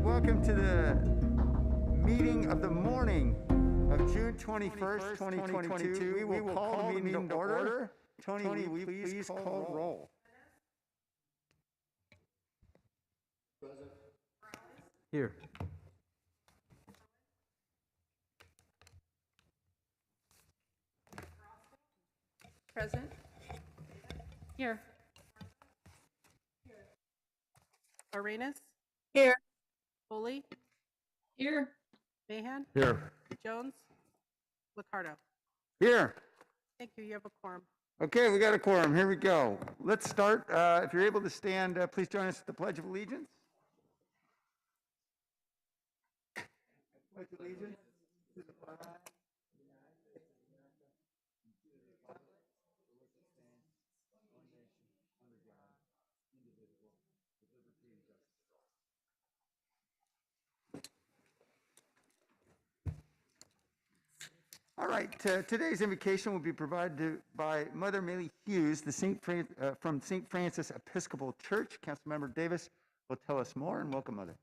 Welcome to the meeting of the morning of June 21st, 2022. We will call the meeting to order. Tony, will you please call roll? Present. Here. Present. Here. Arenas. Here. Foley. Here. Mahan. Here. Jones. Liccardo. Here. Thank you. You have a quorum. Okay, we got a quorum. Here we go. Let's start. If you're able to stand, please join us at the Pledge of Allegiance. Pledge allegiance to the flag of the United States of America and to the republic for which it stands, one nation, under God, indivisible, with liberty and justice for all. All right, today's invocation will be provided by Mother Millie Hughes, from St. Francis Episcopal Church. Councilmember Davis will tell us more, and welcome, Mother.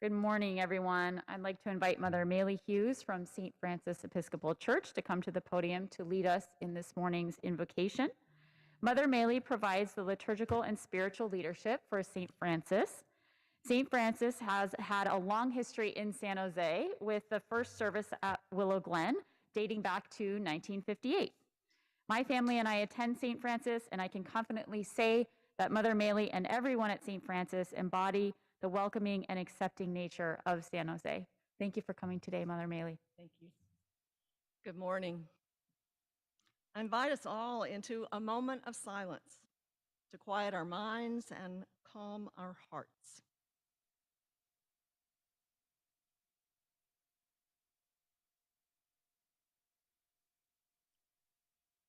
Good morning, everyone. I'd like to invite Mother Millie Hughes from St. Francis Episcopal Church to come to the podium to lead us in this morning's invocation. Mother Millie provides the liturgical and spiritual leadership for St. Francis. St. Francis has had a long history in San Jose, with the first service at Willow Glen dating back to 1958. My family and I attend St. Francis, and I can confidently say that Mother Millie and everyone at St. Francis embody the welcoming and accepting nature of San Jose. Thank you for coming today, Mother Millie. Thank you. Good morning. I invite us all into a moment of silence to quiet our minds and calm our hearts.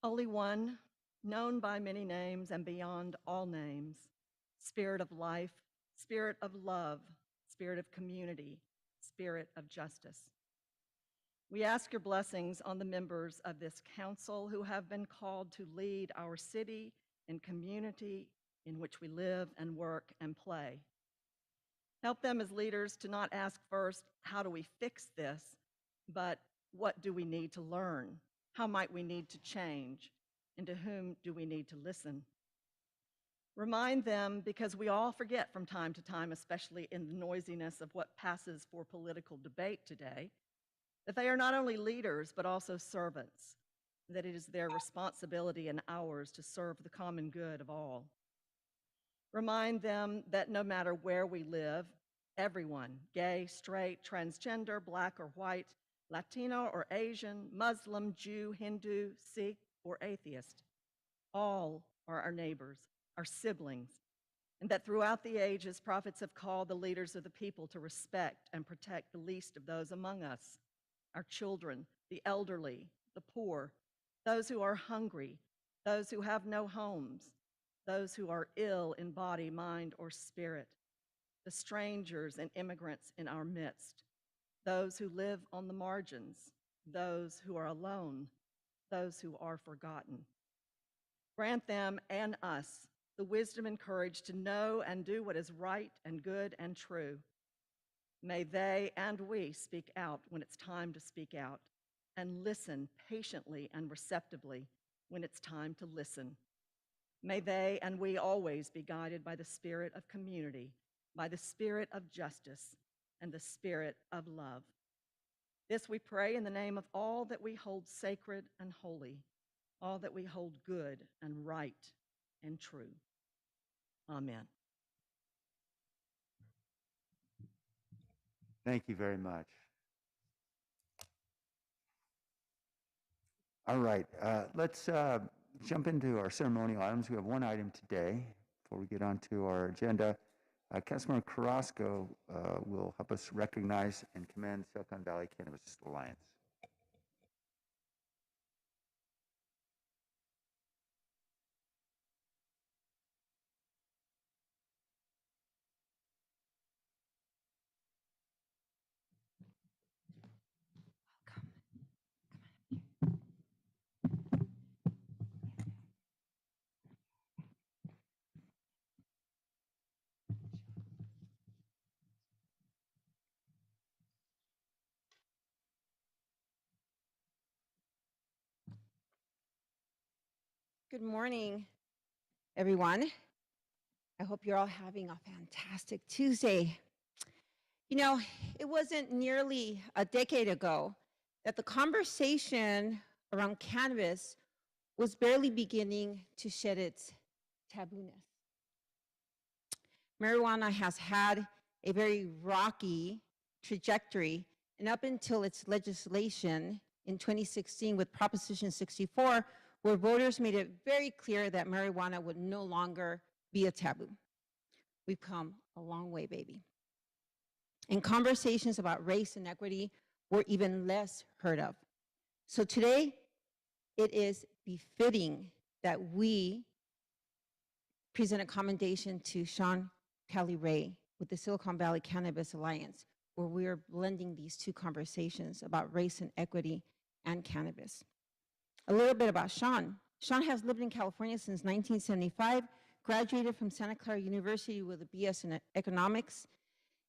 Holy One, known by many names and beyond all names, Spirit of life, Spirit of love, Spirit of community, Spirit of justice. We ask your blessings on the members of this council who have been called to lead our city and community in which we live and work and play. Help them as leaders to not ask first, how do we fix this, but what do we need to learn? How might we need to change? And to whom do we need to listen? Remind them, because we all forget from time to time, especially in the noisiness of what passes for political debate today, that they are not only leaders, but also servants, that it is their responsibility and ours to serve the common good of all. Remind them that no matter where we live, everyone, gay, straight, transgender, Black or white, Latino or Asian, Muslim, Jew, Hindu, Sikh, or atheist, all are our neighbors, our siblings, and that throughout the ages, prophets have called the leaders of the people to respect and protect the least of those among us, our children, the elderly, the poor, those who are hungry, those who have no homes, those who are ill in body, mind, or spirit, the strangers and immigrants in our midst, those who live on the margins, those who are alone, those who are forgotten. Grant them and us the wisdom and courage to know and do what is right and good and true. May they and we speak out when it's time to speak out, and listen patiently and receptively when it's time to listen. May they and we always be guided by the spirit of community, by the spirit of justice, and the spirit of love. This we pray in the name of all that we hold sacred and holy, all that we hold good and right and true. Amen. Thank you very much. All right, let's jump into our ceremonial items. We have one item today before we get on to our agenda. Councilmember Carrasco will help us recognize and commend Silicon Valley Cannabis Alliance. Good morning, everyone. I hope you're all having a fantastic Tuesday. You know, it wasn't nearly a decade ago that the conversation around cannabis was barely beginning to shed its tabooness. Marijuana has had a very rocky trajectory, and up until its legislation in 2016 with Proposition 64, where voters made it very clear that marijuana would no longer be a taboo. We've come a long way, baby. And conversations about race and equity were even less heard of. So today, it is befitting that we present a commendation to Sean Ray with the Silicon Valley Cannabis Alliance, where we're blending these two conversations about race and equity and cannabis. A little bit about Sean. Sean has lived in California since 1975, graduated from Santa Clara University with a BS in economics,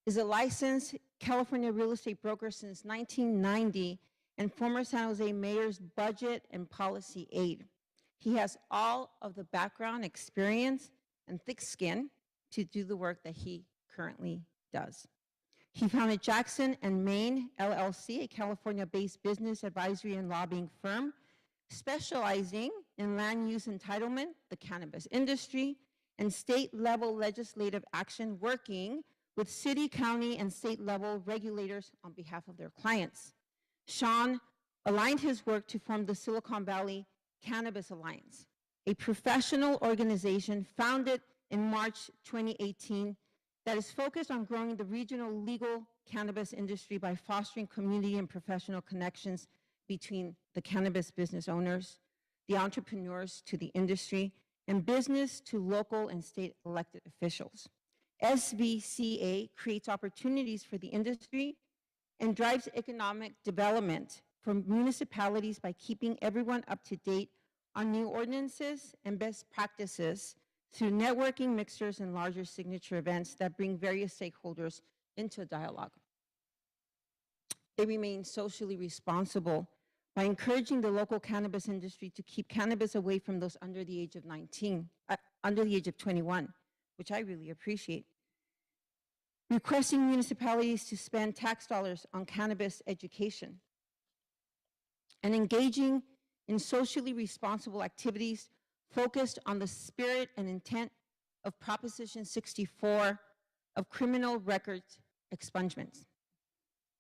is a licensed California real estate broker since 1990, and former San Jose mayor's budget and policy aide. He has all of the background, experience, and thick skin to do the work that he currently does. He founded Jackson and Maine LLC, a California-based business advisory and lobbying firm, specializing in land use entitlement, the cannabis industry, and state-level legislative action, working with city, county, and state-level regulators on behalf of their clients. Sean aligned his work to form the Silicon Valley Cannabis Alliance, a professional organization founded in March 2018 that is focused on growing the regional legal cannabis industry by fostering community and professional connections between the cannabis business owners, the entrepreneurs to the industry, and business to local and state elected officials. SVCA creates opportunities for the industry and drives economic development for municipalities by keeping everyone up to date on new ordinances and best practices through networking mixers and larger signature events that bring various stakeholders into a dialogue. They remain socially responsible by encouraging the local cannabis industry to keep cannabis away from those under the age of 21, which I really appreciate. Requesting municipalities to spend tax dollars on cannabis education, and engaging in socially responsible activities focused on the spirit and intent of Proposition 64 of criminal records expungements.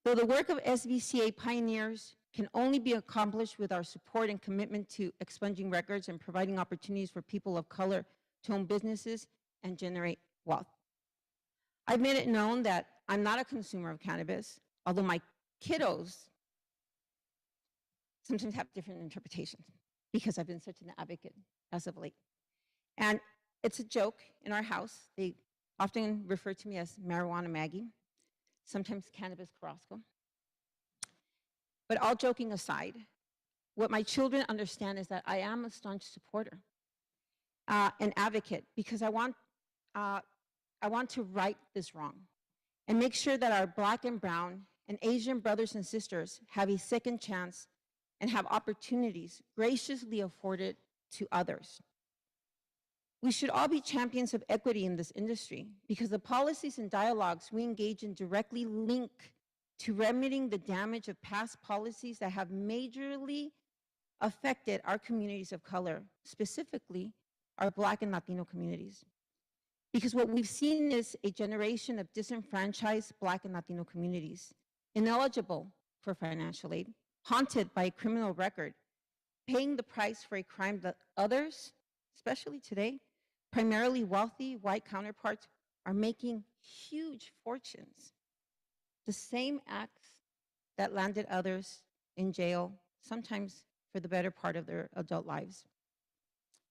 Though the work of SVCA pioneers can only be accomplished with our support and commitment to expunging records and providing opportunities for people of color to own businesses and generate wealth. I've made it known that I'm not a consumer of cannabis, although my kiddos sometimes have different interpretations because I've been such an advocate as of late. And It's a joke in our house. They often refer to me as Marijuana Maggie, sometimes Cannabis Carrasco. But all joking aside, what my children understand is that I am a staunch supporter, an advocate, because I want to right this wrong and make sure that our Black and Brown and Asian brothers and sisters have a second chance and have opportunities graciously afforded to others. We should all be champions of equity in this industry because the policies and dialogues we engage in directly link to remedying the damage of past policies that have majorly affected our communities of color, specifically our Black and Latino communities. Because what we've seen is a generation of disenfranchised Black and Latino communities, ineligible for financial aid, haunted by a criminal record, paying the price for a crime that others, especially today, primarily wealthy white counterparts, are making huge fortunes. The same acts that landed others in jail, sometimes for the better part of their adult lives.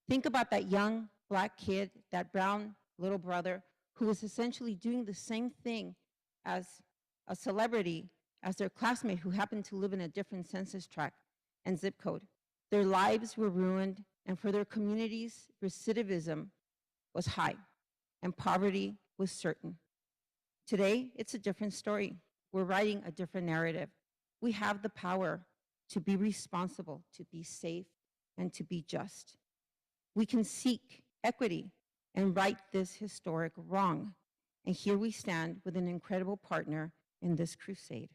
Think about that young Black kid, that brown little brother, who was essentially doing the same thing as a celebrity, as their classmate who happened to live in a different census tract and zip code. Their lives were ruined, and for their communities, recidivism was high, and poverty was certain. Today, it's a different story. We're writing a different narrative. We have the power to be responsible, to be safe, and to be just. We can seek equity and right this historic wrong. And here we stand with an incredible partner in this crusade.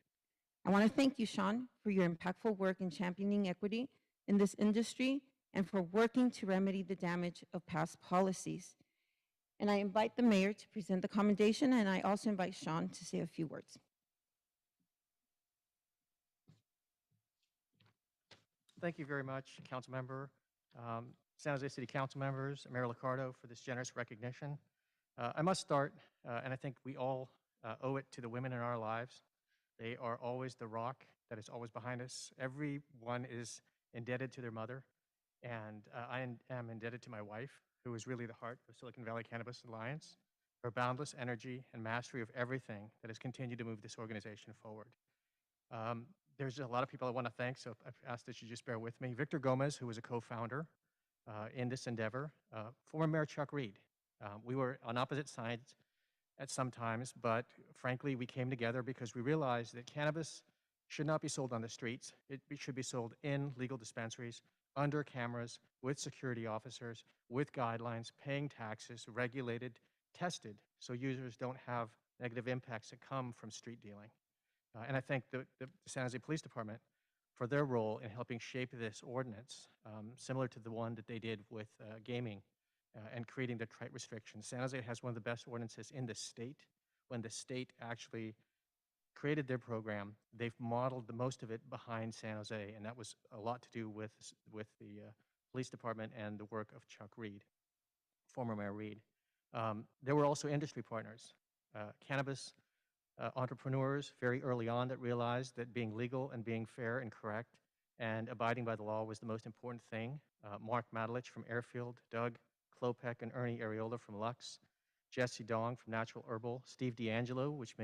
I want to thank you, Sean, for your impactful work in championing equity in this industry and for working to remedy the damage of past policies. And I invite the mayor to present the commendation, and I also invite Sean to say a few words. Thank you very much, Council Member, San Jose City Council members, Mayor Liccardo, for this generous recognition. I must start, and I think we all owe it to the women in our lives. They are always the rock that is always behind us. Everyone is indebted to their mother, and I am indebted to my wife, who is really the heart of Silicon Valley Cannabis Alliance, her boundless energy and mastery of everything that has continued to move this organization forward. There's a lot of people I want to thank, so I've asked that you just bear with me. Victor Gomez, who was a co-founder in this endeavor. Former Mayor Chuck Reed. We were on opposite sides at some times, but frankly, we came together because we realized that cannabis should not be sold on the streets. It should be sold in legal dispensaries, under cameras, with security officers, with guidelines, paying taxes, regulated, tested, so users don't have negative impacts that come from street dealing. And I thank the San Jose Police Department for their role in helping shape this ordinance, similar to the one that they did with gaming and creating the trite restrictions. San Jose has one of the best ordinances in the state. When the state actually created their program, they've modeled the most of it behind San Jose, and that was a lot to do with the police department and the work of Chuck Reed, former Mayor Reed. There were also industry partners, cannabis entrepreneurs very early on that realized that being legal and being fair and correct and abiding by the law was the most important thing. Mark Matalich from Airfield, Doug Klopek and Ernie Areola from Lux, Jesse Dong from Natural Herbal, Steve D'Angelo, which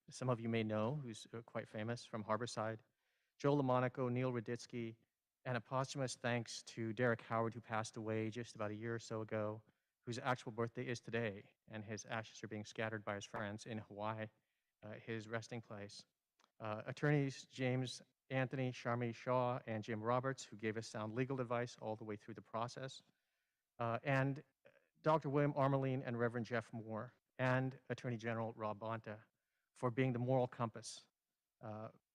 some of you may know, who's quite famous from Harborside, Joe LaMonaco, Neil Raditsky, and a posthumous thanks to Derek Howard, who passed away just about a year or so ago, whose actual birthday is today, and his ashes are being scattered by his friends in Hawaii, his resting place. Attorneys James Anthony, Sharmi Shaw, and Jim Roberts, who gave us sound legal advice all the way through the process. And Dr. William Armeline and Reverend Jeff Moore, and Attorney General Rob Bonta for being the moral compass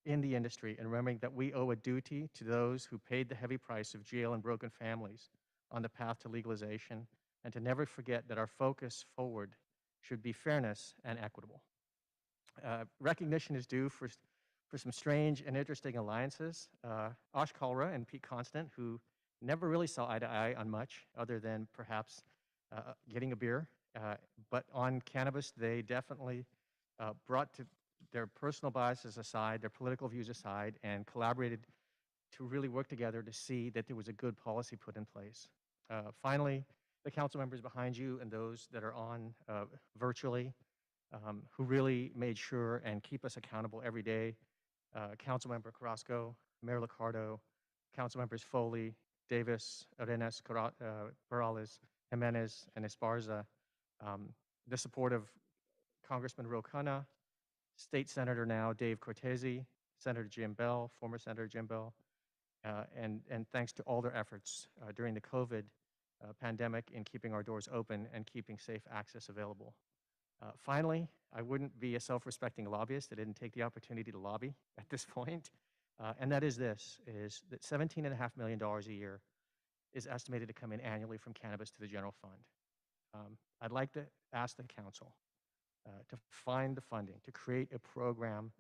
in the industry and remembering that we owe a duty to those who paid the heavy price of jail and broken families on the path to legalization, and to never forget that our focus forward should be fairness and equitable. Recognition is due for some strange and interesting alliances. Osh Kalra and Pete Constant, who never really saw eye to eye on much other than perhaps getting a beer. But on cannabis, they definitely brought to their personal biases aside, their political views aside, and collaborated to really work together to see that there was a good policy put in place. Finally, the council members behind you and those that are on virtually, who really made sure and keep us accountable every day. Councilmember Carrasco, Mayor Liccardo, Council members Foley, Davis, Arenas, Perales, Jimenez, and Esparza, the support of Congressman Rocana, State Senator now Dave Cortese, Senator Jim Bell, former Senator Jim Bell, and thanks to all their efforts during the COVID pandemic in keeping our doors open and keeping safe access available. Finally, I wouldn't be a self-respecting lobbyist that didn't take the opportunity to lobby at this point. And that is this, is that $17.5 million a year is estimated to come in annually from cannabis to the general fund. I'd like to ask the council to find the funding, to create a program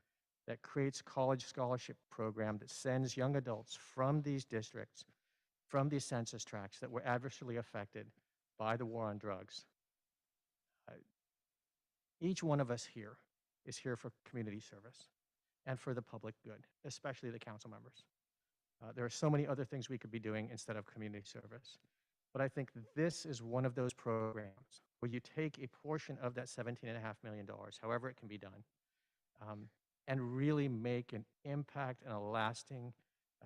that creates college scholarship program that sends young adults from these districts, from these census tracts that were adversely affected by the war on drugs. Each one of us here is here for community service and for the public good, especially the council members. There are so many other things we could be doing instead of community service. But I think this is one of those programs where you take a portion of that $17.5 million, however it can be done, and really make an impact and a lasting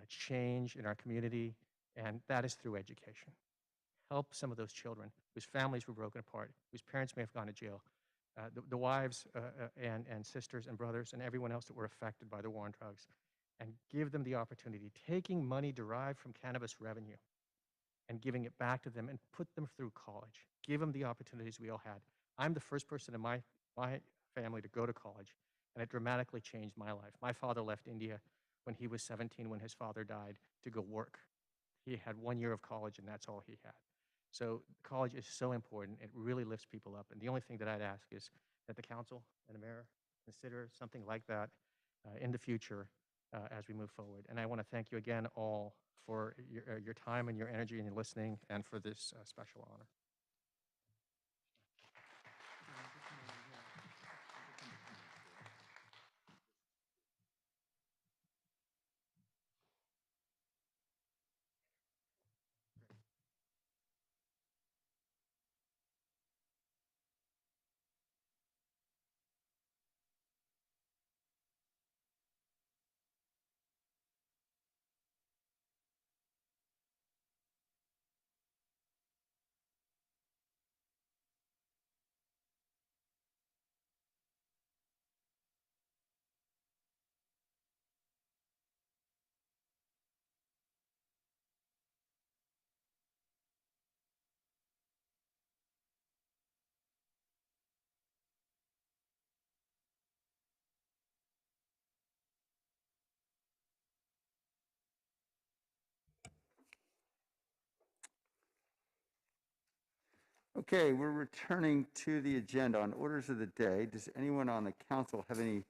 change in our community, and that is through education. Help some of those children whose families were broken apart, whose parents may have gone to jail, the wives and sisters and brothers and everyone else that were affected by the war on drugs, and give them the opportunity, taking money derived from cannabis revenue and giving it back to them and put them through college. Give them the opportunities we all had. I'm the first person in my family to go to college, and it dramatically changed my life. My father left India when he was 17, when his father died, to go work. He had 1 year of college, and that's all he had. So college is so important. It really lifts people up. And the only thing that I'd ask is that the council and the mayor consider something like that in the future as we move forward. And I want to thank you again all for your time and your energy and your listening, and for this special honor. Okay, we're returning to the agenda on orders of the day. Does anyone on the council have any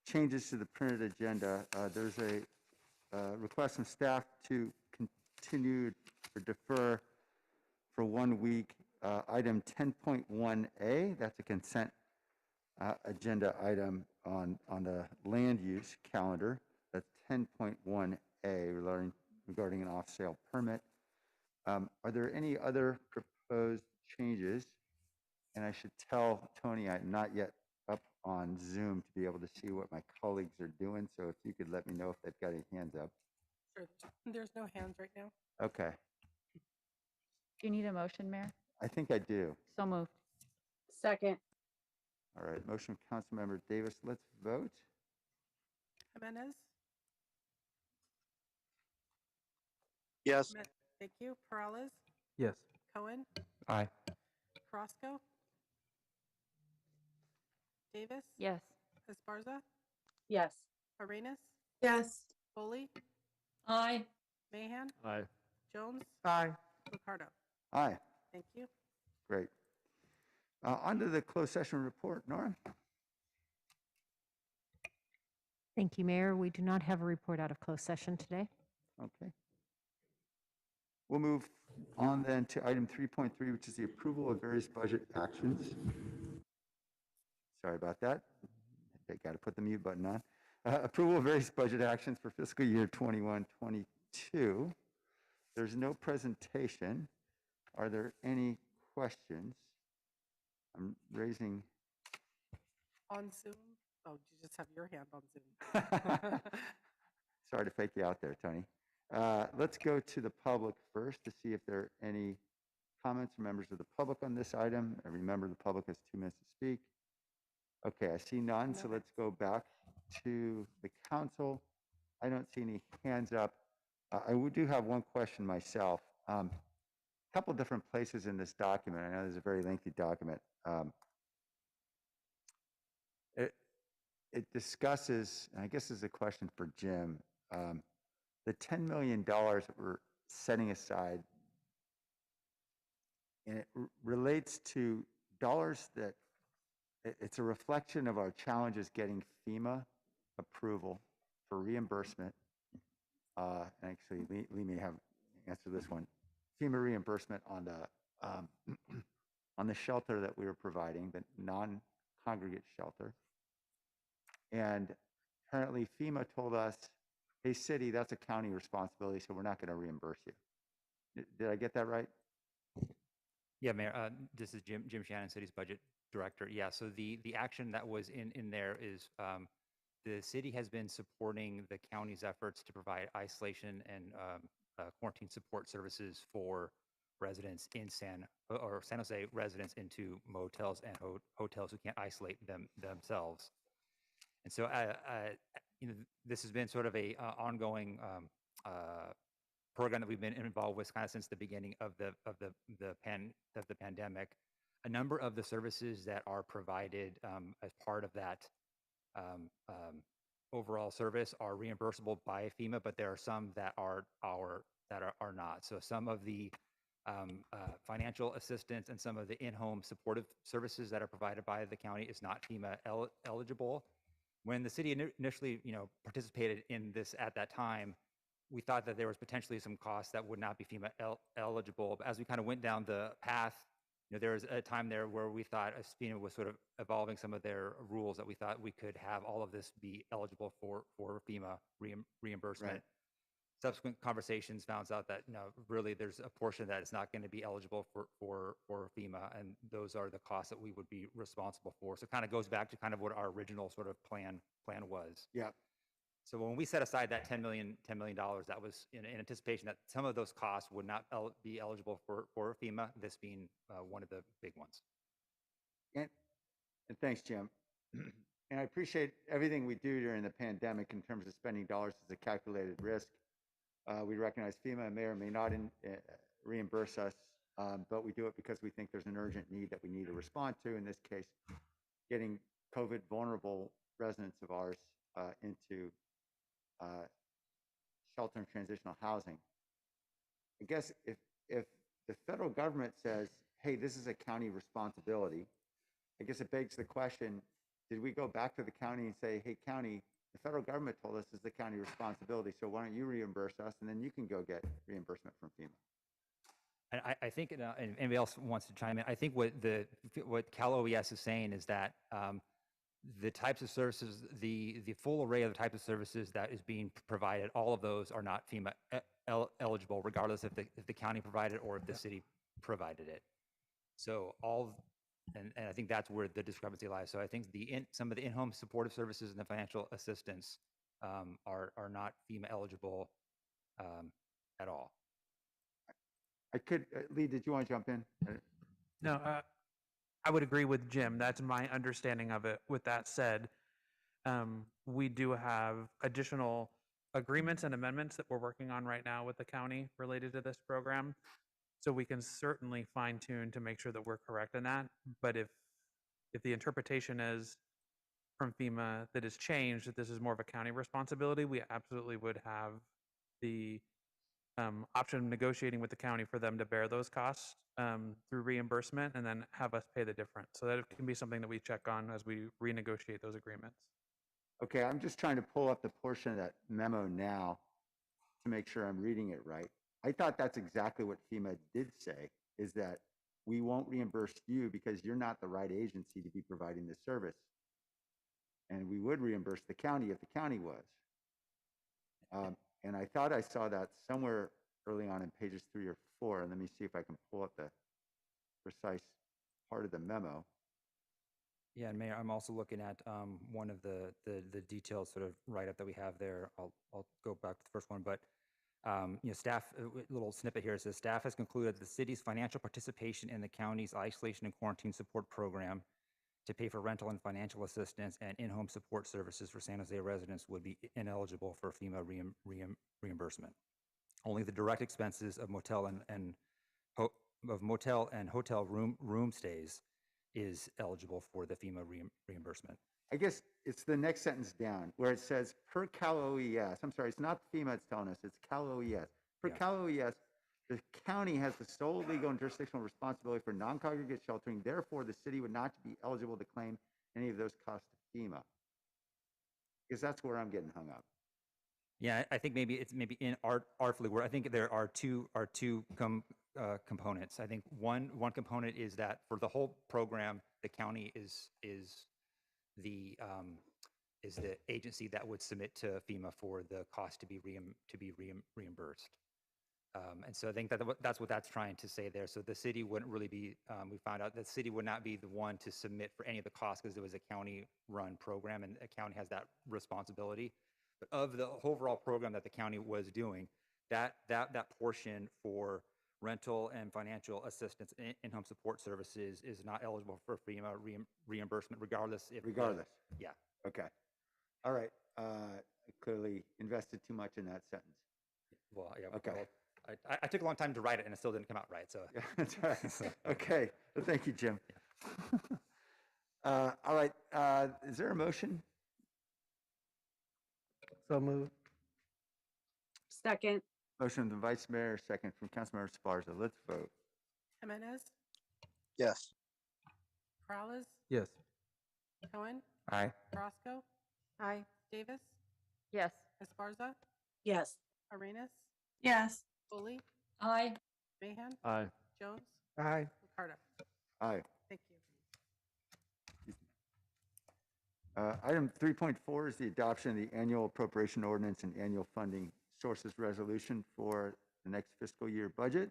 changes to the printed agenda? There's a request from staff to continue or defer for 1 week item 10.1A. That's a consent agenda item on the land use calendar. That's 10.1A regarding an off-sale permit. Are there any other proposed changes? And I should tell Tony I'm not yet up on Zoom to be able to see what my colleagues are doing. So if you could let me know if they've got any hands up. Sure. There's no hands right now. Okay, Do you need a motion, Mayor? I think I do. So moved. Second. All right, motion from Councilmember Davis. Let's vote. Jimenez? Yes. Thank you. Perales? Yes. Cohen? Aye. Carrasco? Davis? Yes. Esparza? Yes. Arenas? Yes. Foley? Aye. Mahan? Aye. Jones? Aye. Ricardo? Aye, Thank you. great. On to the closed session report. Nora? Thank you, Mayor. We do not have a report out of closed session today. Okay. We'll move on then to item 3.3, which is the approval of various budget actions. Sorry about that. I got to put the mute button on. Approval of various budget actions for fiscal year 21-22. There's no presentation. Are there any questions? I'm raising. On Zoom? Oh, you just have your hand on Zoom. Sorry to fake you out there, Tony. Let's go to the public first to see if there are any comments from members of the public on this item. Every member of the public has 2 minutes to speak. Okay, I see none, so let's go back to the council. I don't see any hands up. Do have one question myself. A couple different places in this document. I know this is a very lengthy document. It discusses, and I guess this is a question for Jim, the $10 million that we're setting aside, and it relates to dollars that it's a reflection of our challenges getting FEMA approval for reimbursement. And actually, Lee may have answered this one. FEMA reimbursement on the on the shelter that we were providing, the non-congregate shelter. And apparently FEMA told us, hey, city, that's a county responsibility, so we're not going to reimburse you. Did I get that right? Yeah, Mayor, this is Jim Shannon, city's budget director. Yeah, so the action that was in there is the city has been supporting the county's efforts to provide isolation and quarantine support services for residents in San Jose residents into motels and hotels who can't isolate themselves. And so, this has been sort of a ongoing program that we've been involved with kind of since the beginning of the pandemic. A number of the services that are provided as part of that overall service are reimbursable by FEMA, but there are some that are not. So some of the financial assistance and some of the in-home supportive services that are provided by the county is not FEMA eligible. When the city initially, participated in this at that time, we thought that there was potentially some costs that would not be FEMA eligible. But as we kind of went down the path, there was a time there where we thought as FEMA was sort of evolving some of their rules that we thought we could have all of this be eligible for FEMA reimbursement. Right. Subsequent conversations found out that really there's a portion that is not going to be eligible for FEMA, and those are the costs that we would be responsible for. So it kind of goes back to kind of what our original sort of plan was. Yeah. So when we set aside that $10 million, that was in anticipation that some of those costs would not be eligible for FEMA, this being one of the big ones. And thanks, Jim. And I appreciate everything we do during the pandemic in terms of spending dollars as a calculated risk. We recognize FEMA may or may not reimburse us, but we do it because we think there's an urgent need that we need to respond to. In this case, getting COVID vulnerable residents of ours into shelter and transitional housing. I guess if the federal government says, hey, this is a county responsibility, I guess it begs the question, did we go back to the county and say, hey, county, the federal government told us this is the county responsibility, so why don't you reimburse us, and then you can go get reimbursement from FEMA? And I think, and anybody else wants to chime in, I think what Cal OES is saying is that the types of services, the full array of the types of services that is being provided, all of those are not FEMA eligible, regardless if the county provided or if the city provided it. So and I think that's where the discrepancy lies. So I think some of the in-home supportive services and the financial assistance are not FEMA eligible at all. I could, Lee, did you want to jump in? No, I would agree with Jim. That's my understanding of it. With that said, we do have additional agreements and amendments that we're working on right now with the county related to this program. So we can certainly fine tune to make sure that we're correct in that. But if the interpretation is from FEMA that has changed, that this is more of a county responsibility, we absolutely would have the option of negotiating with the county for them to bear those costs through reimbursement and then have us pay the difference. So that can be something that we check on as we renegotiate those agreements. Okay, I'm just trying to pull up the portion of that memo now to make sure I'm reading it right. I thought that's exactly what FEMA did say, is that we won't reimburse you because you're not the right agency to be providing this service. And we would reimburse the county if the county was. And I thought I saw that somewhere early on in pages 3 or 4. And let me see if I can pull up the precise part of the memo. Yeah, and Mayor, I'm also looking at one of the detailed sort of write-up that we have there. I'll go back to the first one, but staff, a little snippet here says, staff has concluded the city's financial participation in the county's isolation and quarantine support program to pay for rental and financial assistance and in-home support services for San Jose residents would be ineligible for FEMA reimbursement. Only the direct expenses of motel and hotel room stays is eligible for the FEMA reimbursement. I guess it's the next sentence down where it says per Cal OES. I'm sorry, it's not FEMA it's telling us, it's Cal OES. Per Yeah. Cal OES, the county has the sole legal and jurisdictional responsibility for non-congregate sheltering. Therefore, the city would not be eligible to claim any of those costs to FEMA. Because that's where I'm getting hung up. Yeah, I think maybe it's maybe in artfully where I think there are two components. I think one component is that for the whole program, the county is the agency that would submit to FEMA for the cost to be reimbursed. And so I think that's what that's trying to say there. So the city wouldn't really be, we found out the city would not be the one to submit for any of the costs because it was a county-run program and the county has that responsibility. But of the overall program that the county was doing, that portion for rental and financial assistance and in-home support services is not eligible for FEMA reimbursement regardless if... Regardless. Yeah. Okay. All right. I clearly invested too much in that sentence. Well, yeah. Okay. Well, I took a long time to write it and it still didn't come out right. So Yeah, that's right. Okay. Well, thank you, Jim. All right. Is there a motion? So moved. Second. Motion from the Vice Mayor, second from Councilmember Esparza. Let's vote. Jimenez, Yes. Peralez, Yes. Cohen, Aye. Roscoe, Aye. Davis, Yes. Esparza, Yes. Arenas, Yes. Foley, Aye. Mahan, Aye. Jones, Aye. Ricardo. Aye. Thank you. Item 3.4 is the adoption of the annual appropriation ordinance and annual funding sources resolution for the next fiscal year budget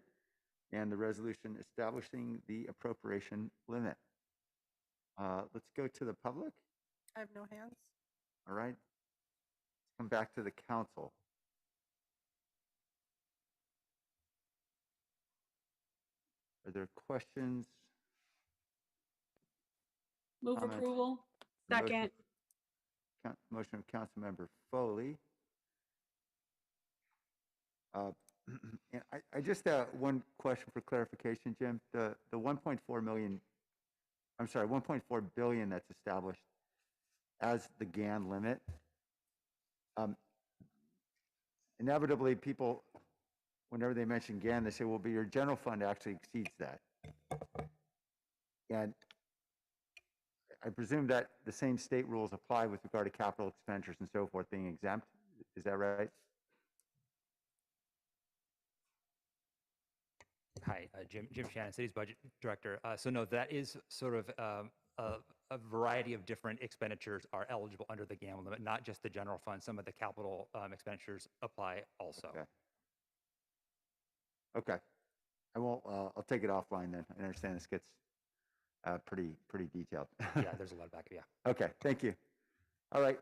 and the resolution establishing the appropriation limit. Let's go to the public. I have no hands. All right. Let's come back to the council. Are there questions? Move Comments? approval. Motion- Second. Motion of Councilmember Foley. And I just one question for clarification, Jim. The 1.4 million, I'm sorry, 1.4 billion that's established as the GAN limit. Inevitably, people, whenever they mention GAN, they say, well, but your general fund actually exceeds that. And I presume that the same state rules apply with regard to capital expenditures and so forth being exempt. Is that right? Hi, Jim Shannon, City's Budget Director. So no, that is sort of a variety of different expenditures are eligible under the GAN limit, not just the general fund. Some of the capital expenditures apply also. Okay. Okay. I won't, I'll take it offline then. I understand this gets pretty detailed. Yeah, there's a lot of back, yeah. Okay, thank you. All right,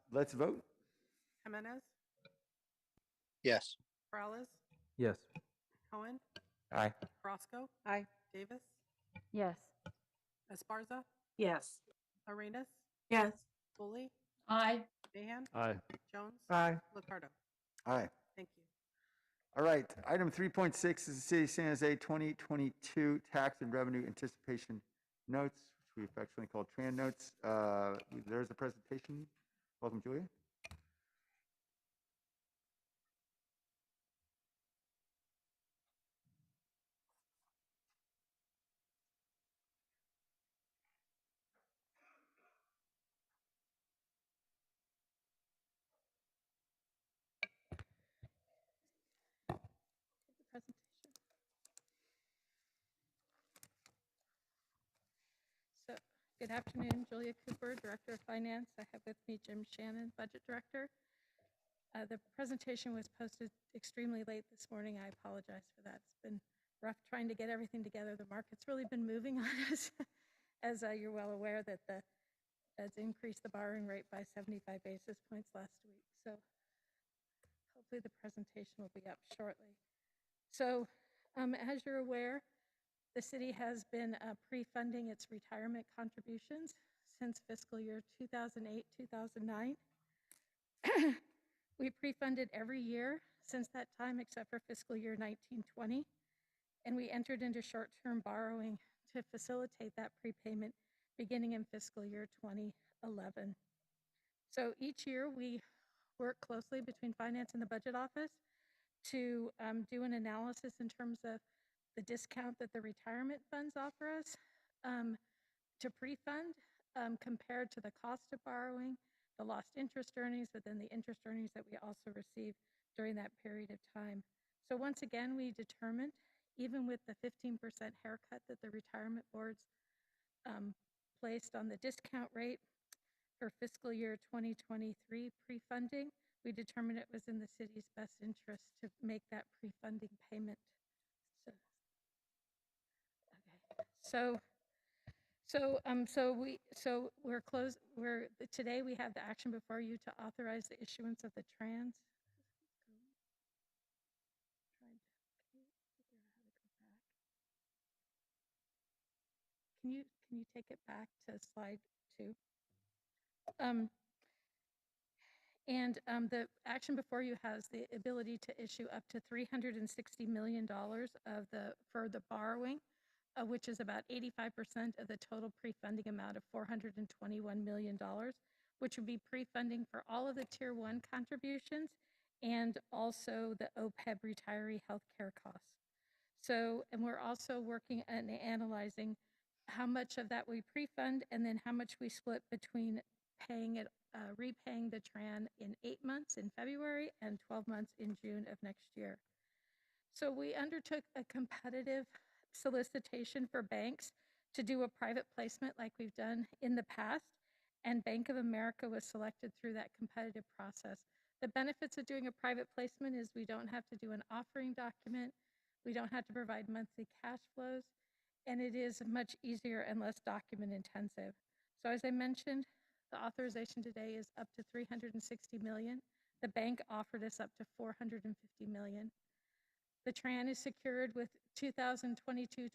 let's vote. Jimenez, Yes. Peralez, Yes. Cohen, Aye. Roscoe, Aye. Davis, Yes. Esparza, Yes. Arenas, Yes. Foley, Aye. Mahan, Aye. Jones, Aye. Ricardo. Aye. Thank you. All right, item 3.6 is the City of San Jose 2022 Tax and Revenue Anticipation Notes, which we affectionately call TRAN notes. There's a presentation. Welcome, Julia. Presentation. So, good afternoon, Julia Cooper, Director of Finance. I have with me Jim Shannon, Budget Director. The presentation was posted extremely late this morning. I apologize for that. It's been rough trying to get everything together. The market's really been moving on us, as you're well aware that the Fed's increased the borrowing rate by 75 basis points last week. So hopefully the presentation will be up shortly. So as you're aware, the city has been pre-funding its retirement contributions since fiscal year 2008-2009. We pre-funded every year since that time except for fiscal year 1920, and we entered into short-term borrowing to facilitate that prepayment beginning in fiscal year 2011. So each year we work closely between finance and the budget office to do an analysis in terms of the discount that the retirement funds offer us to pre-fund compared to the cost of borrowing, the lost interest earnings, but then the interest earnings that we also receive during that period of time. So once again, we determined, even with the 15% haircut that the retirement boards placed on the discount rate for fiscal year 2023 pre-funding, we determined it was in the city's best interest to make that pre-funding payment. So we're closed. Today we have the action before you to authorize the issuance of the trans. Can you take it back to slide 2? The action before you has the ability to issue up to $360 million for the borrowing, which is about 85% of the total pre-funding amount of $421 million, which would be pre-funding for all of the Tier 1 contributions and also the OPEB retiree healthcare costs. So, and we're also working and analyzing how much of that we pre-fund and then how much we split between repaying the TRAN in 8 months in February and 12 months in June of next year. So we undertook a competitive solicitation for banks to do a private placement like we've done in the past, and Bank of America was selected through that competitive process. The benefits of doing a private placement is we don't have to do an offering document, we don't have to provide monthly cash flows, and it is much easier and less document intensive. So as I mentioned, the authorization today is up to $360 million. The bank offered us up to $450 million. The TRAN is secured with 2022-23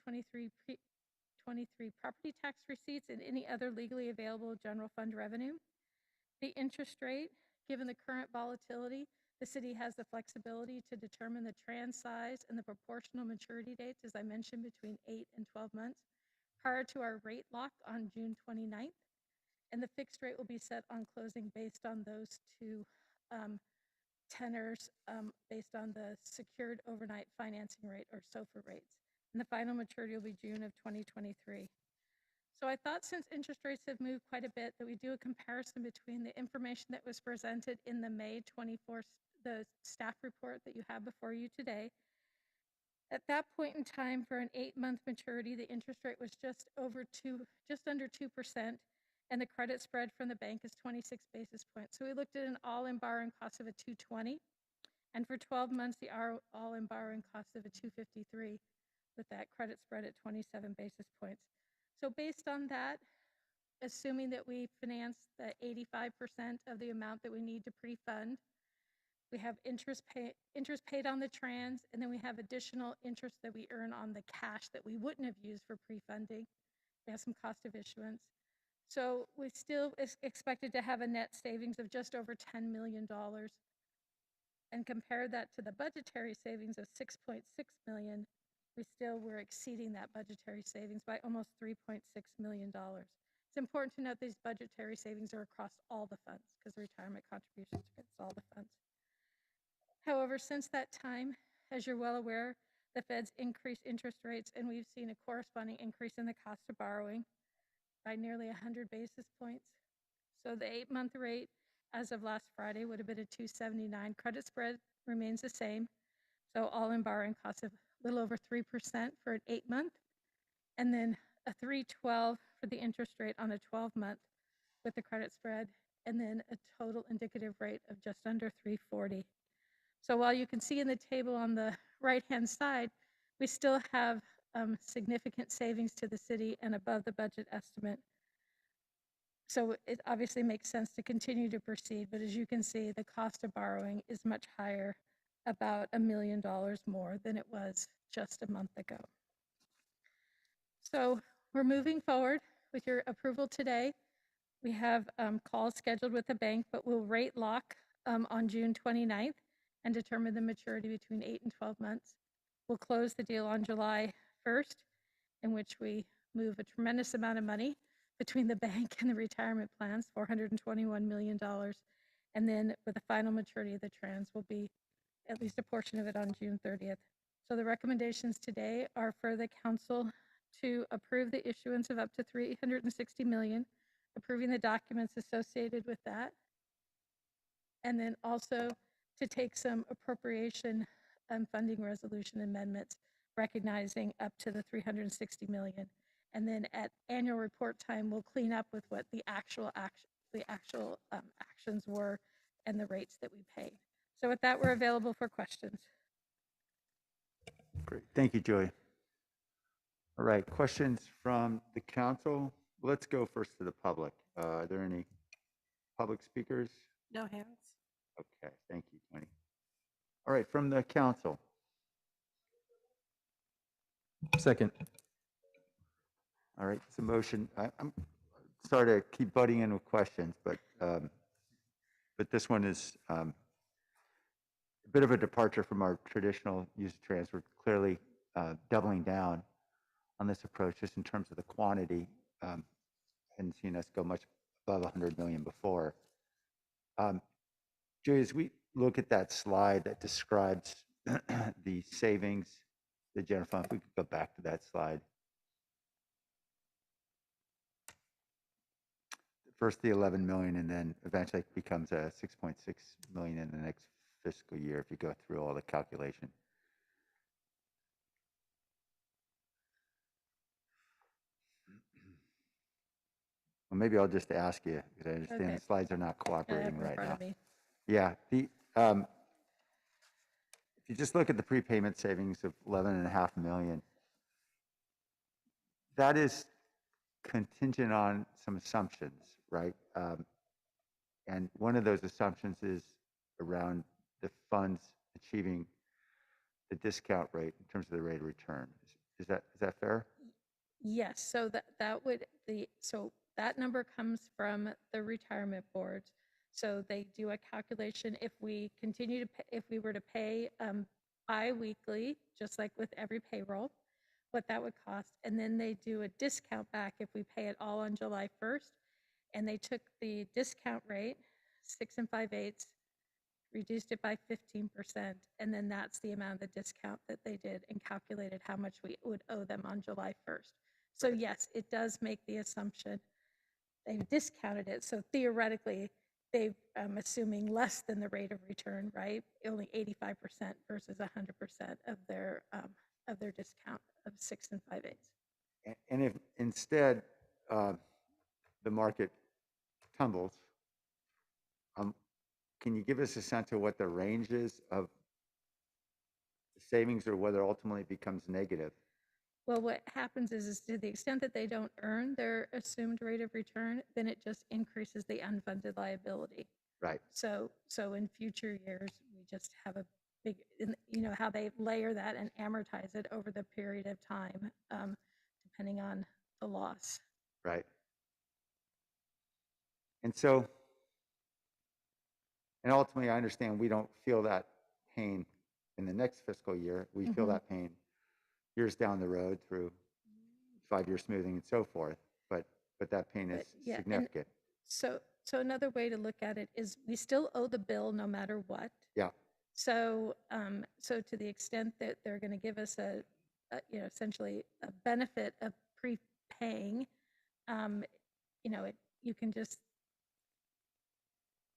property tax receipts and any other legally available general fund revenue. The interest rate, given the current volatility, the city has the flexibility to determine the TRAN size and the proportional maturity dates, as I mentioned, between 8 and 12 months, prior to our rate lock on June 29th. And the fixed rate will be set on closing based on those two tenors, based on the secured overnight financing rate, or SOFR rates. And the final maturity will be June of 2023. So I thought, since interest rates have moved quite a bit, that we do a comparison between the information that was presented in the May 24th, the staff report that you have before you today. At that point in time, for an 8-month maturity, the interest rate was just under 2%, and the credit spread from the bank is 26 basis points. So we looked at an all-in borrowing cost of a 220, and for 12 months, the all-in borrowing cost of a 253, with that credit spread at 27 basis points. So based on that, assuming that we finance the 85% of the amount that we need to pre-fund, we have interest paid on the trans, and then we have additional interest that we earn on the cash that we wouldn't have used for pre-funding. We have some cost of issuance. So we still expected to have a net savings of just over $10 million. And compare that to the budgetary savings of $6.6 million, we still were exceeding that budgetary savings by almost $3.6 million. It's important to note these budgetary savings are across all the funds, because retirement contributions against all the funds. However, since that time, as you're well aware, the Fed's increased interest rates, and we've seen a corresponding increase in the cost of borrowing by nearly 100 basis points. So the 8-month rate as of last Friday would have been a 279. Credit spread remains the same. So all-in borrowing costs of a little over 3% for an 8-month, and then a 312 for the interest rate on a 12-month with the credit spread, and then a total indicative rate of just under 340. So while you can see in the table on the right-hand side, we still have significant savings to the city and above the budget estimate. So it obviously makes sense to continue to proceed, but as you can see, the cost of borrowing is much higher, about $1 million more than it was just a month ago. So we're moving forward with your approval today. We have calls scheduled with the bank, but we'll rate lock on June 29th and determine the maturity between 8 and 12 months. We'll close the deal on July 1st, in which we move a tremendous amount of money between the bank and the retirement plans, $421 million. And then with the final maturity of the trans will be at least a portion of it on June 30th. So the recommendations today are for the council to approve the issuance of up to $360 million, approving the documents associated with that, and then also to take some appropriation and funding resolution amendments, recognizing up to the $360 million. And then at annual report time, we'll clean up with what the actual actions were and the rates that we paid. So with that, we're available for questions. Great. Thank you, Joy. All right, questions from the council? Let's go first to the public. Are there any public speakers? No hands. Okay, thank you, Tony. All right, from the council. Second. All right, it's a motion. I'm sorry to keep butting in with questions, but this one is a bit of a departure from our traditional use of transfer. Clearly doubling down on this approach just in terms of the quantity. Hadn't seen us go much above 100 million before. Joey, as we look at that slide that describes the savings, the general fund, if we could go back to that slide. First the 11 million, and then eventually it becomes a 6.6 million in the next fiscal year if you go through all the calculation. Well, maybe I'll just ask you, because I understand Okay. the slides are not cooperating right now. Me. Yeah, if you just look at the prepayment savings of 11.5 million, that is contingent on some assumptions, right? And one of those assumptions is around the funds achieving the discount rate in terms of the rate of return. Is that fair? Yes, so that number comes from the retirement boards. So they do a calculation if we continue to pay, if we were to pay bi-weekly, just like with every payroll, what that would cost. And then they do a discount back if we pay it all on July 1st. And they took the discount rate, 6 5/8, reduced it by 15%, and then that's the amount of the discount that they did and calculated how much we would owe them on July 1st. So yes, it does make the assumption. They've discounted it, so theoretically, I'm assuming less than the rate of return, right? Only 85% versus 100% of their discount of 6 5/8. And if instead the market tumbles, can you give us a sense of what the range is of the savings, or whether ultimately it becomes negative? Well, what happens is to the extent that they don't earn their assumed rate of return, then it just increases the unfunded liability. Right. So in future years, we just have a big, how they layer that and amortize it over the period of time, depending on the loss. Right. And so, and ultimately, I understand we don't feel that pain in the next fiscal year. We feel that pain years down the road through 5-year smoothing and so forth. But that pain is significant. So another way to look at it is we still owe the bill no matter what. Yeah. So to the extent that they're going to give us essentially a benefit of prepaying, you can just,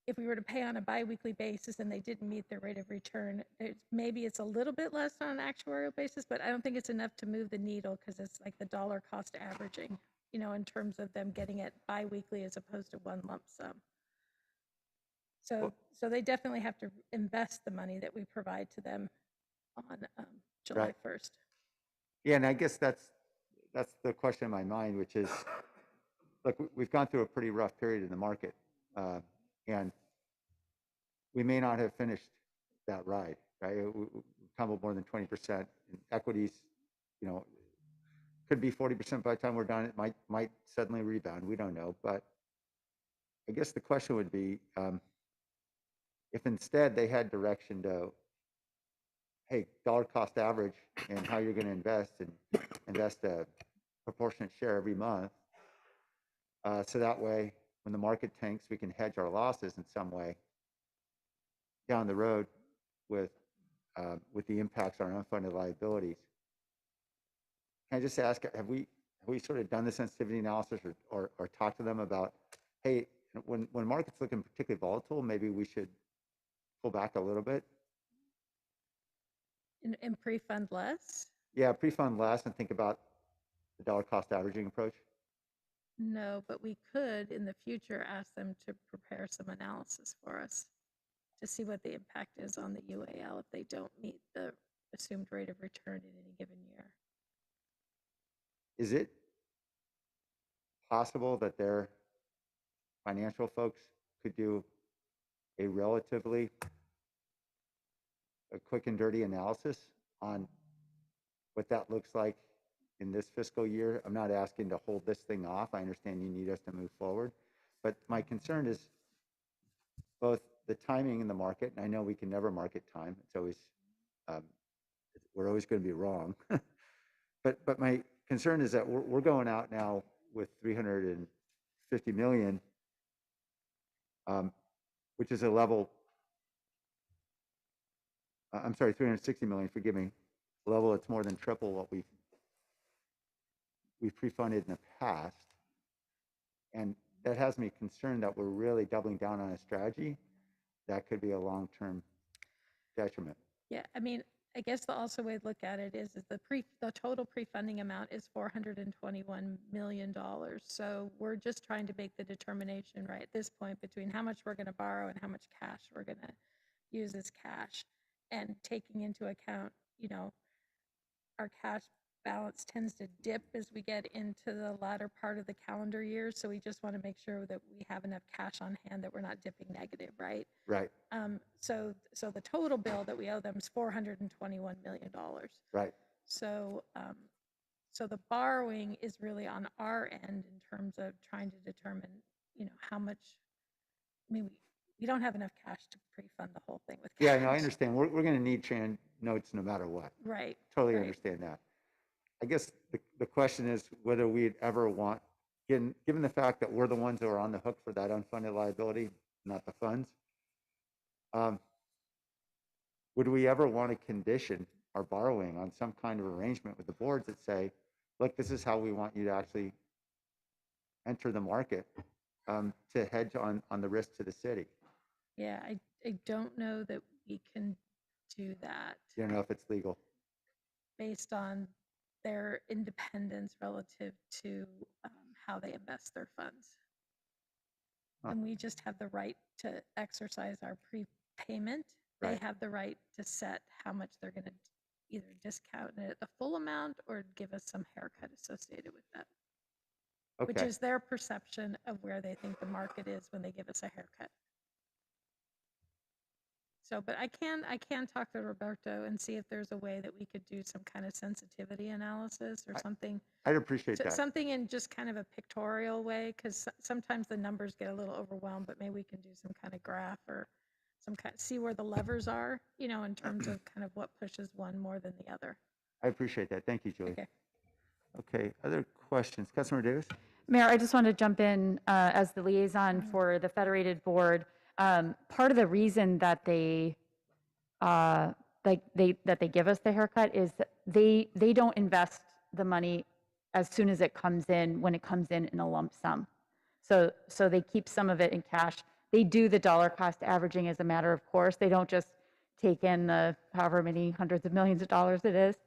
if we were to pay on a biweekly basis and they didn't meet their rate of return, maybe it's a little bit less on an actuarial basis, but I don't think it's enough to move the needle, because it's like the dollar cost averaging, in terms of them getting it biweekly as opposed to one lump sum. So they definitely have to invest the money that we provide to them on July 1st. Yeah, and I guess that's the question in my mind, which is, look, we've gone through a pretty rough period in the market, and we may not have finished that ride, right? We tumbled more than 20% in equities, you know, could be 40% by the time we're done. It might suddenly rebound. We don't know. But I guess the question would be, if instead they had direction to, hey, dollar cost average and how you're going to invest, and invest a proportionate share every month. So that way, when the market tanks, we can hedge our losses in some way down the road with the impacts on our unfunded liabilities. Can I just ask, have we sort of done the sensitivity analysis or talked to them about, hey, when markets looking particularly volatile, maybe we should pull back a little bit? And pre-fund less? Yeah, pre-fund less and think about the dollar cost averaging approach. No, but we could in the future ask them to prepare some analysis for us to see what the impact is on the UAL if they don't meet the assumed rate of return in any given year. Is it possible that their financial folks could do a relatively quick and dirty analysis on what that looks like in this fiscal year? I'm not asking to hold this thing off. I understand you need us to move forward. But my concern is both the timing in the market, and I know we can never market time. It's always, we're always going to be wrong. But my concern is that we're going out now with 350 million, which is a level, I'm sorry, 360 million, forgive me, a level that's more than triple what we've pre-funded in the past. And that has me concerned that we're really doubling down on a strategy that could be a long-term detriment. Yeah, I mean, I guess the also way to look at it is the total pre-funding amount is $421 million. So we're just trying to make the determination right at this point between how much we're going to borrow and how much cash we're going to use as cash, and taking into account, you know, our cash balance tends to dip as we get into the latter part of the calendar year. So we just want to make sure that we have enough cash on hand that we're not dipping negative, right? Right. So the total bill that we owe them is $421 million. Right. So so the borrowing is really on our end in terms of trying to determine, you know, how much. I mean, we don't have enough cash to pre-fund the whole thing with cash. Yeah, no, I understand. We're going to need Tran notes no matter what. Right. Totally right. understand that. I guess the question is whether we'd ever want, given the fact that we're the ones who are on the hook for that unfunded liability, not the funds, would we ever want to condition our borrowing on some kind of arrangement with the boards that say, look, this is how we want you to actually enter the market to hedge on the risk to the city? Yeah, I don't know that we can do that. You don't know if it's legal. Based on their independence relative to how they invest their funds. And we just have the right to exercise our prepayment. Right. They have the right to set how much they're going to either discount it the full amount or give us some haircut associated with that. Okay. Which is their perception of where they think the market is when they give us a haircut. So, but I can talk to Roberto and see if there's a way that we could do some kind of sensitivity analysis or something. I'd appreciate that. Something in just kind of a pictorial way, because sometimes the numbers get a little overwhelmed, but maybe we can do some kind of graph or some kind, see where the levers are, you know, in terms of kind of what pushes one more than the other. I appreciate that. Thank you, Julie. Okay. Okay, other questions? Councilmember Davis? Mayor, I just want to jump in as the liaison for the Federated Board. Part of the reason that they give us the haircut is that they don't invest the money as soon as it comes in, when it comes in a lump sum. So they keep some of it in cash. They do the dollar cost averaging as a matter of course. They don't just take in the however many hundreds of millions of dollars it is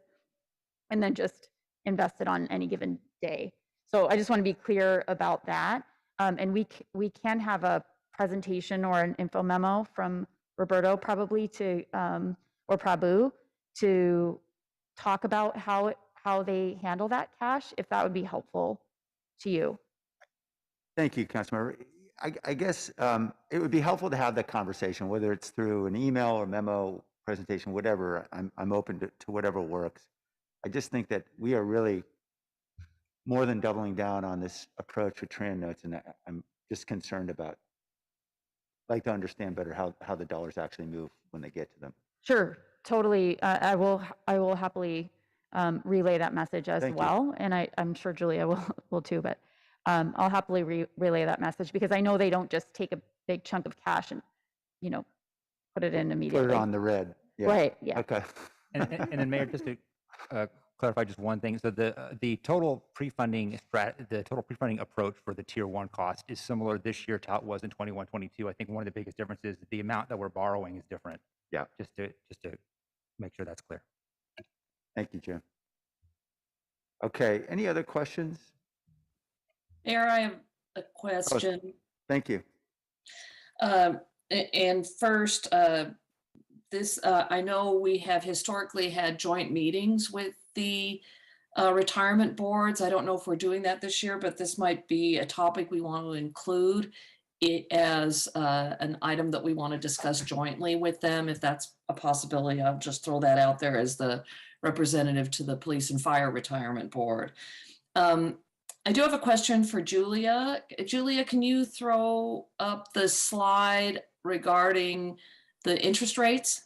and then just invest it on any given day. So I just want to be clear about that. And we can have a presentation or an info memo from Roberto probably to, or Prabhu, to talk about how how they handle that cash, if that would be helpful to you. Thank you, Councilmember. I guess it would be helpful to have that conversation, whether it's through an email or memo, presentation, whatever. I'm open to whatever works. I just think that we are really more than doubling down on this approach with tran notes, and I'm just concerned about, like to understand better how the dollars actually move when they get to them. Sure, totally. I will happily relay that message as Thank you. well, and I'm sure Julia will too. But I'll happily relay that message because I know they don't just take a big chunk of cash and put it in immediately. Put it on the red. Yeah. Right. Yeah. Okay. And then Mayor, just to clarify just one thing. So the total pre-funding approach for the tier 1 cost is similar this year to how it was in 21-22. I think one of the biggest differences is the amount that we're borrowing is different. Yeah. Just to make sure that's clear. Thank you, Jim. Okay. Any other questions? Mayor, I have a question. Thank you. And first, I know we have historically had joint meetings with the retirement boards. I don't know if we're doing that this year, but this might be a topic we want to include it as an item that we want to discuss jointly with them. If that's a possibility, I'll just throw that out there as the representative to the Police and Fire Retirement Board. I do have a question for Julia. Julia, can you throw up the slide regarding the interest rates?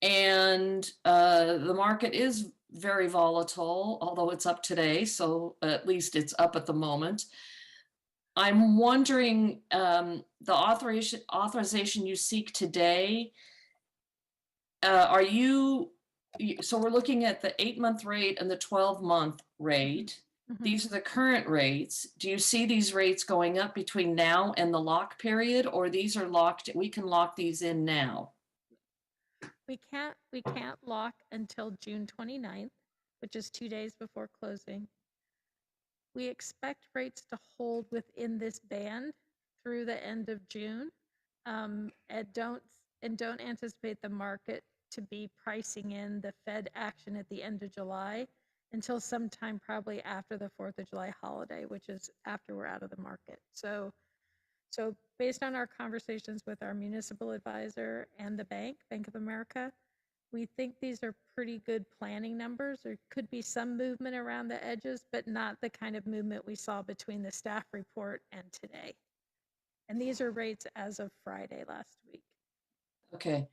And the market is very volatile, although it's up today, so at least it's up at the moment. I'm wondering, the authorization you seek today, so we're looking at the 8-month rate and the 12-month rate. Mhm. These are the current rates. Do you see these rates going up between now and the lock period, or these are locked, we can lock these in now? We can't lock until June 29th, which is 2 days before closing. We expect rates to hold within this band through the end of June, and don't anticipate the market to be pricing in the Fed action at the end of July until sometime probably after the 4th of July holiday, which is after we're out of the market. So based on our conversations with our municipal advisor and the Bank of America, we think these are pretty good planning numbers. There could be some movement around the edges, but not the kind of movement we saw between the staff report and today. And these are rates as of Friday last week. Okay.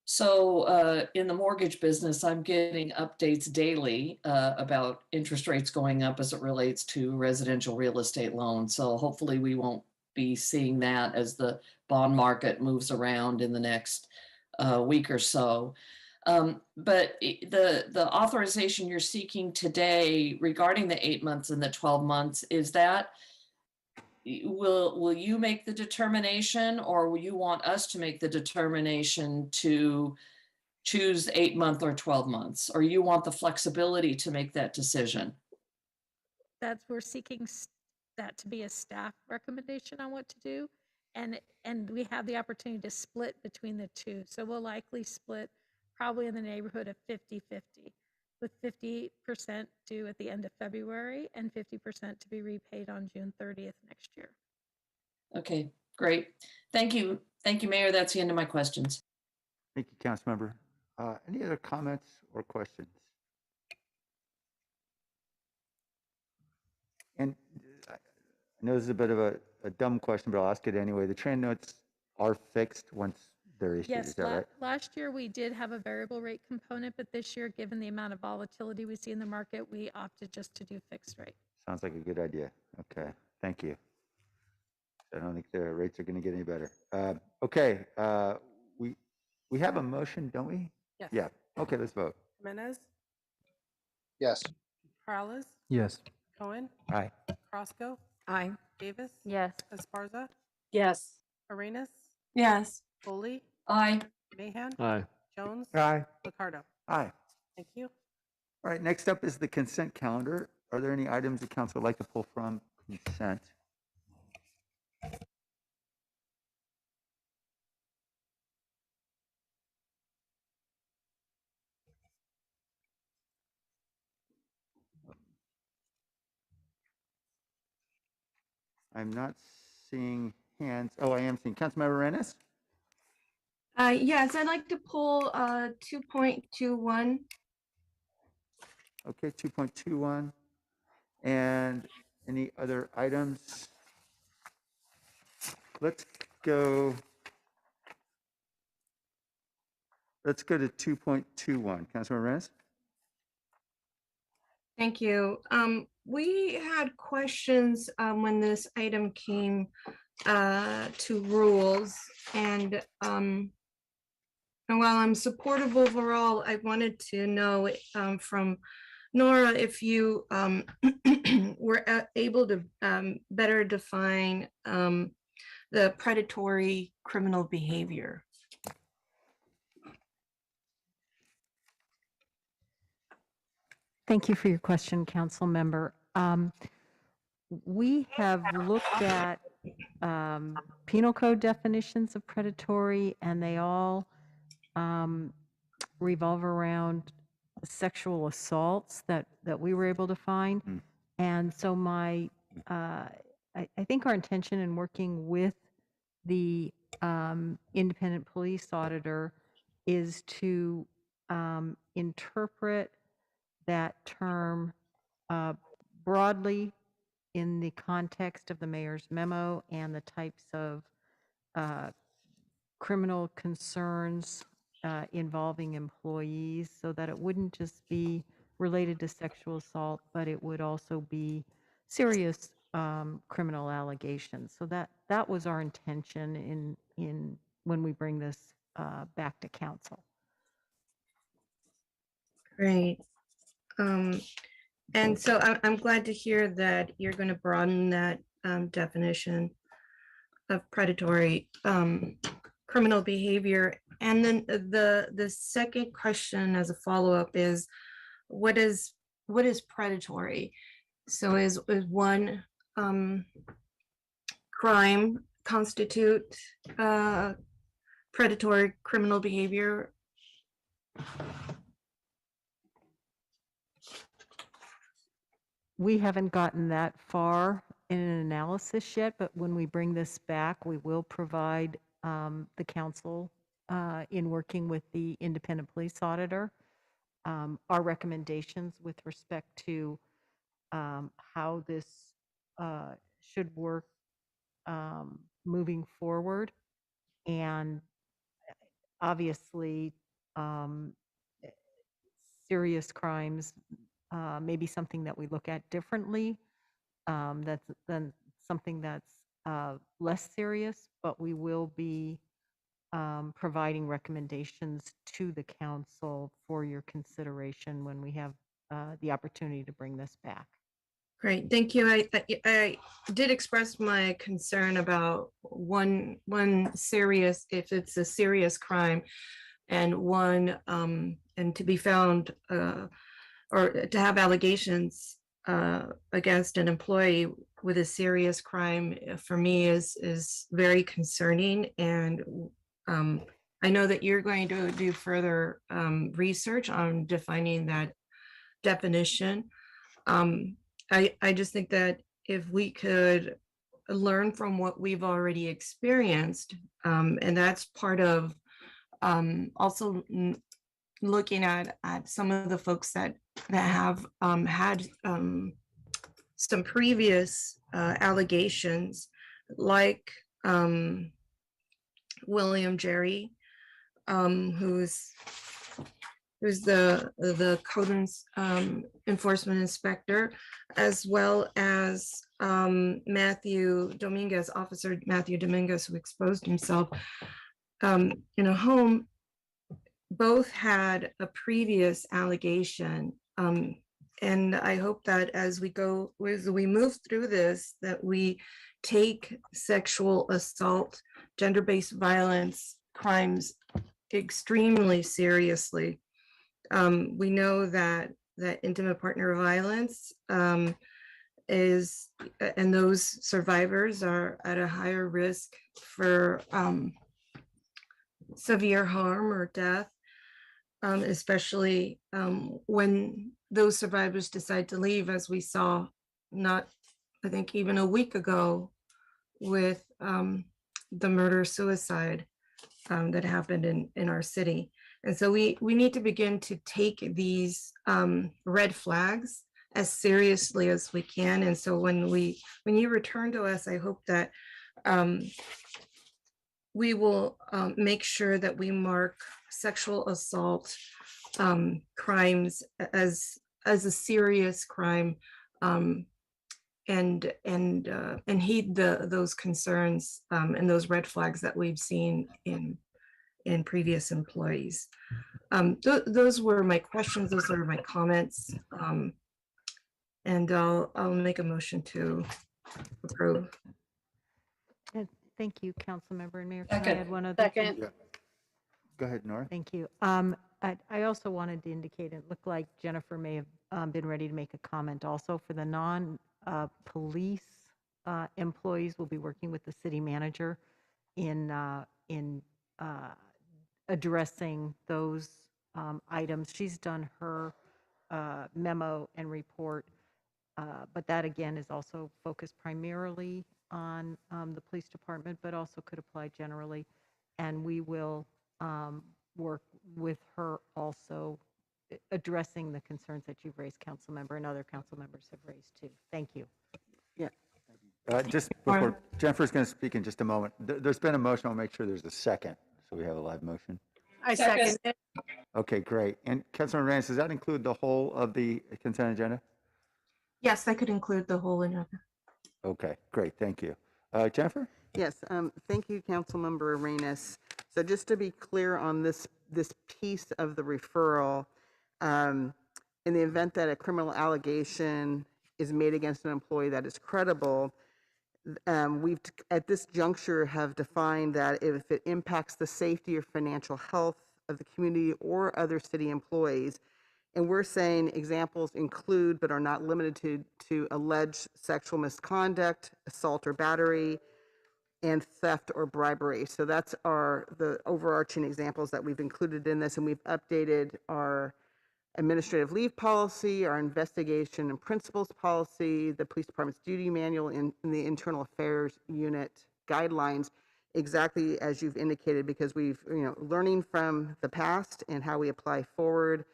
So in the mortgage business, I'm getting updates daily about interest rates going up as it relates to residential real estate loans. So hopefully we won't be seeing that as the bond market moves around in the next week or so. But the authorization you're seeking today regarding the 8 months and the 12 months, is that, will you make the determination, or will you want us to make the determination to choose 8-month or 12 months, or you want the flexibility to make that decision? We're seeking that to be a staff recommendation on what to do. And we have the opportunity to split between the two. So we'll likely split probably in the neighborhood of 50-50, with 50% due at the end of February and 50% to be repaid on June 30th next year. Okay, great. Thank you. Thank you, Mayor. That's the end of my questions. Thank you, Councilmember. Any other comments or questions? And I know this is a bit of a dumb question, but I'll ask it anyway. The tran notes are fixed once they're issued, Yes, is that right? last year we did have a variable rate component, but this year, given the amount of volatility we see in the market, we opted just to do fixed rate. Sounds like a good idea. Okay, thank you. I don't think the rates are going to get any better. Okay, we have a motion, don't we? Yes. Yeah. Okay, let's vote. Jimenez, Yes. Perales, Yes. Cohen, Aye. Crosco, Aye. Davis, Yes. Esparza, Yes. Arenas, Yes. Foley, Aye. Mahan, Aye. Jones, Aye. Ricardo. Aye. Thank you. All right, next up is the consent calendar. Are there any items the council would like to pull from consent? I'm not seeing hands. Oh, I am seeing Councilmember Rennes. Yes, I'd like to pull 2.21. Okay, 2.21. And any other items? Let's go to 2.21. Councilmember Rennes? Thank you. We had questions when this item came to rules, and while I'm supportive overall, I wanted to know from Nora if you were able to better define the predatory criminal behavior. Thank you for your question, Council Member. We have looked at penal code definitions of predatory, and they all revolve around sexual assaults that we were able to find. And so I think our intention in working with the independent police auditor is to interpret that term broadly in the context of the mayor's memo and the types of criminal concerns involving employees, so that it wouldn't just be related to sexual assault, but it would also be serious criminal allegations. So that was our intention in when we bring this back to council. Great. And so I'm glad to hear that you're going to broaden that definition of predatory criminal behavior. And then the second question as a follow-up is, what is predatory? So is one crime constitute predatory criminal behavior? We haven't gotten that far in an analysis yet, but when we bring this back, we will provide the council in working with the independent police auditor our recommendations with respect to how this should work moving forward. And obviously, serious crimes may be something that we look at differently. That's then something that's less serious, but we will be providing recommendations to the council for your consideration when we have the opportunity to bring this back. Great, thank you. I did express my concern about one serious, if it's a serious crime, and one and to be found or to have allegations against an employee with a serious crime, for me is very concerning. And I know that you're going to do further research on defining that definition. I just think that if we could learn from what we've already experienced, and that's part of also looking at some of the folks that have had some previous allegations, like William Jerry, who's the code enforcement inspector, as well as Matthew Dominguez, Officer Matthew Dominguez, who exposed himself in a home. Both had a previous allegation. And I hope that as we move through this, that we take sexual assault, gender-based violence crimes extremely seriously. We know that intimate partner violence is, and those survivors are at a higher risk for severe harm or death, especially when those survivors decide to leave, as we saw not, I think, even a week ago, with the murder-suicide that happened in our city. And so we need to begin to take these red flags as seriously as we can. And so when you return to us, I hope that we will make sure that we mark sexual assault crimes as a serious crime, and heed those concerns and those red flags that we've seen in previous employees. Those were my questions. Those are my comments. And I'll make a motion to approve. Thank you, Councilmember. And Mayor, can I Second. add one other thing? Yeah. Go ahead, Nora. Thank you. I also wanted to indicate, it looked like Jennifer may have been ready to make a comment also for the non-police employees. We'll be working with the city manager in addressing those items. She's done her memo and report, but that again is also focused primarily on the police department, but also could apply generally. And we will work with her also addressing the concerns that you've raised, council member, and other council members have raised too. Thank you. Just before Jennifer's going to speak in just a moment, there's been a motion. I'll make sure there's a second, so we have a live motion. I second it. Okay, great. And Councilmember Reyes, does that include the whole of the consent agenda? Yes, that could include the whole agenda. Okay, great. Thank you. Jennifer? Yes, thank you, Councilmember Arenas. So just to be clear on this piece of the referral, in the event that a criminal allegation is made against an employee that is credible, we've at this juncture have defined that if it impacts the safety or financial health of the community or other city employees, and we're saying examples include but are not limited to alleged sexual misconduct, assault or battery, and theft or bribery. So that's the overarching examples that we've included in this, and we've updated our administrative leave policy, our investigation and principles policy, the police department's duty manual, in the internal affairs unit guidelines, exactly as you've indicated, because we've, learning from the past and how we apply forward,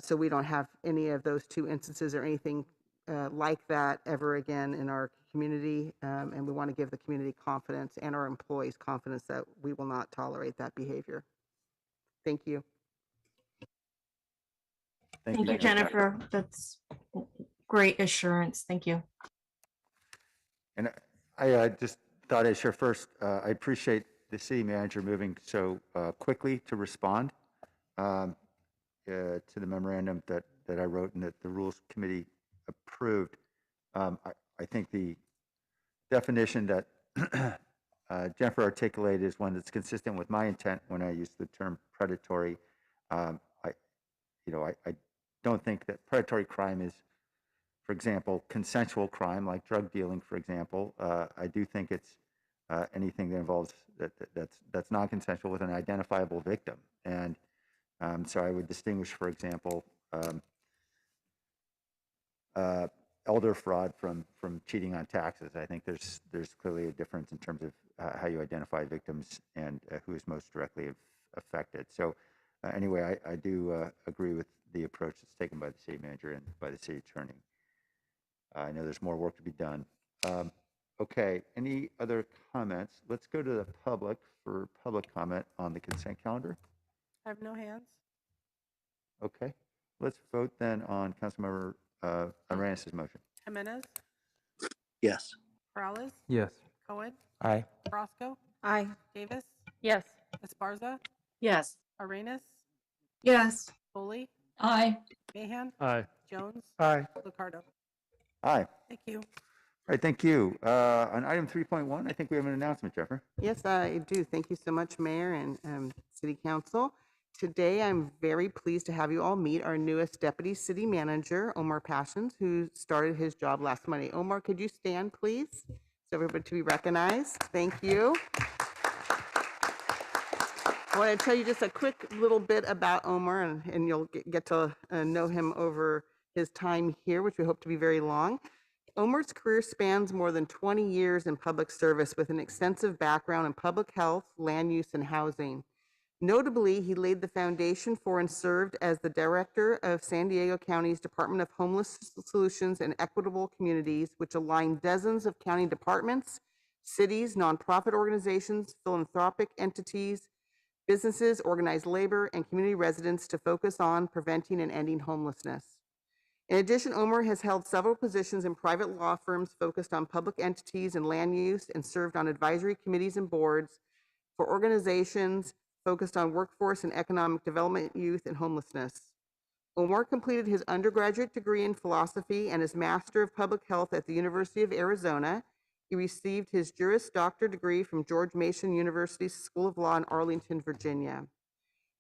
so we don't have any of those two instances or anything like that ever again in our community, and we want to give the community confidence and our employees confidence that we will not tolerate that behavior. Thank you. Thank you, Jennifer. That's great assurance. Thank you. And I just thought I'd share first, I appreciate the city manager moving so quickly to respond to the memorandum that I wrote and that the Rules Committee approved. I think the definition that Jennifer articulated is one that's consistent with my intent when I use the term predatory. I don't think that predatory crime is, for example, consensual crime like drug dealing, for example. I do think it's anything that involves that's non-consensual with an identifiable victim, and so I would distinguish, for example, elder fraud from cheating on taxes. I think there's clearly a difference in terms of how you identify victims and who is most directly affected. So anyway, I do agree with the approach that's taken by the city manager and by the city attorney. I know there's more work to be done. Okay, any other comments? Let's go to the public for public comment on the consent calendar. I have no hands. Okay, let's vote then on Councilmember Arenas' motion. Jimenez, Yes. Morales, Yes. Cohen, Aye. Roscoe, Aye. Davis, Yes. Esparza, Yes. Arenas, Yes. Foley, Aye. Mahan, Aye. Jones, Aye. Lucardo. Aye. Thank you. All right, thank you. On item 3.1, I think we have an announcement, Jennifer. Yes, I do. Thank you so much, Mayor and City Council. Today, I'm very pleased to have you all meet our newest Deputy City Manager, Omar Passions, who started his job last Monday. Omar, could you stand, please, so everybody to be recognized? Thank you. I want to tell you just a quick little bit about Omar, and you'll get to know him over his time here, which we hope to be very long. Omar's career spans more than 20 years in public service with an extensive background in public health, land use, and housing. Notably, he laid the foundation for and served as the director of San Diego County's Department of Homeless Solutions and Equitable Communities, which aligned dozens of county departments, cities, nonprofit organizations, philanthropic entities, businesses, organized labor, and community residents to focus on preventing and ending homelessness. In addition, Omar has held several positions in private law firms focused on public entities and land use and served on advisory committees and boards for organizations focused on workforce and economic development, youth, and homelessness. Omar completed his undergraduate degree in philosophy and his Master of Public Health at the University of Arizona. He received his Juris Doctor degree from George Mason University's School of Law in Arlington, Virginia.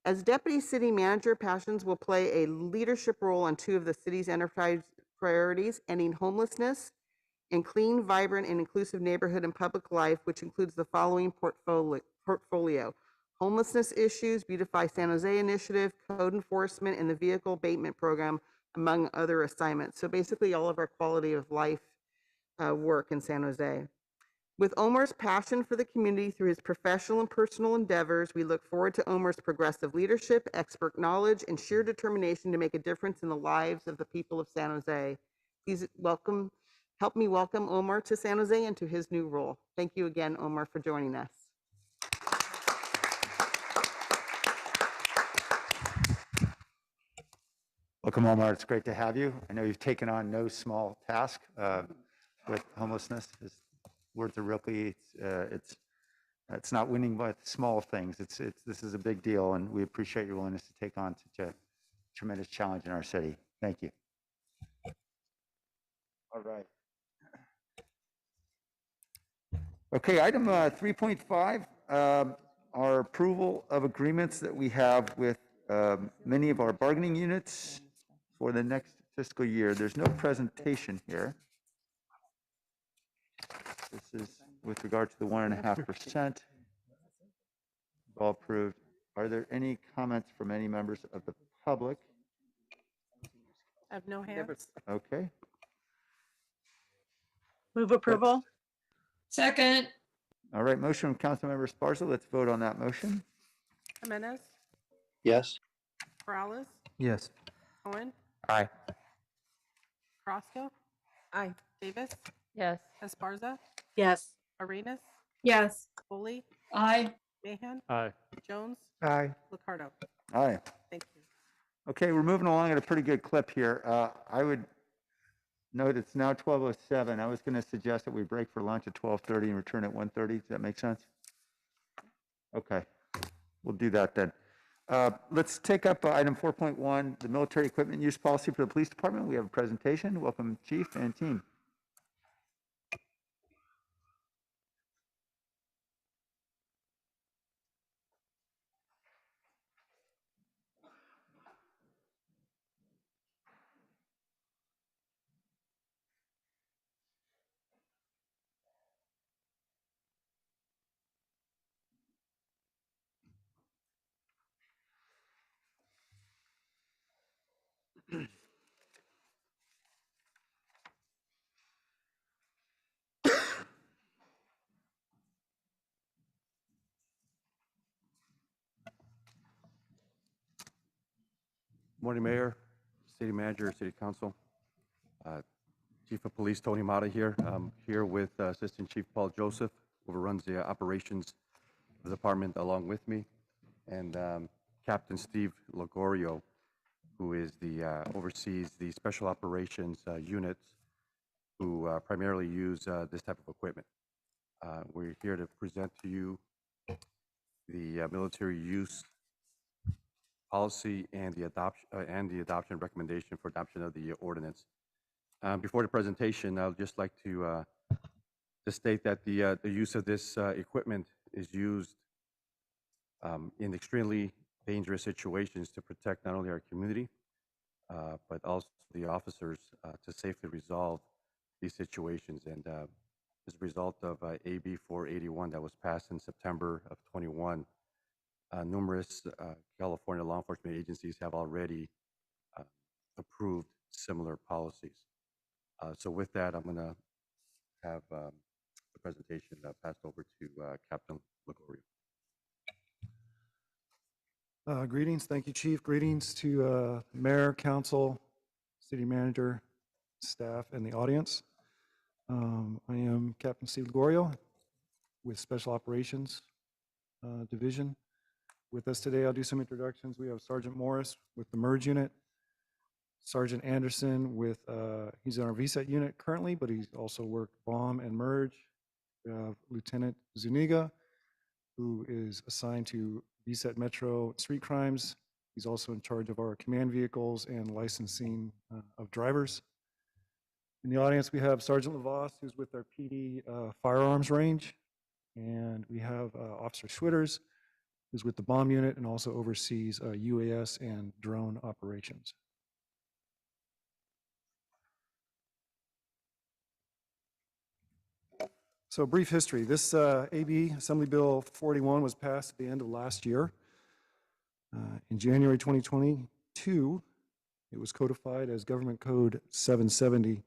As Deputy City Manager, Passions will play a leadership role on two of the city's enterprise priorities, ending homelessness and clean, vibrant, and inclusive neighborhood and public life, which includes the following portfolio: homelessness issues, Beautify San Jose initiative, code enforcement, and the vehicle abatement program, among other assignments. So basically all of our quality of life work in San Jose. With Omar's passion for the community through his professional and personal endeavors, we look forward to Omar's progressive leadership, expert knowledge, and sheer determination to make a difference in the lives of the people of San Jose. Please help me welcome Omar to San Jose and to his new role. Thank you again, Omar, for joining us. Welcome, Omar. It's great to have you. I know you've taken on no small task with homelessness. Words of Ripley, it's not winning by small things. This is a big deal, and we appreciate your willingness to take on such a tremendous challenge in our city. Thank you. All right. Okay, item 3.5, our approval of agreements that we have with many of our bargaining units for the next fiscal year. There's no presentation here. This is with regard to the 1.5%. All approved. Are there any comments from any members of the public? I have no hands. Okay. Move approval. Second. All right, motion from Councilmember Esparza. Let's vote on that motion. Jimenez, Yes. Morales, Yes. Cohen, Aye. Crosco, Aye. Davis, Yes. Esparza, Yes. Arenas, Yes. Foley, Aye. Mahan, Aye. Jones, Aye. Liccardo. Aye. Thank you. Okay, we're moving along at a pretty good clip here. I would note it's now 12:07. I was going to suggest that we break for lunch at 12:30 and return at 1:30. Does that make sense? Okay, we'll do that then. Let's take up item 4.1, the military equipment use policy for the police department. We have a presentation. Welcome, Chief and team. Morning, Mayor, City Manager, City Council. Chief of Police Tony Mata here. I'm here with Assistant Chief Paul Joseph, who runs the operations of the department along with me, and Captain Steve Logorio, who is oversees the special operations units who primarily use this type of equipment. We're here to present to you the military use policy and the adoption recommendation for adoption of the ordinance. Before the presentation, I would just like to state that the use of this equipment is used in extremely dangerous situations to protect not only our community, but also the officers to safely resolve these situations. And as a result of AB 481 that was passed in September of 21, numerous California law enforcement agencies have already approved similar policies. So with that, I'm going to have the presentation passed over to Captain Ligorio. Greetings. Thank you, Chief. Greetings to Mayor, Council, City Manager, staff, and the audience. I am Captain Steve Ligorio with Special Operations Division. With us today, I'll do some introductions. We have Sergeant Morris with the Merge Unit, Sergeant Anderson with, he's in our VSET unit currently, but he's also worked bomb and merge. We have Lieutenant Zuniga, who is assigned to VSET Metro Street Crimes. He's also in charge of our command vehicles and licensing of drivers. In the audience, we have Sergeant Lavos, who's with our PD firearms range. And we have Officer Schwitters, who's with the bomb unit and also oversees UAS and drone operations. So brief history. This AB, Assembly Bill 41, was passed at the end of last year. In January 2022, it was codified as Government Code 770.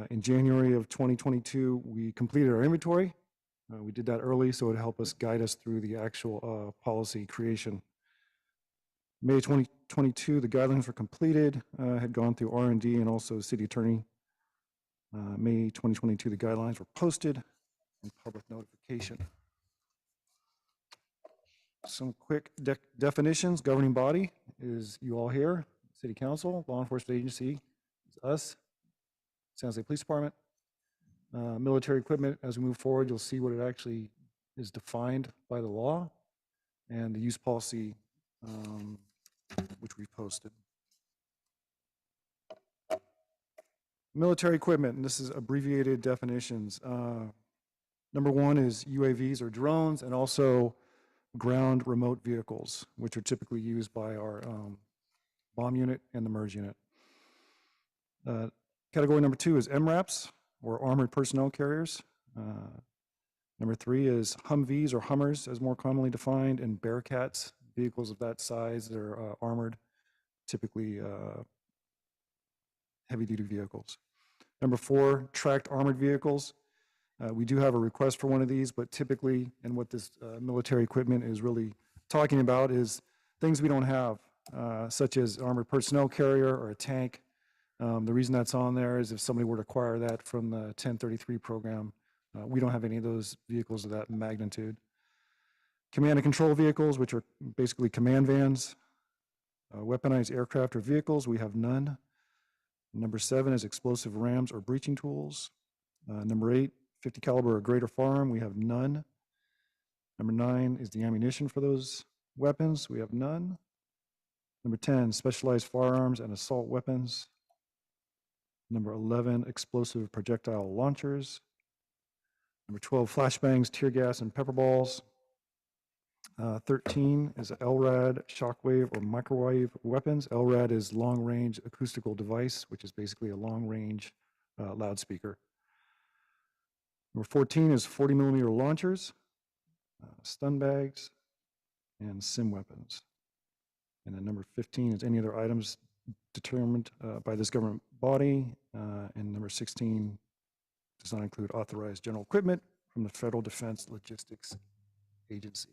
In January of 2022, we completed our inventory. We did that early so it would help us guide us through the actual policy creation. May 2022, the guidelines were completed, had gone through R&D and also City Attorney. May 2022, the guidelines were posted and public notification. Some quick definitions. Governing body is you all here. City Council, law enforcement agency is us. San Jose Police Department. Military equipment, as we move forward, you'll see what it actually is defined by the law and the use policy, which we posted. Military equipment, and this is abbreviated definitions. Number one is UAVs or drones, and also ground remote vehicles, which are typically used by our bomb unit and the merge unit. Category number two is MRAPs, or armored personnel carriers. Number three is Humvees or Hummers, as more commonly defined, and Bearcats, vehicles of that size that are armored, typically heavy-duty vehicles. Number four, tracked armored vehicles. We do have a request for one of these, but typically, and what this military equipment is really talking about is things we don't have, such as armored personnel carrier or a tank. The reason that's on there is if somebody were to acquire that from the 1033 program, we don't have any of those vehicles of that magnitude. Command and control vehicles, which are basically command vans. Weaponized aircraft or vehicles, we have none. Number seven is explosive rams or breaching tools. Number eight, 50 caliber or greater firearm, we have none. Number nine is the ammunition for those weapons, we have none. Number 10, specialized firearms and assault weapons. Number 11, explosive projectile launchers. Number 12, flashbangs, tear gas, and pepper balls. 13 is LRAD, shockwave, or microwave weapons. LRAD is long-range acoustical device, which is basically a long-range loudspeaker. Number 14 is 40 millimeter launchers, stun bags, and sim weapons. And then number 15 is any other items determined by this government body. And number 16 does not include authorized general equipment from the Federal Defense Logistics Agency.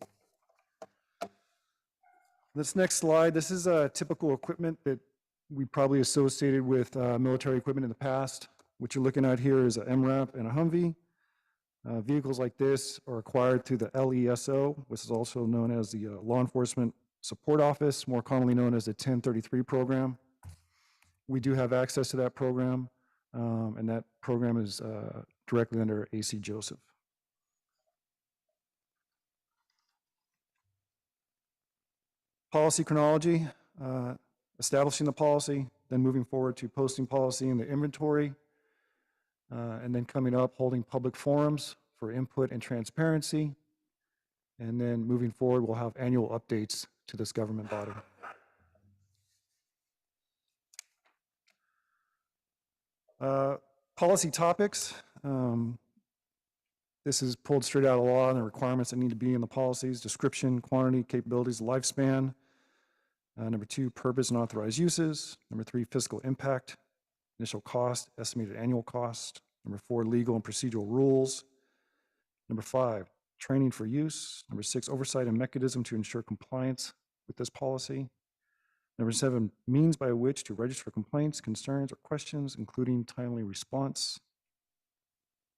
This next slide, this is typical equipment that we probably associated with military equipment in the past. What you're looking at here is an MRAP and a Humvee. Vehicles like this are acquired through the LESO, which is also known as the Law Enforcement Support Office, more commonly known as the 1033 program. We do have access to that program, and that program is directly under AC Joseph. Policy chronology, establishing the policy, then moving forward to posting policy in the inventory, and then coming up, holding public forums for input and transparency, and then moving forward, we'll have annual updates to this government body. Policy topics. This is pulled straight out of law and the requirements that need to be in the policies: description, quantity, capabilities, lifespan. Number two, purpose and authorized uses. Number three, fiscal impact. initial cost, estimated annual cost. Number 4, legal and procedural rules. Number 5, training for use. Number 6, oversight and mechanism to ensure compliance with this policy. Number 7, means by which to register complaints, concerns, or questions, including timely response.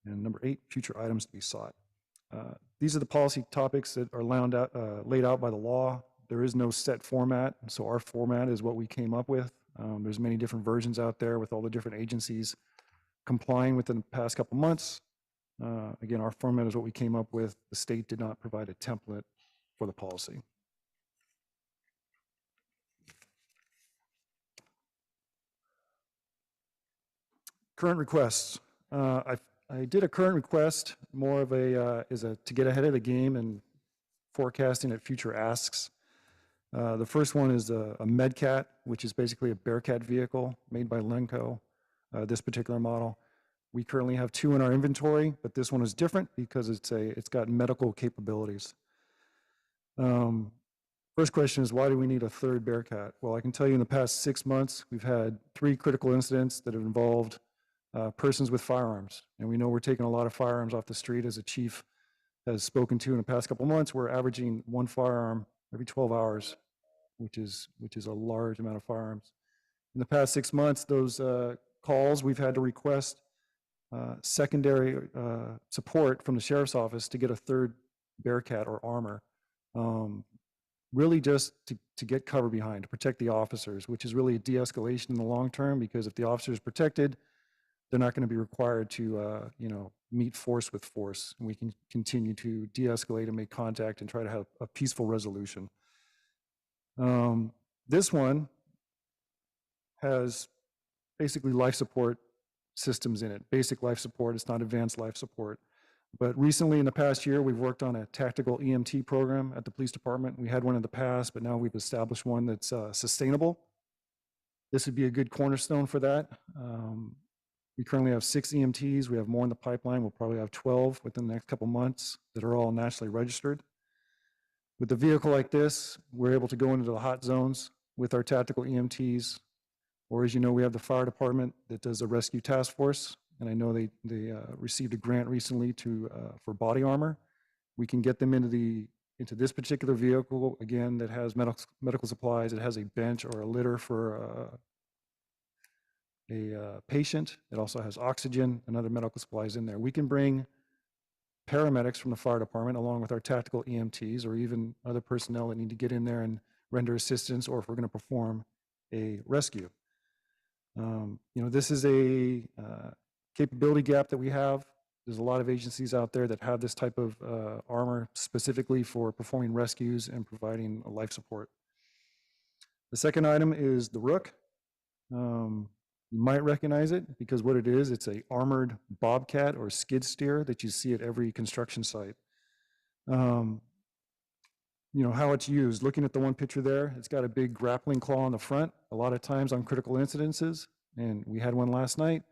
And number 8, future items to be sought. These are the policy topics that are laid out by the law. There is no set format, so our format is what we came up with. There's many different versions out there with all the different agencies complying within the past couple months. Again, our format is what we came up with. The state did not provide a template for the policy. Current requests. I did a current request, more of to get ahead of the game and forecasting at future asks. The first one is a Medcat, which is basically a Bearcat vehicle made by Lenco, this particular model. We currently have 2 in our inventory, but this one is different because it's got medical capabilities. First question is, why do we need a third Bearcat? Well, I can tell you in the past 6 months, we've had 3 critical incidents that have involved persons with firearms. And we know we're taking a lot of firearms off the street. As a chief has spoken to in the past couple months, we're averaging 1 firearm every 12 hours, which is a large amount of firearms. In the past 6 months, those calls, we've had to request secondary support from the sheriff's office to get a third Bearcat or armor. Really just to get cover behind, to protect the officers, which is really a de-escalation in the long term, because if the officer is protected, they're not going to be required to meet force with force, and we can continue to de-escalate and make contact and try to have a peaceful resolution. This one has basically life support systems in it, basic life support. It's not advanced life support. But recently, in the past year, we've worked on a tactical EMT program at the police department. We had one in the past, but now we've established one that's sustainable. This would be a good cornerstone for that. We currently have 6 EMTs. We have more in the pipeline. We'll probably have 12 within the next couple months that are all nationally registered. With a vehicle like this, we're able to go into the hot zones with our tactical EMTs. Or, as you know, we have the fire department that does a rescue task force. And I know they received a grant recently for body armor. We can get them into this particular vehicle, again, that has medical supplies. It has a bench or a litter for a patient. It also has oxygen and other medical supplies in there. We can bring paramedics from the fire department along with our tactical EMTs, or even other personnel that need to get in there and render assistance, or if we're going to perform a rescue. This is a capability gap that we have. There's a lot of agencies out there that have this type of armor specifically for performing rescues and providing life support. The second item is the Rook. You might recognize it because what it is, it's a armored bobcat or skid steer that you see at every construction site. How it's used, looking at the one picture there, it's got a big grappling claw on the front. A lot of times on critical incidences, and we had one last night,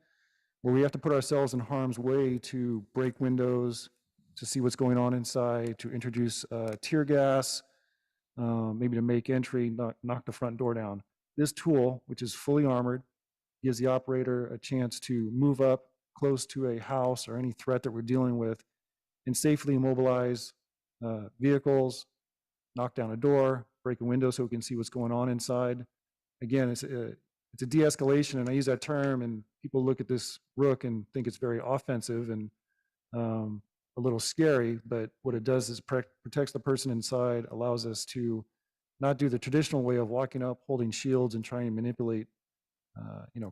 where we have to put ourselves in harm's way to break windows, to see what's going on inside, to introduce tear gas, maybe to make entry, knock the front door down. This tool, which is fully armored, gives the operator a chance to move up close to a house or any threat that we're dealing with and safely immobilize vehicles, knock down a door, break a window so we can see what's going on inside. Again, it's a de-escalation, and I use that term, and people look at this Rook and think it's very offensive and a little scary, but what it does is protects the person inside, allows us to not do the traditional way of walking up, holding shields, and trying to manipulate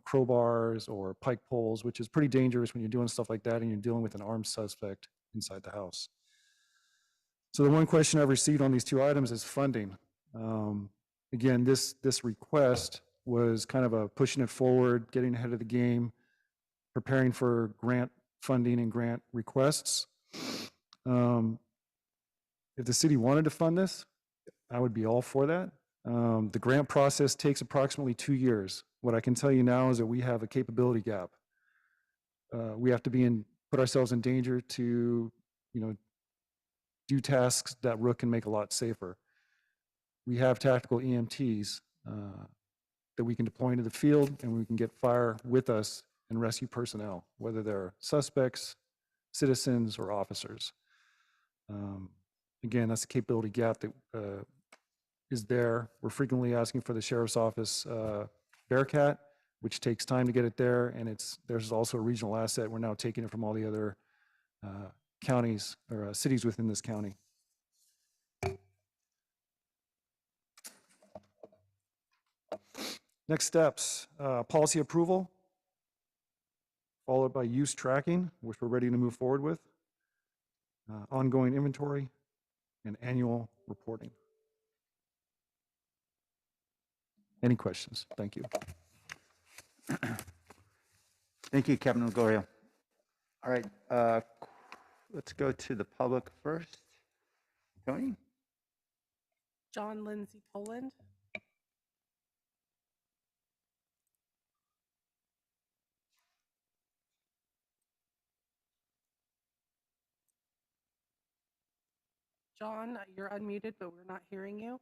crowbars or pike poles, which is pretty dangerous when you're doing stuff like that and you're dealing with an armed suspect inside the house. So the one question I've received on these 2 items is funding. Again, this request was kind of a pushing it forward, getting ahead of the game, preparing for grant funding and grant requests. If the city wanted to fund this, I would be all for that. The grant process takes approximately 2 years. What I can tell you now is that we have a capability gap. We have to put ourselves in danger to, do tasks that Rook can make a lot safer. We have tactical EMTs. that we can deploy into the field and we can get fire with us and rescue personnel, whether they're suspects, citizens, or officers. Again, that's the capability gap that is there. We're frequently asking for the sheriff's office Bearcat, which takes time to get it there, and there's also a regional asset. We're now taking it from all the other counties or cities within this county. Next steps, policy approval, followed by use tracking, which we're ready to move forward with, ongoing inventory, and annual reporting. Any questions? Thank you. Thank you, Captain Gregorio. All right, let's go to the public first. Tony? John Lindsay Poland. John, you're unmuted, but we're not hearing you.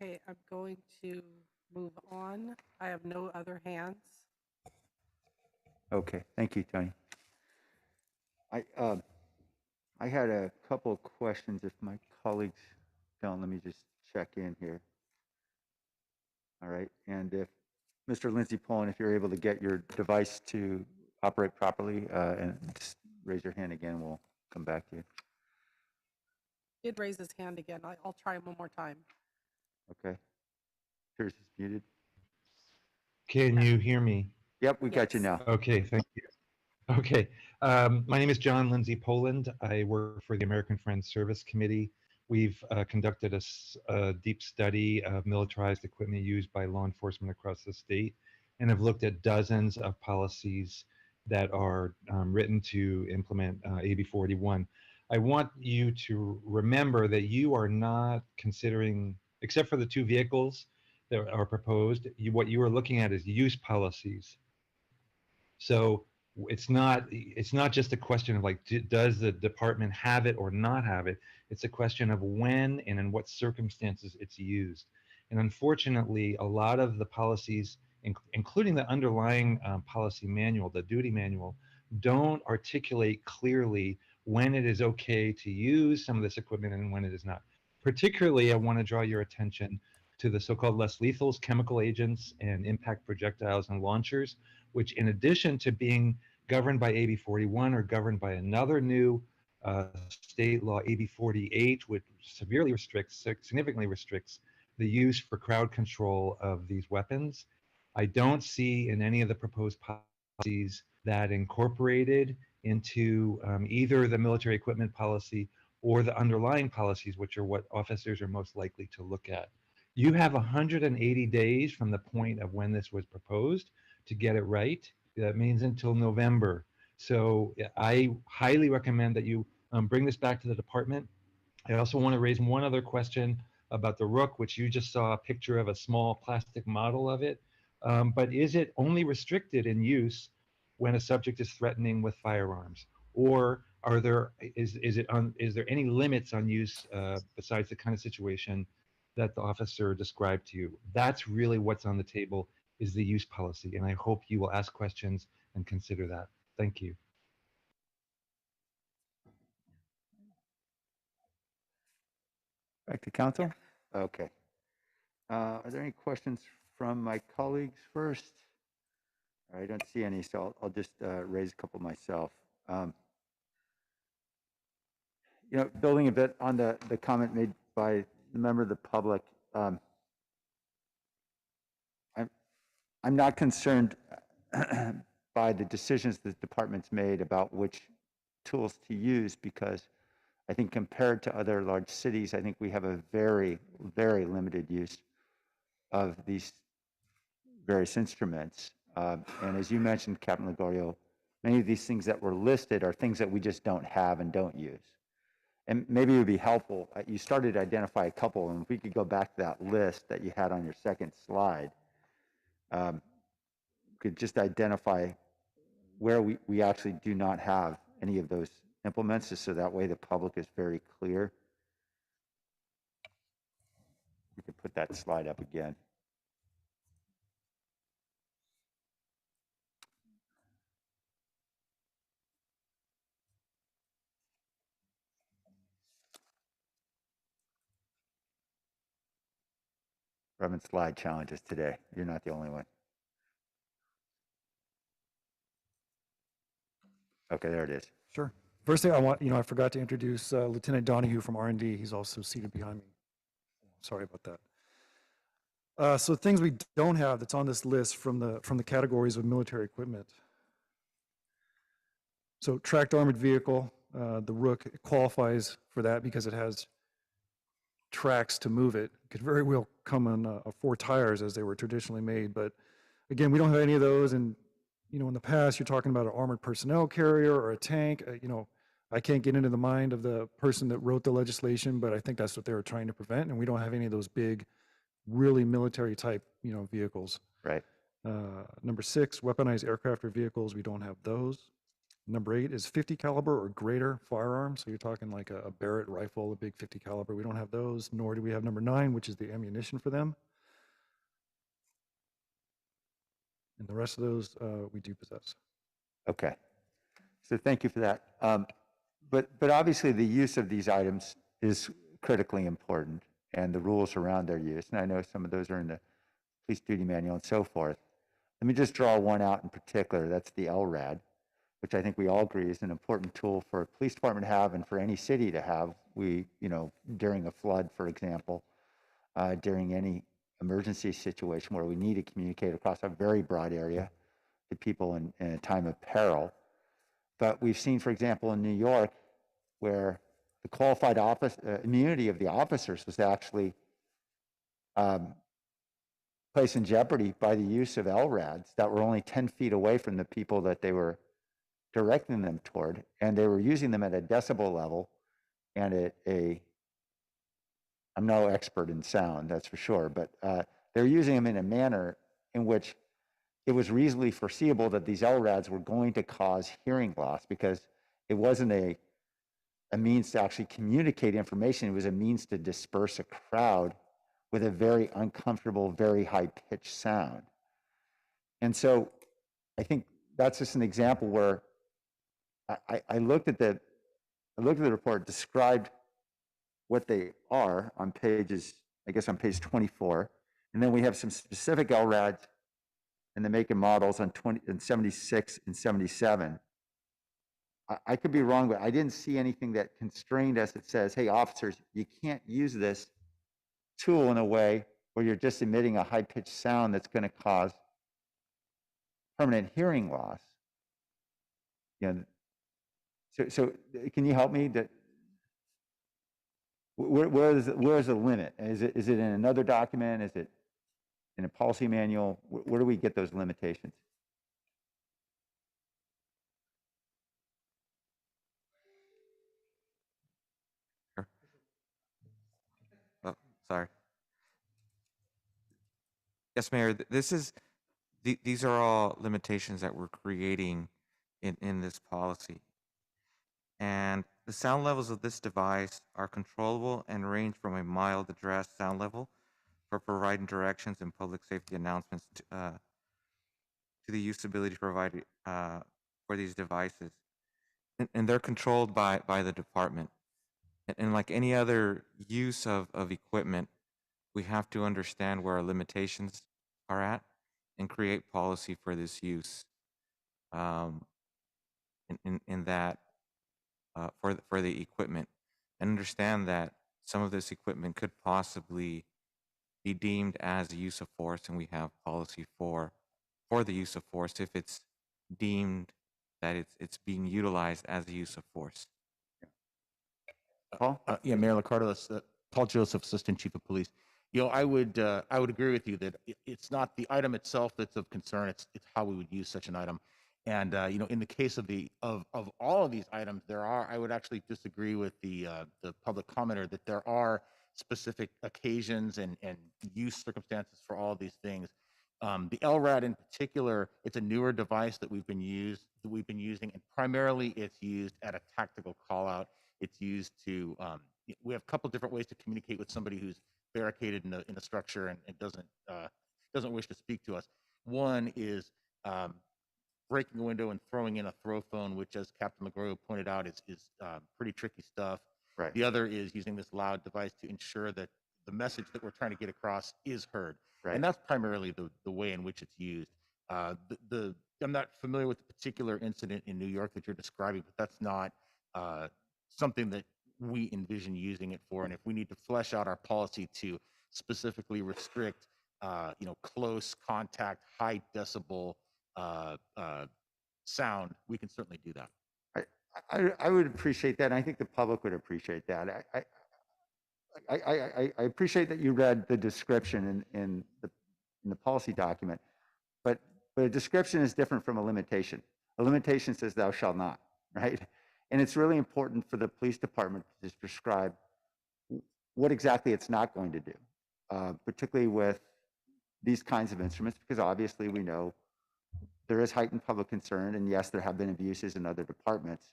Okay, I'm going to move on. I have no other hands. Okay, thank you, Tony. I had a couple questions. If my colleagues don't, let me just check in here. All right, and if Mr. Lindsay Pullen, if you're able to get your device to operate properly, and just raise your hand again, we'll come back to you. Did raise his hand again. I'll try him one more time. Okay. Pierce is muted. Can you hear me? Yep, we got you now. Okay, thank you. Okay, my name is John Lindsay Poland. I work for the American Friends Service Committee. We've conducted a deep study of militarized equipment used by law enforcement across the state and have looked at dozens of policies that are written to implement AB 41. I want you to remember that you are not considering, except for the two vehicles that are proposed, what you are looking at is use policies. So it's not just a question of like, does the department have it or not have it? It's a question of when and in what circumstances it's used. And unfortunately, a lot of the policies, including the underlying policy manual, the duty manual, don't articulate clearly when it is okay to use some of this equipment and when it is not. Particularly, I want to draw your attention to the so-called less lethals, chemical agents, and impact projectiles and launchers, which in addition to being governed by AB 41 are governed by another new state law, AB 48, which significantly restricts the use for crowd control of these weapons. I don't see in any of the proposed policies that incorporated into either the military equipment policy or the underlying policies, which are what officers are most likely to look at. You have 180 days from the point of when this was proposed to get it right. That means until November. So I highly recommend that you bring this back to the department. I also want to raise one other question about the Rook, which you just saw a picture of a small plastic model of it. But is it only restricted in use when a subject is threatening with firearms? Or is there any limits on use besides the kind of situation that the officer described to you? That's really what's on the table, is the use policy. And I hope you will ask questions and consider that. Thank you. Back to council? Okay. Are there any questions from my colleagues first? I don't see any, so I'll just raise a couple myself. You know, building a bit on the comment made by the member of the public, I'm not concerned by the decisions the department's made about which tools to use, because I think compared to other large cities, I think we have a very, very limited use of these various instruments. And as you mentioned, Captain Ligorio, many of these things that were listed are things that we just don't have and don't use. And maybe it would be helpful, you started to identify a couple, and if we could go back to that list that you had on your second slide, could just identify where we actually do not have any of those implements, just so that way the public is very clear. We could put that slide up again. We're having slide challenges today. You're not the only one. Okay, there it is. Sure. First thing I want, I forgot to introduce Lieutenant Donahue from R&D. He's also seated behind me. Sorry about that. So things we don't have that's on this list from the categories of military equipment. So tracked armored vehicle, the Rook qualifies for that because it has tracks to move it. It could very well come on 4 tires as they were traditionally made, but again, we don't have any of those. And in the past, you're talking about an armored personnel carrier or a tank. I can't get into the mind of the person that wrote the legislation, but I think that's what they were trying to prevent. And we don't have any of those big, really military type, vehicles. Right. Number 6, weaponized aircraft or vehicles. We don't have those. Number 8 is 50 caliber or greater firearms. So you're talking like a Barrett rifle, a big 50 caliber. We don't have those, nor do we have number 9, which is the ammunition for them. And the rest of those we do possess. Okay. So thank you for that. But obviously the use of these items is critically important, and the rules around their use. And I know some of those are in the police duty manual and so forth. Let me just draw one out in particular. That's the LRAD, which I think we all agree is an important tool for a police department to have and for any city to have. During a flood, for example, during any emergency situation where we need to communicate across a very broad area to people in a time of peril. But we've seen, for example, in New York, where the qualified immunity of the officers was actually placed in jeopardy by the use of LRADs that were only 10 feet away from the people that they were directing them toward, and they were using them at a decibel level and at I'm no expert in sound, that's for sure, but they're using them in a manner in which it was reasonably foreseeable that these LRADs were going to cause hearing loss, because it wasn't a means to actually communicate information. It was a means to disperse a crowd with a very uncomfortable, very high-pitched sound. And so I think that's just an example where I looked at the report, described what they are on pages, I guess on page 24, and then we have some specific LRADs and the make and models on 76 and 77. I could be wrong, but I didn't see anything that constrained us that says, hey, officers, you can't use this tool in a way where you're just emitting a high-pitched sound that's going to cause permanent hearing loss. So can you help me? Where is the limit? Is it in another document? Is it in a policy manual? Where do we get those limitations? Oh, sorry. Yes, Mayor, these are all limitations that we're creating in this policy. And the sound levels of this device are controllable and range from a mild address sound level for providing directions and public safety announcements to the usability provided for these devices. And they're controlled by the department. And like any other use of equipment, we have to understand where our limitations are at and create policy for this use in that for the equipment, and understand that some of this equipment could possibly be deemed as a use of force, and we have policy for the use of force if it's deemed that it's being utilized as a use of force. Paul? Yeah, Mayor Liccardo, that's Paul Joseph, Assistant Chief of Police. I would agree with you that it's not the item itself that's of concern. It's how we would use such an item. And in the case of of all of these items, I would actually disagree with the public commenter that there are specific occasions and use circumstances for all of these things. The LRAD in particular, it's a newer device that we've been using, and primarily it's used at a tactical call out. It's used to we have a couple different ways to communicate with somebody who's barricaded in a structure and doesn't wish to speak to us. One is breaking a window and throwing in a throw phone, which, as Captain McGraw pointed out, is pretty tricky stuff. Right. The other is using this loud device to ensure that the message that we're trying to get across is heard. Right. And that's primarily the way in which it's used. I'm not familiar with the particular incident in New York that you're describing, but that's not something that we envision using it for. And if we need to flesh out our policy to specifically restrict, close contact, high decibel sound, we can certainly do that. I would appreciate that, and I think the public would appreciate that. I appreciate that you read the description in the policy document, but a description is different from a limitation. A limitation says thou shalt not, right? And it's really important for the police department to prescribe what exactly it's not going to do, particularly with these kinds of instruments, because obviously we know there is heightened public concern, and yes, there have been abuses in other departments.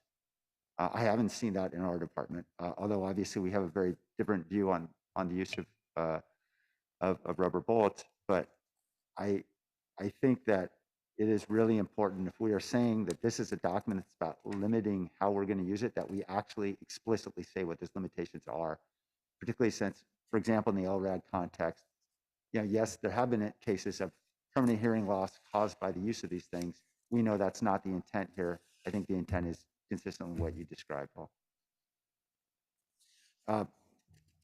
I haven't seen that in our department, although obviously we have a very different view on the use of rubber bullets. But I think that it is really important, if we are saying that this is a document that's about limiting how we're going to use it, that we actually explicitly say what those limitations are, particularly since, for example, in the LRAD context, yes, there have been cases of permanent hearing loss caused by the use of these things. We know that's not the intent here. I think the intent is consistent with what you described, Paul.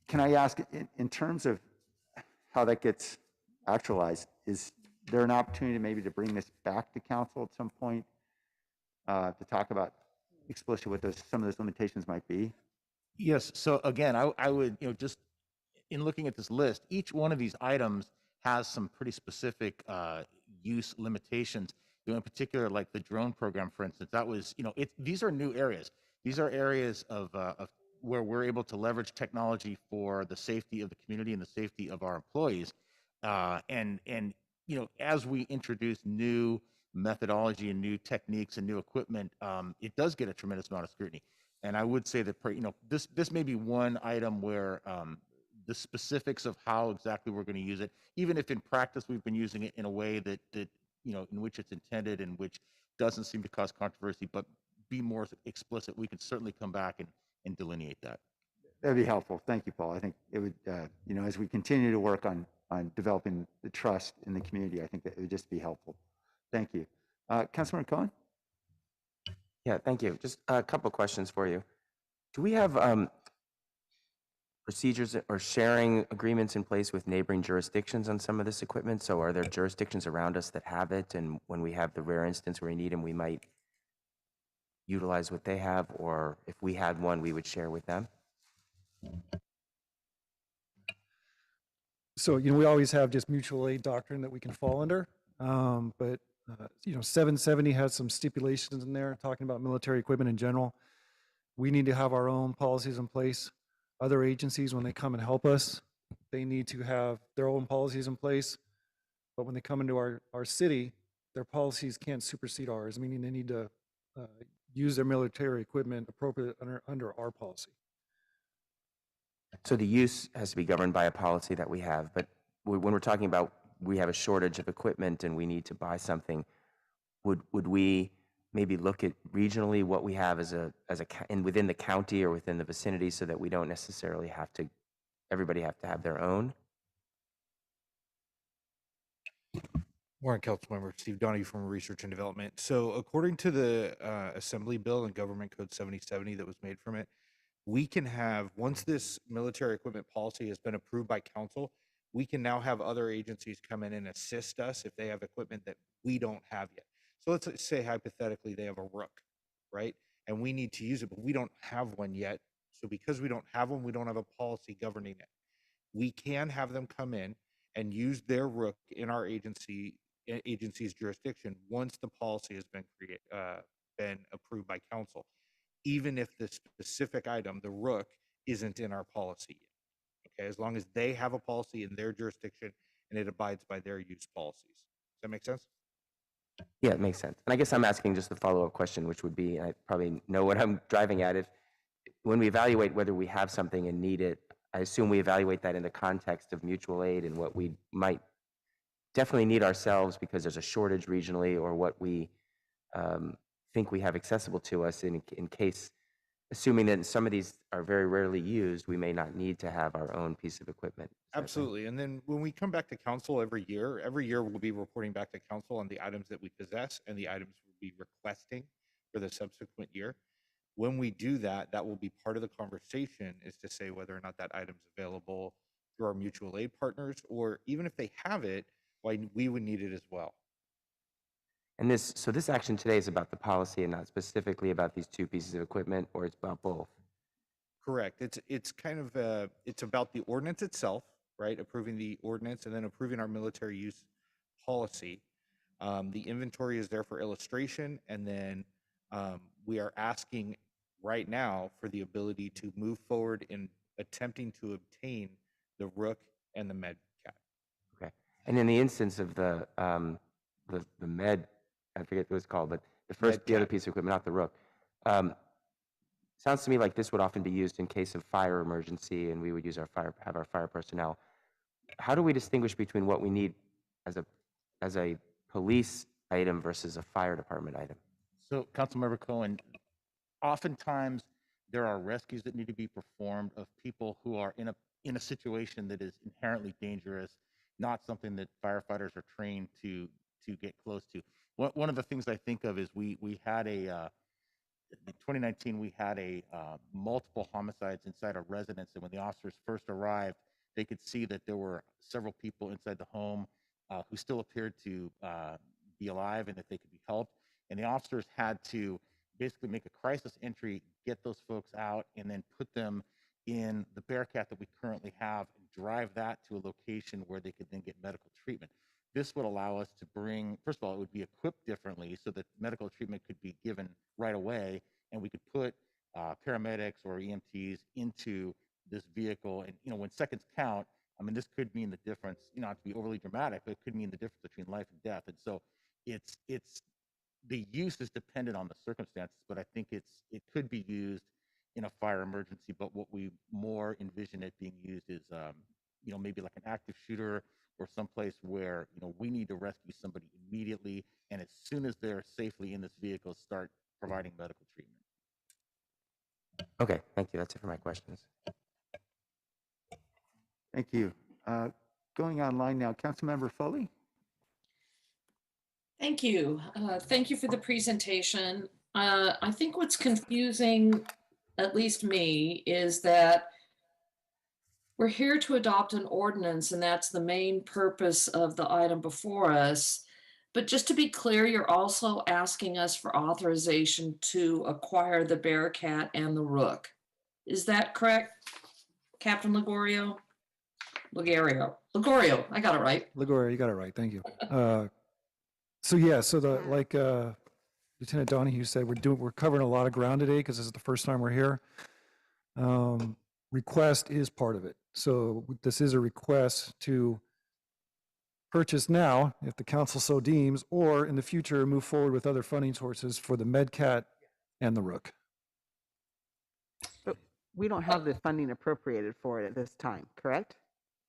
Can I ask, in terms of how that gets actualized, is there an opportunity maybe to bring this back to council at some point to talk about explicitly what some of those limitations might be? Yes. So again, I would, just in looking at this list, each one of these items has some pretty specific use limitations. In particular, like the drone program, for instance, that was, these are new areas. These are areas of where we're able to leverage technology for the safety of the community and the safety of our employees. And as we introduce new methodology and new techniques and new equipment, it does get a tremendous amount of scrutiny. And I would say that, this may be one item where the specifics of how exactly we're going to use it, even if in practice we've been using it in a way that in which it's intended and which doesn't seem to cause controversy, but be more explicit, we can certainly come back and delineate that. That'd be helpful. Thank you, Paul. I think it would, as we continue to work on developing the trust in the community, I think that it would just be helpful. Thank you. Councilman Cohen? Yeah, thank you. Just a couple questions for you. Do we have procedures or sharing agreements in place with neighboring jurisdictions on some of this equipment? So are there jurisdictions around us that have it, and when we have the rare instance where we need them, we might utilize what they have, or if we had one, we would share with them? So, we always have just mutual aid doctrine that we can fall under. But 770 has some stipulations in there talking about military equipment in general. We need to have our own policies in place. Other agencies, when they come and help us, they need to have their own policies in place. But when they come into our city, their policies can't supersede ours, meaning they need to use their military equipment appropriately under our policy. So the use has to be governed by a policy that we have, but when we're talking about we have a shortage of equipment and we need to buy something, would we maybe look at regionally what we have within the county or within the vicinity, so that we don't necessarily everybody have to have their own? Warren Councilmember Steve Donahue from Research and Development. So according to the Assembly Bill and Government Code 7070 that was made from it, we can have, once this military equipment policy has been approved by council, we can now have other agencies come in and assist us if they have equipment that we don't have yet. So let's say hypothetically they have a Rook, right? And we need to use it, but we don't have one yet. So because we don't have one, we don't have a policy governing it. We can have them come in and use their Rook in our agency's jurisdiction once the policy has been approved by council, even if the specific item, the Rook, isn't in our policy yet. Okay, as long as they have a policy in their jurisdiction and it abides by their use policies. Does that make sense? Yeah, it makes sense. And I guess I'm asking just the follow-up question, which would be, I probably know what I'm driving at. If when we evaluate whether we have something and need it, I assume we evaluate that in the context of mutual aid and what we might definitely need ourselves because there's a shortage regionally, or what we think we have accessible to us in case, assuming that some of these are very rarely used, we may not need to have our own piece of equipment. Absolutely. And then when we come back to council every year we'll be reporting back to council on the items that we possess and the items we'll be requesting for the subsequent year. When we do that, that will be part of the conversation, is to say whether or not that item's available through our mutual aid partners, or even if they have it, why we would need it as well. And this action today is about the policy and not specifically about these two pieces of equipment, or it's about both? Correct. It's kind of it's about the ordinance itself, right? Approving the ordinance and then approving our military use policy. The inventory is there for illustration, and then we are asking right now for the ability to move forward in attempting to obtain the Rook and the MedCat. Okay. And in the instance of the med, I forget what it's called, but the other piece of equipment, not the Rook. Sounds to me like this would often be used in case of fire emergency, and we would use have our fire personnel. How do we distinguish between what we need as a police item versus a fire department item? So, Councilmember Cohen, oftentimes there are rescues that need to be performed of people who are in a situation that is inherently dangerous, not something that firefighters are trained to get close to. One of the things I think of is we had in 2019 we had multiple homicides inside a residence, and when the officers first arrived, they could see that there were several people inside the home who still appeared to be alive and that they could be helped. And the officers had to basically make a crisis entry, get those folks out, and then put them in the Bearcat that we currently have, and drive that to a location where they could then get medical treatment. This would allow us to bring, first of all, it would be equipped differently so that medical treatment could be given right away, and we could put paramedics or EMTs into this vehicle. And when seconds count, I mean, this could mean the difference, not to be overly dramatic, but it could mean the difference between life and death. And so it's the use is dependent on the circumstances, but I think it could be used in a fire emergency. But what we more envision it being used is, maybe like an active shooter, or someplace where, we need to rescue somebody immediately, and as soon as they're safely in this vehicle, start providing medical treatment. Okay, thank you. That's it for my questions. Thank you. Going online now, Councilmember Foley. Thank you. Thank you for the presentation. I think what's confusing, at least me, is that we're here to adopt an ordinance, and that's the main purpose of the item before us. But just to be clear, you're also asking us for authorization to acquire the Bearcat and the Rook. Is that correct, Captain Ligorio? Ligorio, I got it right. Ligorio, you got it right. Thank you. Like Lieutenant Donahue said, we're covering a lot of ground today because this is the first time we're here. Request is part of it. So this is a request to purchase now, if the council so deems, or in the future, move forward with other funding sources for the MedCat and the Rook. But we don't have the funding appropriated for it at this time, correct?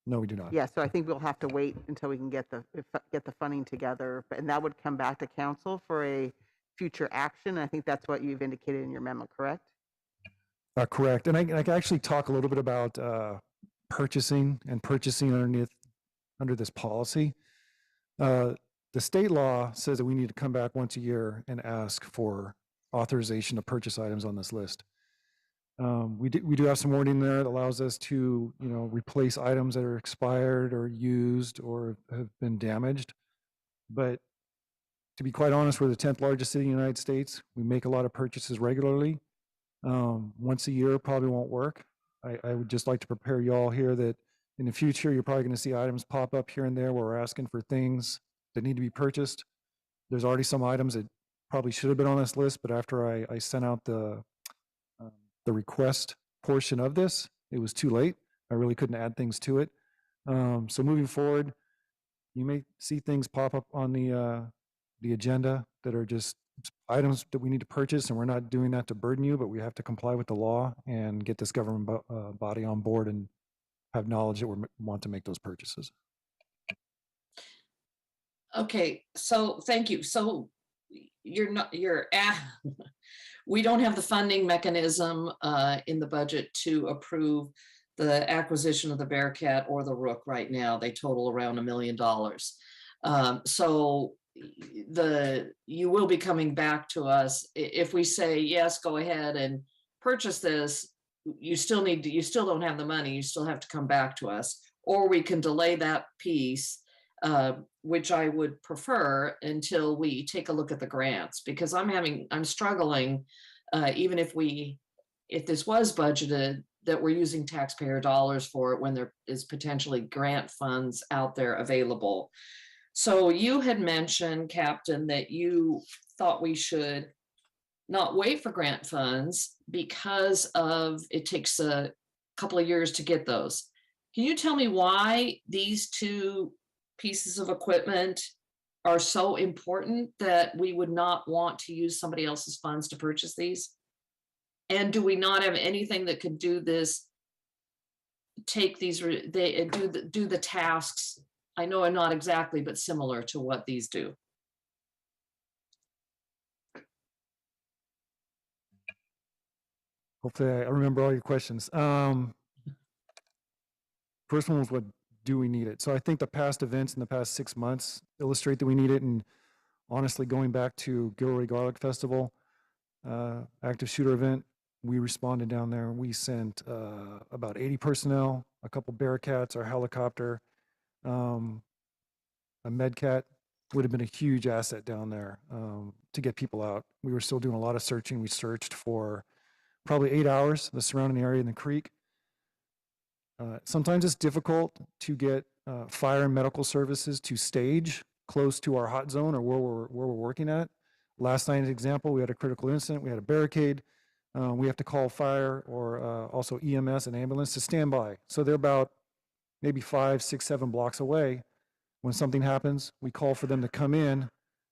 No, we do not. Yeah, so I think we'll have to wait until we can get the funding together, and that would come back to council for a future action. I think that's what you've indicated in your memo, correct? Correct. And I can actually talk a little bit about purchasing under this policy. The state law says that we need to come back once a year and ask for authorization to purchase items on this list. We do have some wording there that allows us to, replace items that are expired or used or have been damaged. But to be quite honest, we're the 10th largest city in the United States. We make a lot of purchases regularly. Once a year probably won't work. I would just like to prepare you all here that in the future, you're probably going to see items pop up here and there where we're asking for things that need to be purchased. There's already some items that probably should have been on this list, but after I sent out the request portion of this, it was too late. I really couldn't add things to it. So moving forward, You may see things pop up on the agenda that are just items that we need to purchase, and we're not doing that to burden you, but we have to comply with the law and get this government body on board and have knowledge that we want to make those purchases. Okay, so thank you. So we don't have the funding mechanism in the budget to approve the acquisition of the Bearcat or the Rook right now. They total around $1 million. So you will be coming back to us if we say yes, go ahead and purchase this. You still don't have the money. You still have to come back to us, or we can delay that piece, which I would prefer until we take a look at the grants, because I'm struggling, even if this was budgeted, that we're using taxpayer dollars for it when there is potentially grant funds out there available. So you had mentioned, Captain, that you thought we should not wait for grant funds because it takes a couple of years to get those. Can you tell me why these two pieces of equipment are so important that we would not want to use somebody else's funds to purchase these? And do we not have anything that could do this, take these, do the tasks? I know not exactly, but similar to what these do. Hopefully I remember all your questions. First one was, what do we need it? So I think the past events in the past 6 months illustrate that we need it. And honestly, going back to Gilroy Garlic Festival, active shooter event, we responded down there. We sent about 80 personnel, a couple Bearcats, our helicopter, a Medcat. Would have been a huge asset down there to get people out. We were still doing a lot of searching. We searched for probably 8 hours, the surrounding area in the creek. Sometimes it's difficult to get fire and medical services to stage close to our hot zone or where we're working at. Last night, as example, we had a critical incident. We had a barricade. We have to call fire or also EMS and ambulance to stand by. So they're about maybe 5, 6, 7 blocks away. When something happens, we call for them to come in.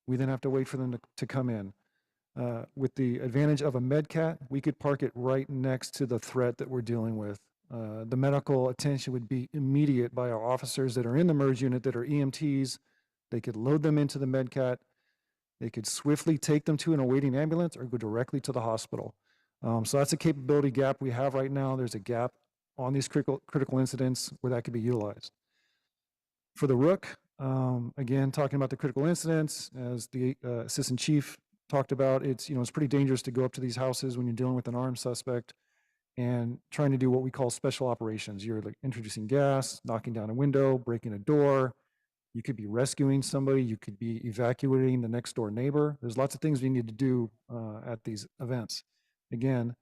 We then have to wait for them to come in. With the advantage of a Medcat, we could park it right next to the threat that we're dealing with. The medical attention would be immediate by our officers that are in the MERS unit that are EMTs. They could load them into the Medcat. They could swiftly take them to an awaiting ambulance or go directly to the hospital. So that's a capability gap we have right now. There's a gap on these critical incidents where that could be utilized. For the Rook, again, talking about the critical incidents, as the Assistant Chief talked about, it's pretty dangerous to go up to these houses when you're dealing with an armed suspect and trying to do what we call special operations. You're like introducing gas, knocking down a window, breaking a door. You could be rescuing somebody. You could be evacuating the next door neighbor. There's lots of things we need to do at these events. Again,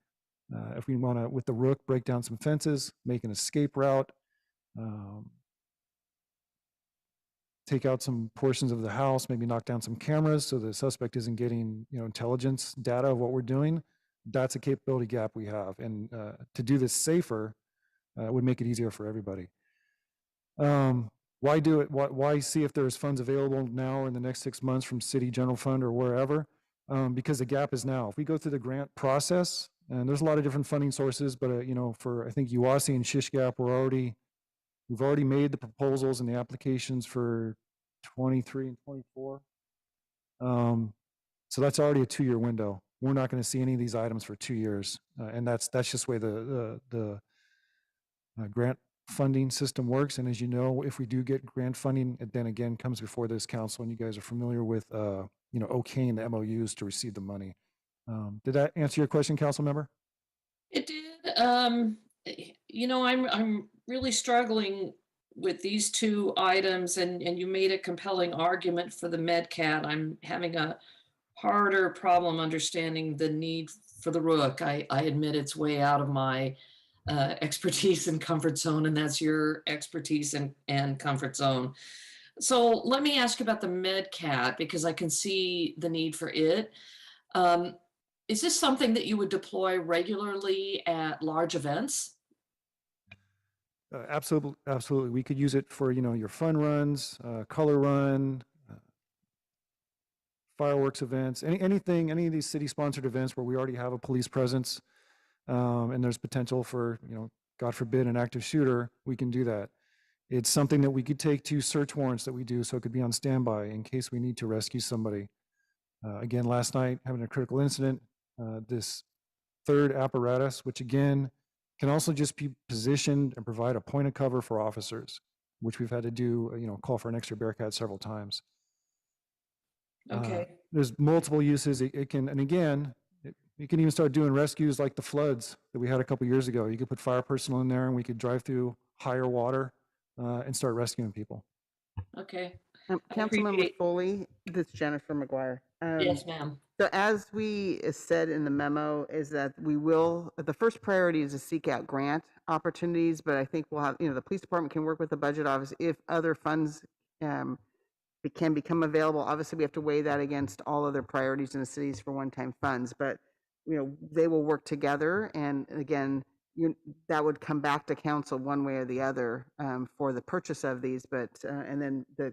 if we want to, with the Rook, break down some fences, make an escape route, take out some portions of the house, maybe knock down some cameras so the suspect isn't getting intelligence data of what we're doing. That's a capability gap we have. And to do this safer would make it easier for everybody. Why do it? Why see if there's funds available now or in the next 6 months from city general fund or wherever? Because the gap is now. If we go through the grant process, and there's a lot of different funding sources, but for I think UASI and SHISHGAP, we've already made the proposals and the applications for 23 and 24. So that's already a 2-year window. We're not going to see any of these items for 2 years, and that's just the way the grant funding system works. And as you know, if we do get grant funding, it then again comes before this council, and you guys are familiar with okaying the MOUs to receive the money. Did that answer your question, council member? It did. I'm really struggling with these two items, and you made a compelling argument for the Medcat. I'm having a harder problem understanding the need for the Rook. I admit it's way out of my expertise and comfort zone, and that's your expertise and comfort zone. So let me ask you about the Medcat, because I can see the need for it. Is this something that you would deploy regularly at large events? Absolutely, absolutely. We could use it for, your fun runs, color run, fireworks events, anything, any of these city-sponsored events where we already have a police presence, and there's potential for, God forbid, an active shooter, we can do that. It's something that we could take to search warrants that we do, so it could be on standby in case we need to rescue somebody. Again, last night, having a critical incident, this third apparatus, which again, can also just be positioned and provide a point of cover for officers, which we've had to do, call for an extra Bearcat several times. Okay. There's multiple uses. It can, and again, you can even start doing rescues like the floods that we had a couple years ago. You could put fire personnel in there and we could drive through higher water and start rescuing people. Okay. Councilmember appreciate- Foley, this is Jennifer McGuire. Yes, ma'am. So as we said in the memo is that the first priority is to seek out grant opportunities, but I think we'll have, the police department can work with the budget office if other funds can become available. Obviously, we have to weigh that against all other priorities in the cities for one-time funds, but, they will work together. And again, that would come back to council one way or the other for the purchase of these, but, and then the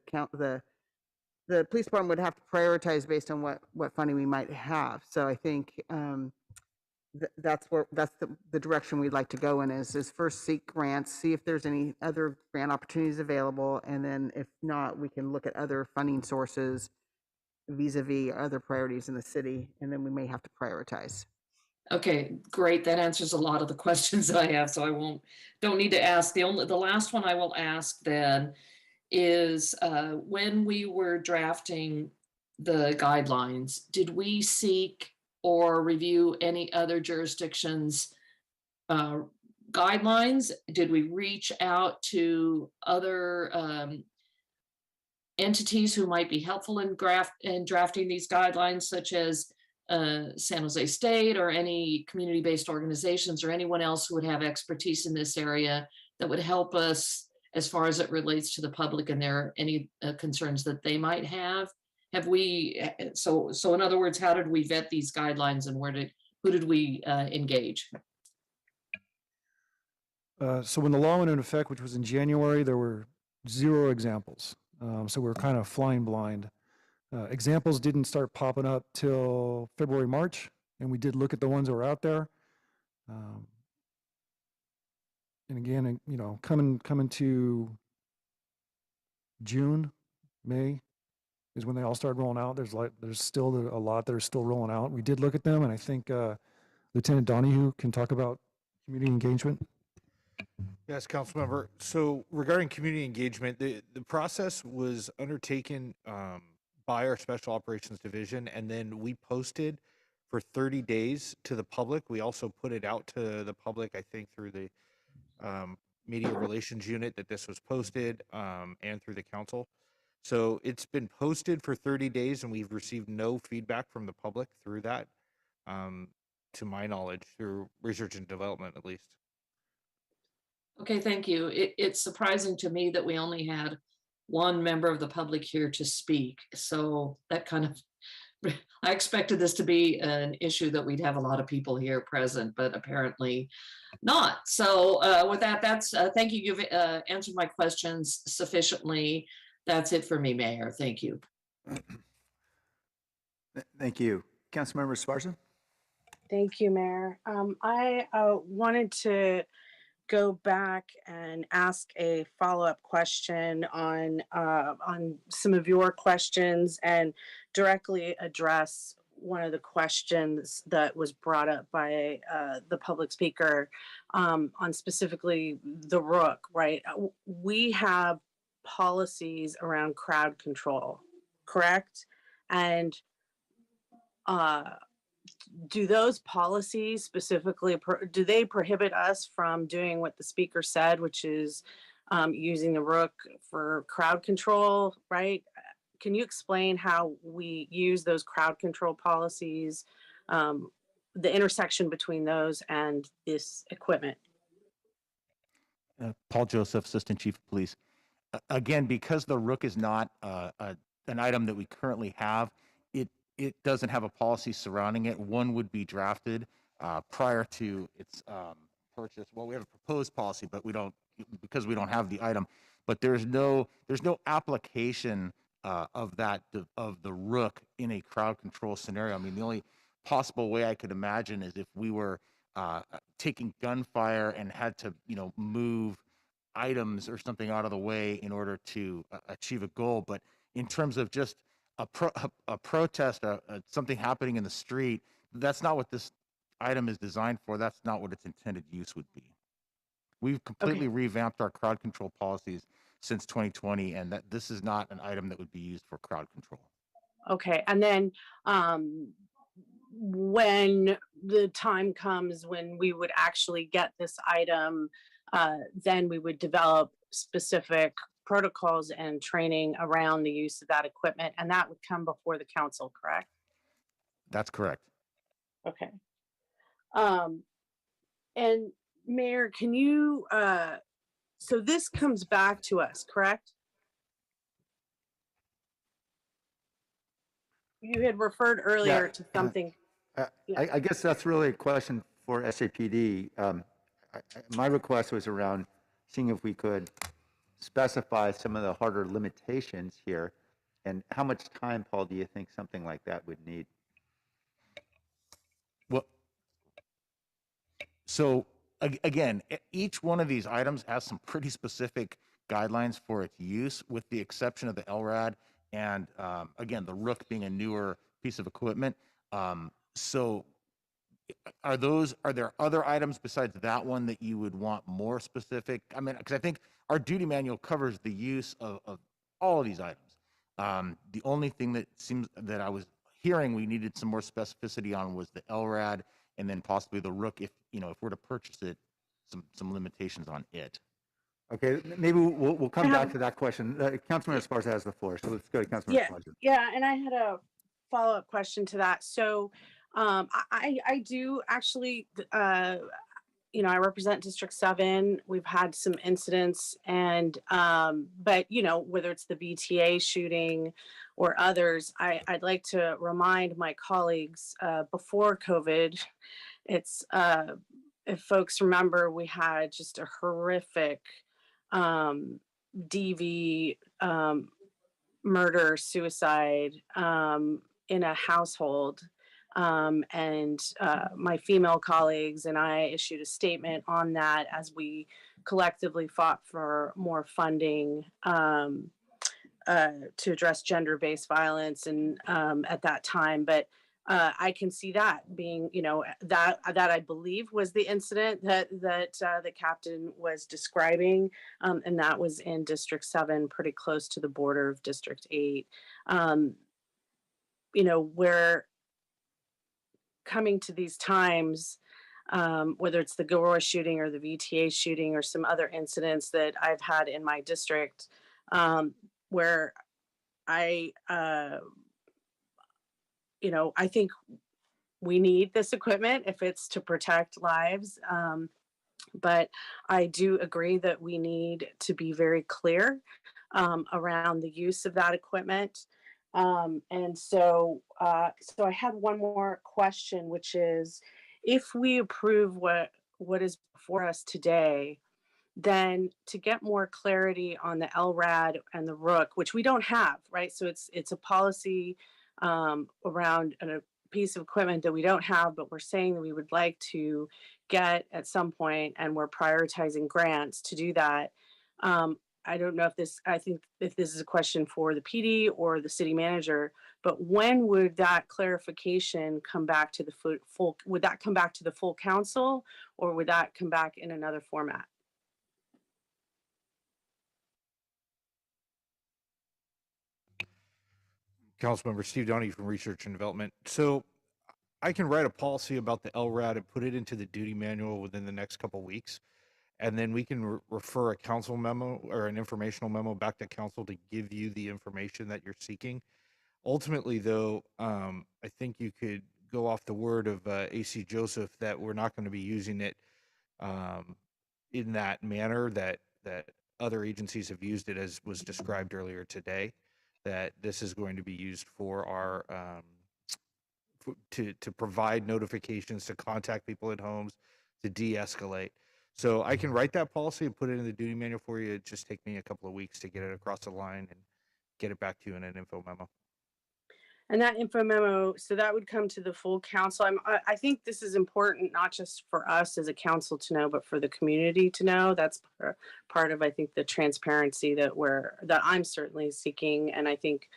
police department would have to prioritize based on what funding we might have. So I think that's the direction we'd like to go in is first seek grants, see if there's any other grant opportunities available, and then if not, we can look at other funding sources vis-a-vis other priorities in the city, and then we may have to prioritize. Okay, great. That answers a lot of the questions that I have, so I don't need to ask. The last one I will ask then is when we were drafting the guidelines, did we seek or review any other jurisdictions' guidelines? Did we reach out to other entities who might be helpful in drafting these guidelines, such as San Jose State or any community-based organizations or anyone else who would have expertise in this area that would help us as far as it relates to the public and any concerns that they might have? Have we, so in other words, how did we vet these guidelines and who did we engage? So when the law went into effect, which was in January, there were 0 examples. So we were kind of flying blind. Examples didn't start popping up till February, March, and we did look at the ones that were out there. And again, coming to June, May is when they all started rolling out. There's still a lot that are still rolling out. We did look at them, and I think Lieutenant Donahue can talk about community engagement. Yes, Councilmember. So regarding community engagement, the process was undertaken by our Special Operations Division, and then we posted for 30 days to the public. We also put it out to the public, I think, through the media relations unit that this was posted and through the council. So it's been posted for 30 days, and we've received no feedback from the public through that, to my knowledge, through research and development at least. Okay, thank you. It's surprising to me that we only had one member of the public here to speak. So that kind of, I expected this to be an issue that we'd have a lot of people here present, but apparently not. So with that, thank you. You've answered my questions sufficiently. That's it for me, Mayor. Thank you. Thank you. Councilmember Esparza? Thank you, Mayor. I wanted to go back and ask a follow-up question on some of your questions and directly address one of the questions that was brought up by the public speaker on specifically the Rook, right? We have policies around crowd control, correct? And do those policies specifically, do they prohibit us from doing what the speaker said, which is using the Rook for crowd control, right? Can you explain how we use those crowd control policies, the intersection between those and this equipment? Paul Joseph, Assistant Chief of Police. Again, because the Rook is not an item that we currently have, it doesn't have a policy surrounding it. One would be drafted prior to its purchase. Well, we have a proposed policy, but we don't because we don't have the item, but there's no application of the rook in a crowd control scenario. I mean, the only possible way I could imagine is if we were taking gunfire and had to, move items or something out of the way in order to achieve a goal. But in terms of just a protest, something happening in the street, that's not what this item is designed for. That's not what its intended use would be. We've completely revamped our crowd control policies since 2020, and that this is not an item that would be used for crowd control. Okay, and then when the time comes when we would actually get this item, then we would develop specific protocols and training around the use of that equipment, and that would come before the council, correct? That's correct. Okay. And Mayor, can you, so this comes back to us, correct? You had referred earlier to something. I guess that's really a question for SAPD. My request was around seeing if we could specify some of the harder limitations here, and how much time, Paul, do you think something like that would need? Well, so again, each one of these items has some pretty specific guidelines for its use, with the exception of the LRAD and again, the Rook being a newer piece of equipment. So are there other items besides that one that you would want more specific? I mean, because I think our duty manual covers the use of all of these items. The only thing that seems that I was hearing we needed some more specificity on was the LRAD, and then possibly the Rook, if we're to purchase it, some limitations on it. Okay, maybe we'll come back to that question. Councilmember Esparza has the floor, so let's go to Councilmember Esparza. Yeah, and I had a follow-up question to that. So I do actually, I represent District 7. We've had some incidents, and but whether it's the VTA shooting or others, I'd like to remind my colleagues before COVID, it's if folks remember, we had just a horrific DV murder suicide in a household. And my female colleagues and I issued a statement on that as we collectively fought for more funding to address gender-based violence and at that time. But I can see that being, that I believe was the incident that the captain was describing, and that was in District 7, pretty close to the border of District 8. Where coming to these times, whether it's the Gilroy shooting or the VTA shooting or some other incidents that I've had in my district, where I think we need this equipment if it's to protect lives. But I do agree that we need to be very clear around the use of that equipment. And so I had one more question, which is, if we approve what is before us today, then to get more clarity on the LRAD and the Rook, which we don't have, right? So it's a policy around a piece of equipment that we don't have, but we're saying that we would like to get at some point, and we're prioritizing grants to do that. I don't know I think if this is a question for the PD or the city manager, but when would that clarification come back to the full, would that come back to the full council, or would that come back in another format? Councilmember Steve Donahue from Research and Development. So I can write a policy about the LRAD and put it into the duty manual within the next couple of weeks. And then we can refer a council memo or an informational memo back to council to give you the information that you're seeking. Ultimately, though, I think you could go off the word of AC Joseph that we're not going to be using it in that manner that other agencies have used it, as was described earlier today, that this is going to be used for our to provide notifications, to contact people at homes, to de-escalate. So I can write that policy and put it in the duty manual for you. It just take me a couple of weeks to get it across the line and get it back to you in an info memo. And that info memo, so that would come to the full council. I think this is important, not just for us as a council to know, but for the community to know. That's part of, I think, the transparency that I'm certainly seeking, and I think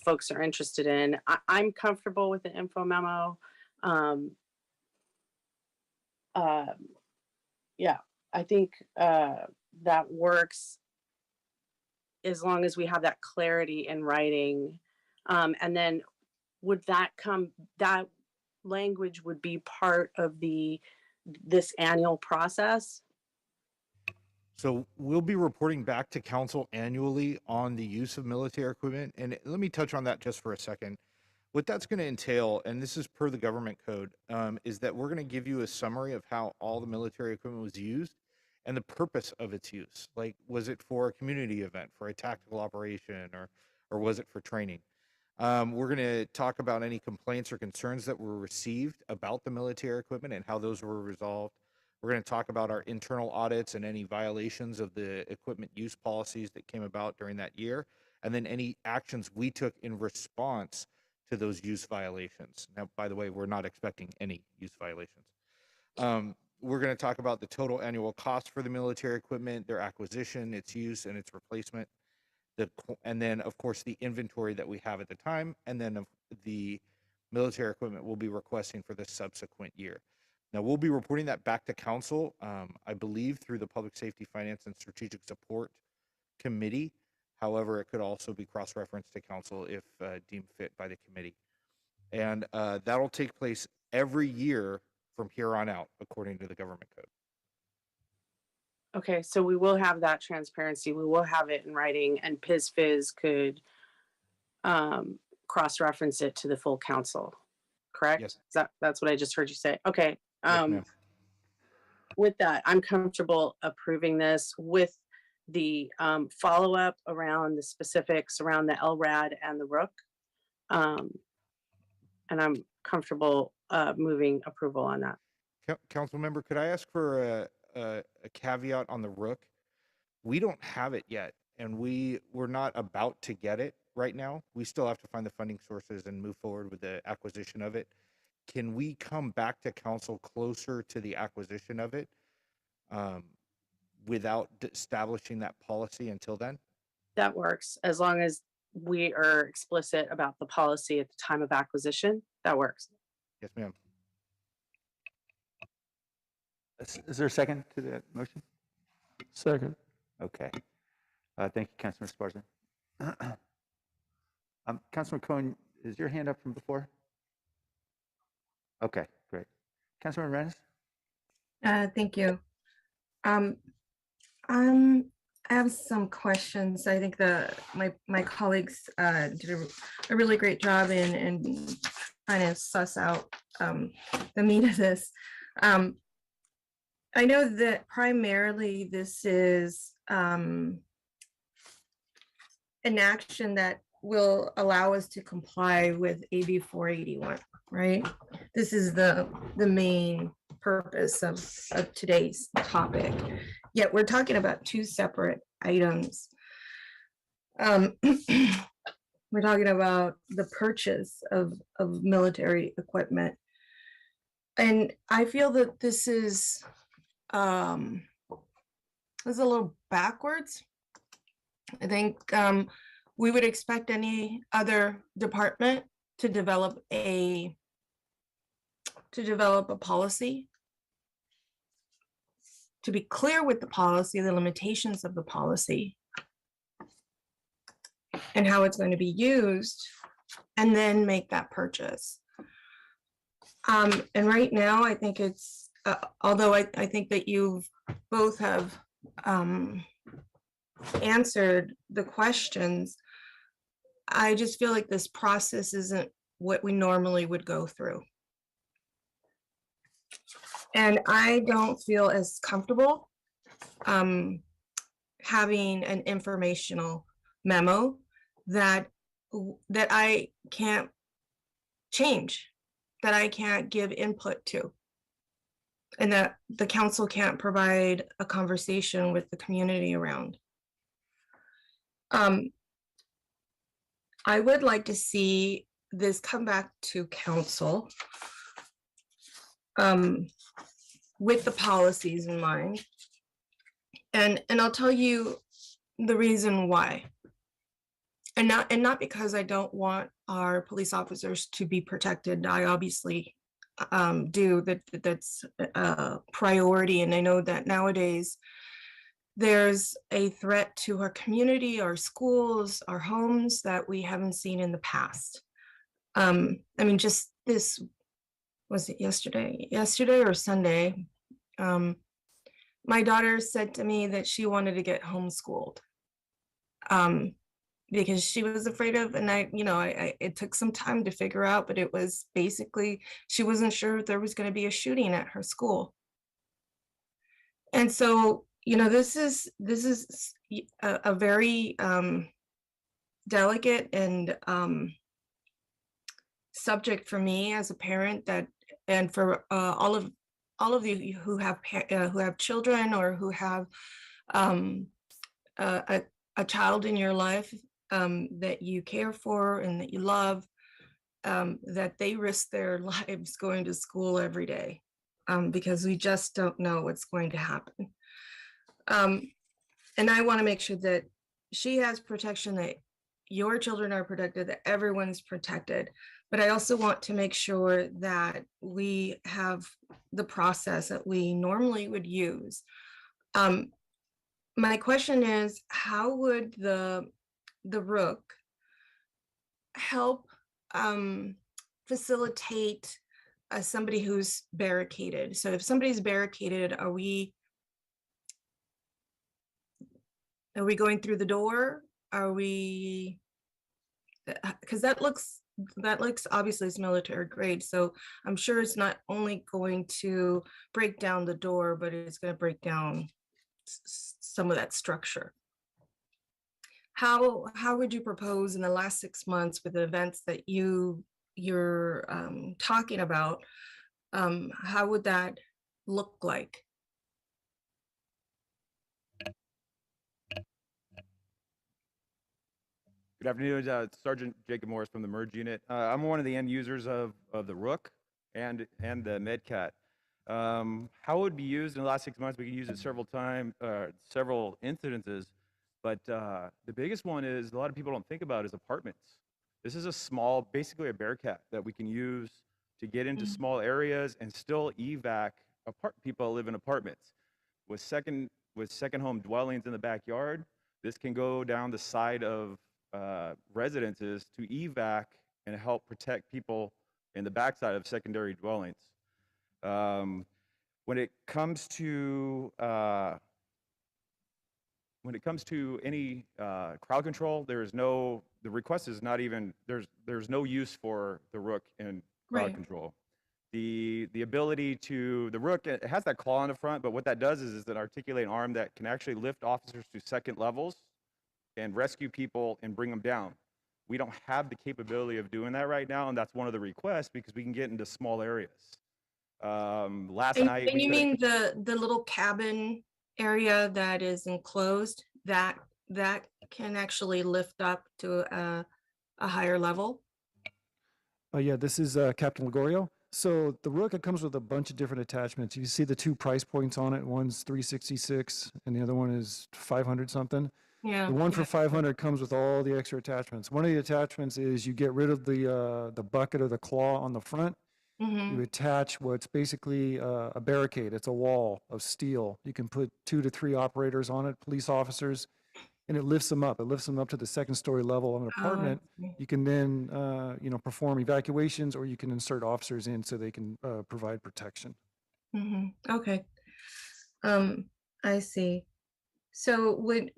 folks are interested in. I'm comfortable with the info memo. Yeah, I think that works as long as we have that clarity in writing. And then that language would be part of this annual process? So we'll be reporting back to council annually on the use of military equipment. And let me touch on that just for a second. What that's going to entail, and this is per the government code, is that we're going to give you a summary of how all the military equipment was used and the purpose of its use. Like, was it for a community event, for a tactical operation, or was it for training? We're going to talk about any complaints or concerns that were received about the military equipment and how those were resolved. We're going to talk about our internal audits and any violations of the equipment use policies that came about during that year, and then any actions we took in response to those use violations. Now, by the way, we're not expecting any use violations. We're going to talk about the total annual cost for the military equipment, their acquisition, its use, and its replacement. And then, of course, the inventory that we have at the time, and then the military equipment we'll be requesting for the subsequent year. Now, we'll be reporting that back to council, I believe, through the Public Safety, Finance, and Strategic Support Committee. However, it could also be cross-referenced to council if deemed fit by the committee. And that'll take place every year from here on out, according to the government code. Okay, so we will have that transparency. We will have it in writing, and PIS-FIS could cross-reference it to the full council, correct? Yes. That's what I just heard you say. Okay. Yes, ma'am. With that, I'm comfortable approving this with the follow-up around the specifics around the LRAD and the Rook. And I'm comfortable moving approval on that. Council member, could I ask for a caveat on the Rook? We don't have it yet, and we're not about to get it right now. We still have to find the funding sources and move forward with the acquisition of it. Can we come back to council closer to the acquisition of it without establishing that policy until then? That works, as long as we are explicit about the policy at the time of acquisition. That works. Yes, ma'am. Is there a second to that motion? Second. Okay. Thank you, Councilman Esparza. Councilman Cohen, is your hand up from before? Okay, great. Councilman Rennes? Thank you. I have some questions. I think my colleagues did a really great job in trying to suss out the meat of this. I know that primarily this is an action that will allow us to comply with AB 481, right? This is the main purpose of today's topic. Yet we're talking about two separate items. We're talking about the purchase of military equipment. And I feel that this is a little backwards. I think we would expect any other department to develop a policy, to be clear with the policy, the limitations of the policy, and how it's going to be used, and then make that purchase. And right now, I think it's, although I think that you both have answered the questions, I just feel like this process isn't what we normally would go through. And I don't feel as comfortable having an informational memo that I can't change, that I can't give input to. and that the council can't provide a conversation with the community around. I would like to see this come back to council with the policies in mind. And I'll tell you the reason why. And not because I don't want our police officers to be protected. I obviously do. That's a priority. And I know that nowadays there's a threat to our community, our schools, our homes that we haven't seen in the past. I mean, just this, was it yesterday or Sunday? My daughter said to me that she wanted to get homeschooled because she was afraid of, and it took some time to figure out, but it was basically, she wasn't sure if there was going to be a shooting at her school. And so, this is a very delicate and subject for me as a parent, and for all of you who have children or who have a child in your life that you care for and that you love, that they risk their lives going to school every day, because we just don't know what's going to happen. And I want to make sure that she has protection, that your children are protected, that everyone's protected. But I also want to make sure that we have the process that we normally would use. My question is, how would the Rook help facilitate somebody who's barricaded? So if somebody's barricaded, are we going through the door? Are we, because that looks obviously it's military grade, so I'm sure it's not only going to break down the door, but it's going to break down some of that structure. How would you propose in the last 6 months with the events that you're talking about, how would that look like? Good afternoon, Sergeant Jacob Morris from the Merge Unit. I'm one of the end users of the Rook and the MedCat. How it would be used in the last 6 months, we can use it several incidences, but the biggest one is a lot of people don't think about is apartments. This is a small, basically a Bearcat that we can use to get into small areas and still evac people who live in apartments. With second home dwellings in the backyard, this can go down the side of residences to evac and help protect people in the backside of secondary dwellings. When it comes to any crowd control, the request is not even, there's no use for the Rook in crowd control. The ability to, the Rook, it has that claw on the front, but what that does is an articulating arm that can actually lift officers to second levels and rescue people and bring them down. We don't have the capability of doing that right now, and that's one of the requests because we can get into small areas. Last night, and you mean the little cabin area that is enclosed, that can actually lift up to a higher level? Yeah, this is Captain Ligorio. So the Rook, it comes with a bunch of different attachments. You see the two price points on it. One's $366 and the other one is 500 something. Yeah. The one for 500 comes with all the extra attachments. One of the attachments is you get rid of the bucket or the claw on the front. Mm-hmm. You attach what's basically a barricade. It's a wall of steel. You can put 2 to 3 operators on it, police officers, and it lifts them up. It lifts them up to the second story level of an apartment. You can then, perform evacuations, or you can insert officers in so they can provide protection. Mm-hmm. Okay. I see. So would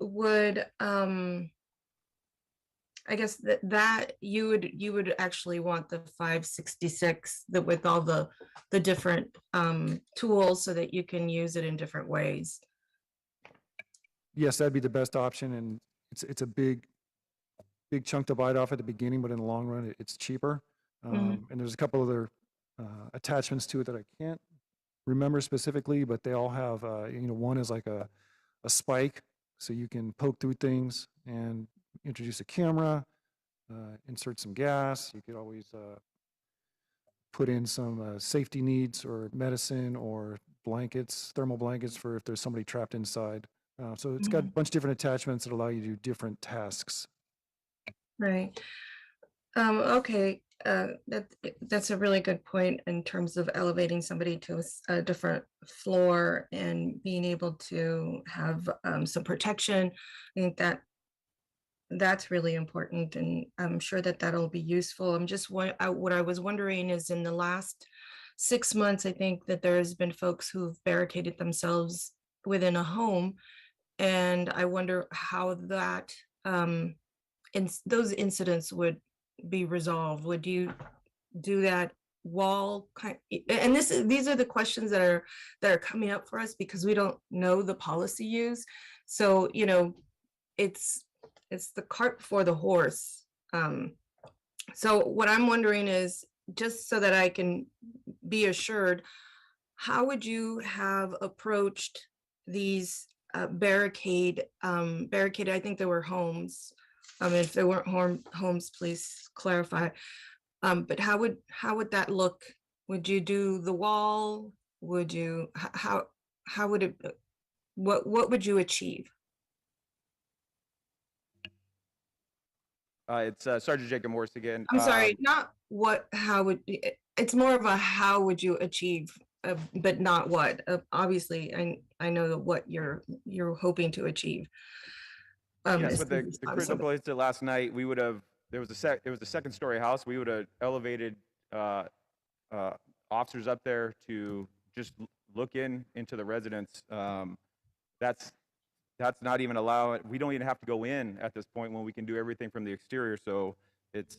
I guess that you would actually want the 566 with all the different tools so that you can use it in different ways. Yes, that'd be the best option, and it's a big chunk to bite off at the beginning, but in the long run, it's cheaper. And there's a couple other attachments to it that I can't remember specifically, but they all have, one is like a spike, so you can poke through things and introduce a camera, insert some gas. You could always put in some safety needs or medicine or blankets, thermal blankets for if there's somebody trapped inside. So it's got a bunch of different attachments that allow you to do different tasks. Right. Okay. That's a really good point in terms of elevating somebody to a different floor and being able to have some protection. I think that's really important, and I'm sure that that'll be useful. What I was wondering is, in the last 6 months, I think that there's been folks who've barricaded themselves within a home, and I wonder how that those incidents would be resolved. Would you do that wall kind? And these are the questions that are coming up for us because we don't know the policy use. So it's the cart before the horse. So what I'm wondering is, just so that I can be assured, how would you have approached these barricaded? I think there were homes. If there weren't homes, please clarify. But how would that look? Would you do the wall? Would you how would it? What would you achieve? It's Sergeant Jacob Morse again. I'm sorry, not what. How would it's more of a how would you achieve, but not what. Obviously, I know what you're hoping to achieve. Yes, with the critical incident last night, we would have. There was a second story house. We would have elevated officers up there to just look into the residence. That's not even allowed. We don't even have to go in at this point when we can do everything from the exterior. So it's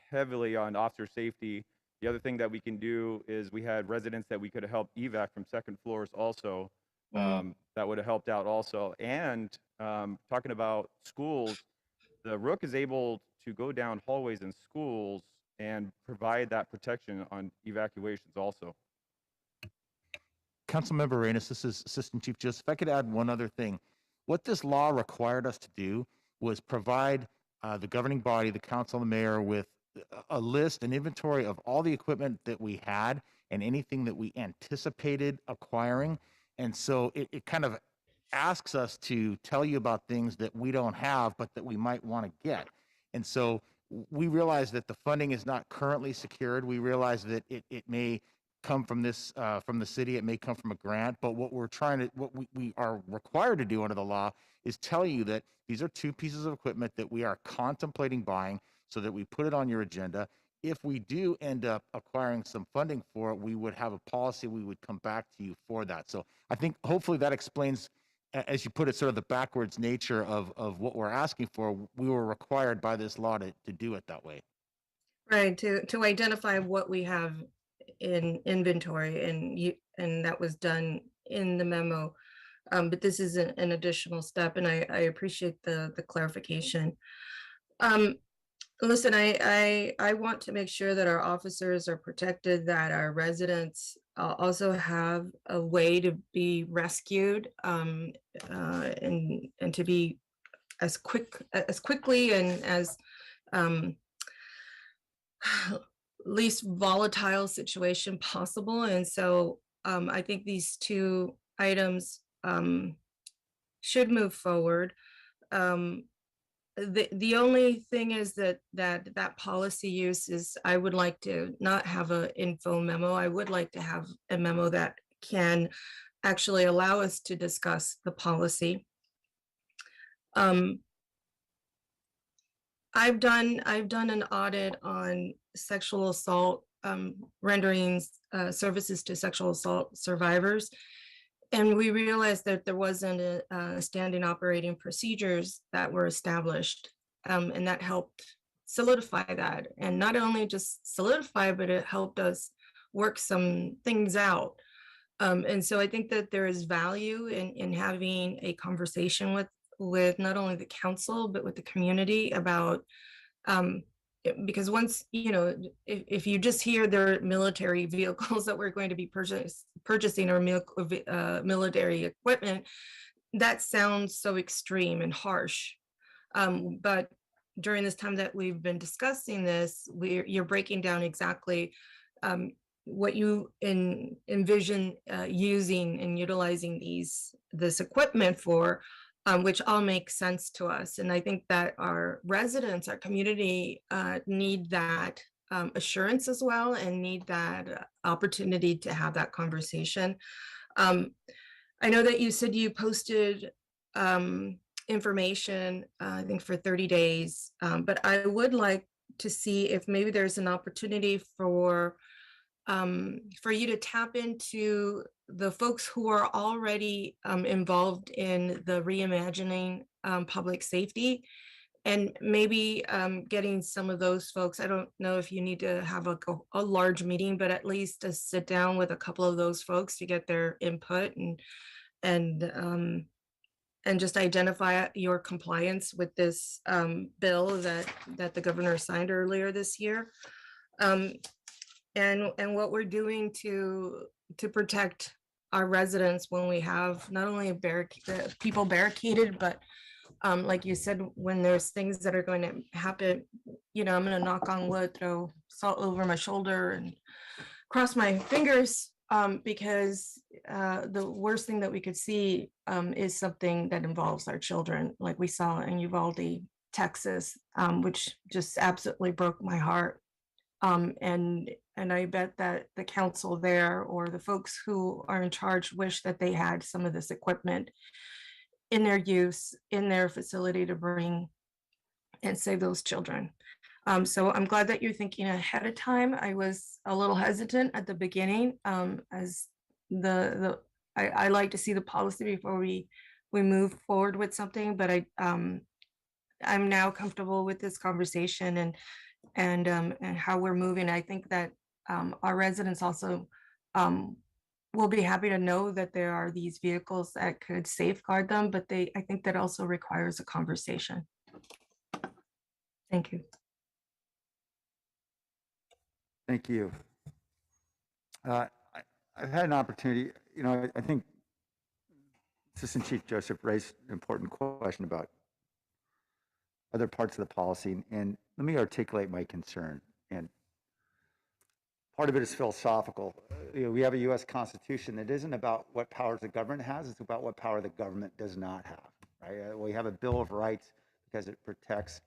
heavily on officer safety. The other thing that we can do is we had residents that we could have helped evac from second floors also. That would have helped out also. And talking about schools, the Rook is able to go down hallways in schools and provide that protection on evacuations also. Councilmember Arenas, this is Assistant Chief Justice. If I could add one other thing. What this law required us to do was provide the governing body, the council, and the mayor with a list, an inventory of all the equipment that we had and anything that we anticipated acquiring. And so it kind of asks us to tell you about things that we don't have, but that we might want to get. And so we realize that the funding is not currently secured. We realize that it may come from this from the city, it may come from a grant, but what we are required to do under the law is tell you that these are two pieces of equipment that we are contemplating buying, so that we put it on your agenda. If we do end up acquiring some funding for it, we would have a policy, we would come back to you for that. So I think hopefully that explains, as you put it, sort of the backwards nature of what we're asking for. We were required by this law to do it that way. Right, to identify what we have in inventory, and that was done in the memo. But this is an additional step, and I appreciate the clarification. Listen, I want to make sure that our officers are protected, that our residents also have a way to be rescued, and to be as quickly and as least volatile situation possible. And so I think these two items should move forward. The only thing is that policy use is, I would like to not have an info memo. I would like to have a memo that can actually allow us to discuss the policy. I've done an audit on sexual assault, rendering services to sexual assault survivors. And we realized that there wasn't a standing operating procedures that were established, and that helped solidify that. And not only just solidify, but it helped us work some things out. And so I think that there is value in having a conversation with not only the council, but with the community about because once, you know, if you just hear their military vehicles that we're going to be purchasing or military equipment, that sounds so extreme and harsh. But during this time that we've been discussing this, you're breaking down exactly what you envision using and utilizing this equipment for, which all makes sense to us. And I think that our residents, our community need that assurance as well, and need that opportunity to have that conversation. I know that you said you posted information, I think for 30 days, but I would like to see if maybe there's an opportunity for you to tap into the folks who are already involved in the reimagining public safety, and maybe getting some of those folks. I don't know if you need to have a large meeting, but at least to sit down with a couple of those folks to get their input and just identify your compliance with this bill that the governor signed earlier this year. And what we're doing to protect our residents when we have not only people barricaded, but like you said, when there's things that are going to happen, you know, I'm going to knock on wood, throw salt over my shoulder and cross my fingers, because the worst thing that we could see is something that involves our children, like we saw in Uvalde, Texas, which just absolutely broke my heart. And I bet that the council there or the folks who are in charge wish that they had some of this equipment in their use, in their facility to bring and save those children. So I'm glad that you're thinking ahead of time. I was a little hesitant at the beginning, as I like to see the policy before we move forward with something, but I'm now comfortable with this conversation and how we're moving. I think that our residents also will be happy to know that there are these vehicles that could safeguard them, but I think that also requires a conversation. Thank you. Thank you. I've had an opportunity, you know, I think Assistant Chief Joseph raised an important question about other parts of the policy, and let me articulate my concern. And part of it is philosophical. You know, we have a U.S. Constitution that isn't about what powers the government has, it's about what power the government does not have, right? We have a Bill of Rights because it protects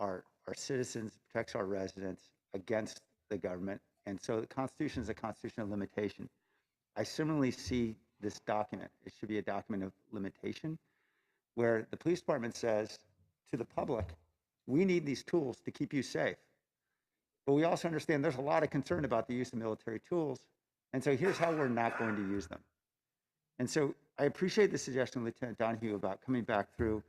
our citizens, protects our residents against the government. And so the Constitution is a constitution of limitation. I similarly see this document. It should be a document of limitation where the police department says to the public, we need these tools to keep you safe. But we also understand there's a lot of concern about the use of military tools. And so here's how we're not going to use them. And so I appreciate the suggestion of Lieutenant Donahue about coming back through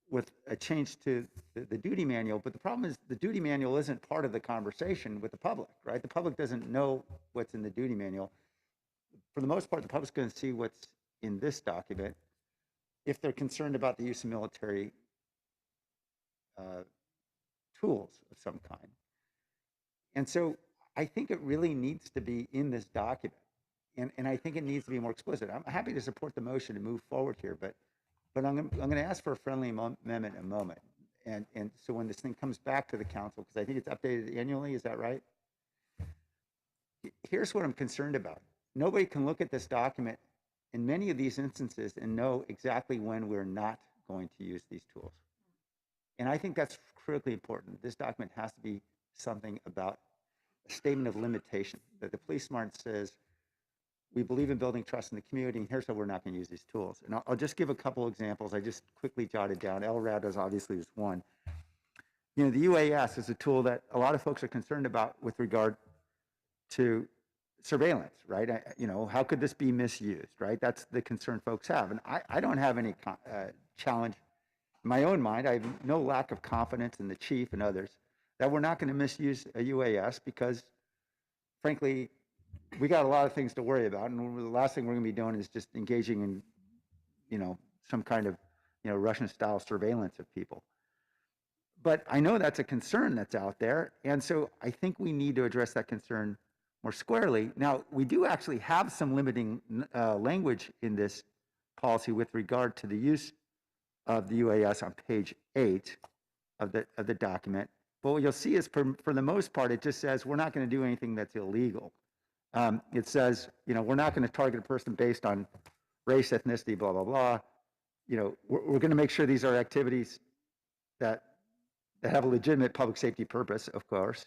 with a change to the duty manual, but the problem is the duty manual isn't part of the conversation with the public, right? The public doesn't know what's in the duty manual. For the most part, the public's going to see what's in this document if they're concerned about the use of military tools of some kind. And so I think it really needs to be in this document, and I think it needs to be more explicit. I'm happy to support the motion to move forward here, but I'm going to ask for a friendly amendment in a moment. And so when this thing comes back to the council, because I think it's updated annually, is that right? Here's what I'm concerned about. Nobody can look at this document in many of these instances and know exactly when we're not going to use these tools. And I think that's critically important. This document has to be something about a statement of limitation, that the police smart says, we believe in building trust in the community, and here's how we're not going to use these tools. And I'll just give a couple examples. I just quickly jotted down. LRAD is obviously just one. You know, the UAS is a tool that a lot of folks are concerned about with regard to surveillance, right? You know, how could this be misused, right? That's the concern folks have. And I don't have any challenge in my own mind. I have no lack of confidence in the chief and others that we're not going to misuse a UAS because, frankly, we got a lot of things to worry about, and the last thing we're going to be doing is just engaging in, you know, some kind of, you know, Russian-style surveillance of people. But I know that's a concern that's out there. And so I think we need to address that concern more squarely. Now, we do actually have some limiting language in this policy with regard to the use of the UAS on page 8 of the document. But what you'll see is for the most part, it just says we're not going to do anything that's illegal. It says, you know, we're not going to target a person based on race, ethnicity, blah, blah, blah. You know, we're going to make sure these are activities that have a legitimate public safety purpose, of course.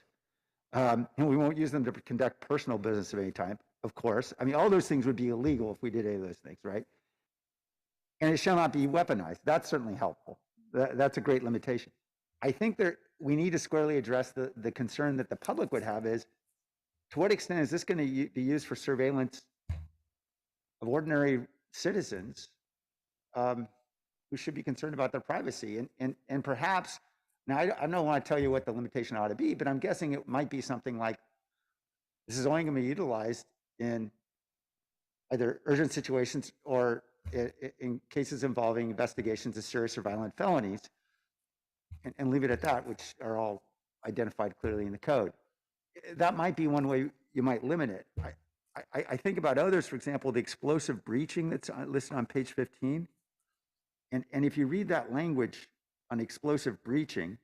And we won't use them to conduct personal business of any type, of course. I mean, all those things would be illegal if we did any of those things, right? And it shall not be weaponized. That's certainly helpful. That's a great limitation. I think we need to squarely address the concern that the public would have is, to what extent is this going to be used for surveillance of ordinary citizens who should be concerned about their privacy? And perhaps, now I don't want to tell you what the limitation ought to be, but I'm guessing it might be something like, this is only going to be utilized in either urgent situations or in cases involving investigations of serious or violent felonies, and leave it at that, which are all identified clearly in the code. That might be one way you might limit it. I think about others, for example, the explosive breaching that's listed on page 15. And if you read that language on explosive breaching,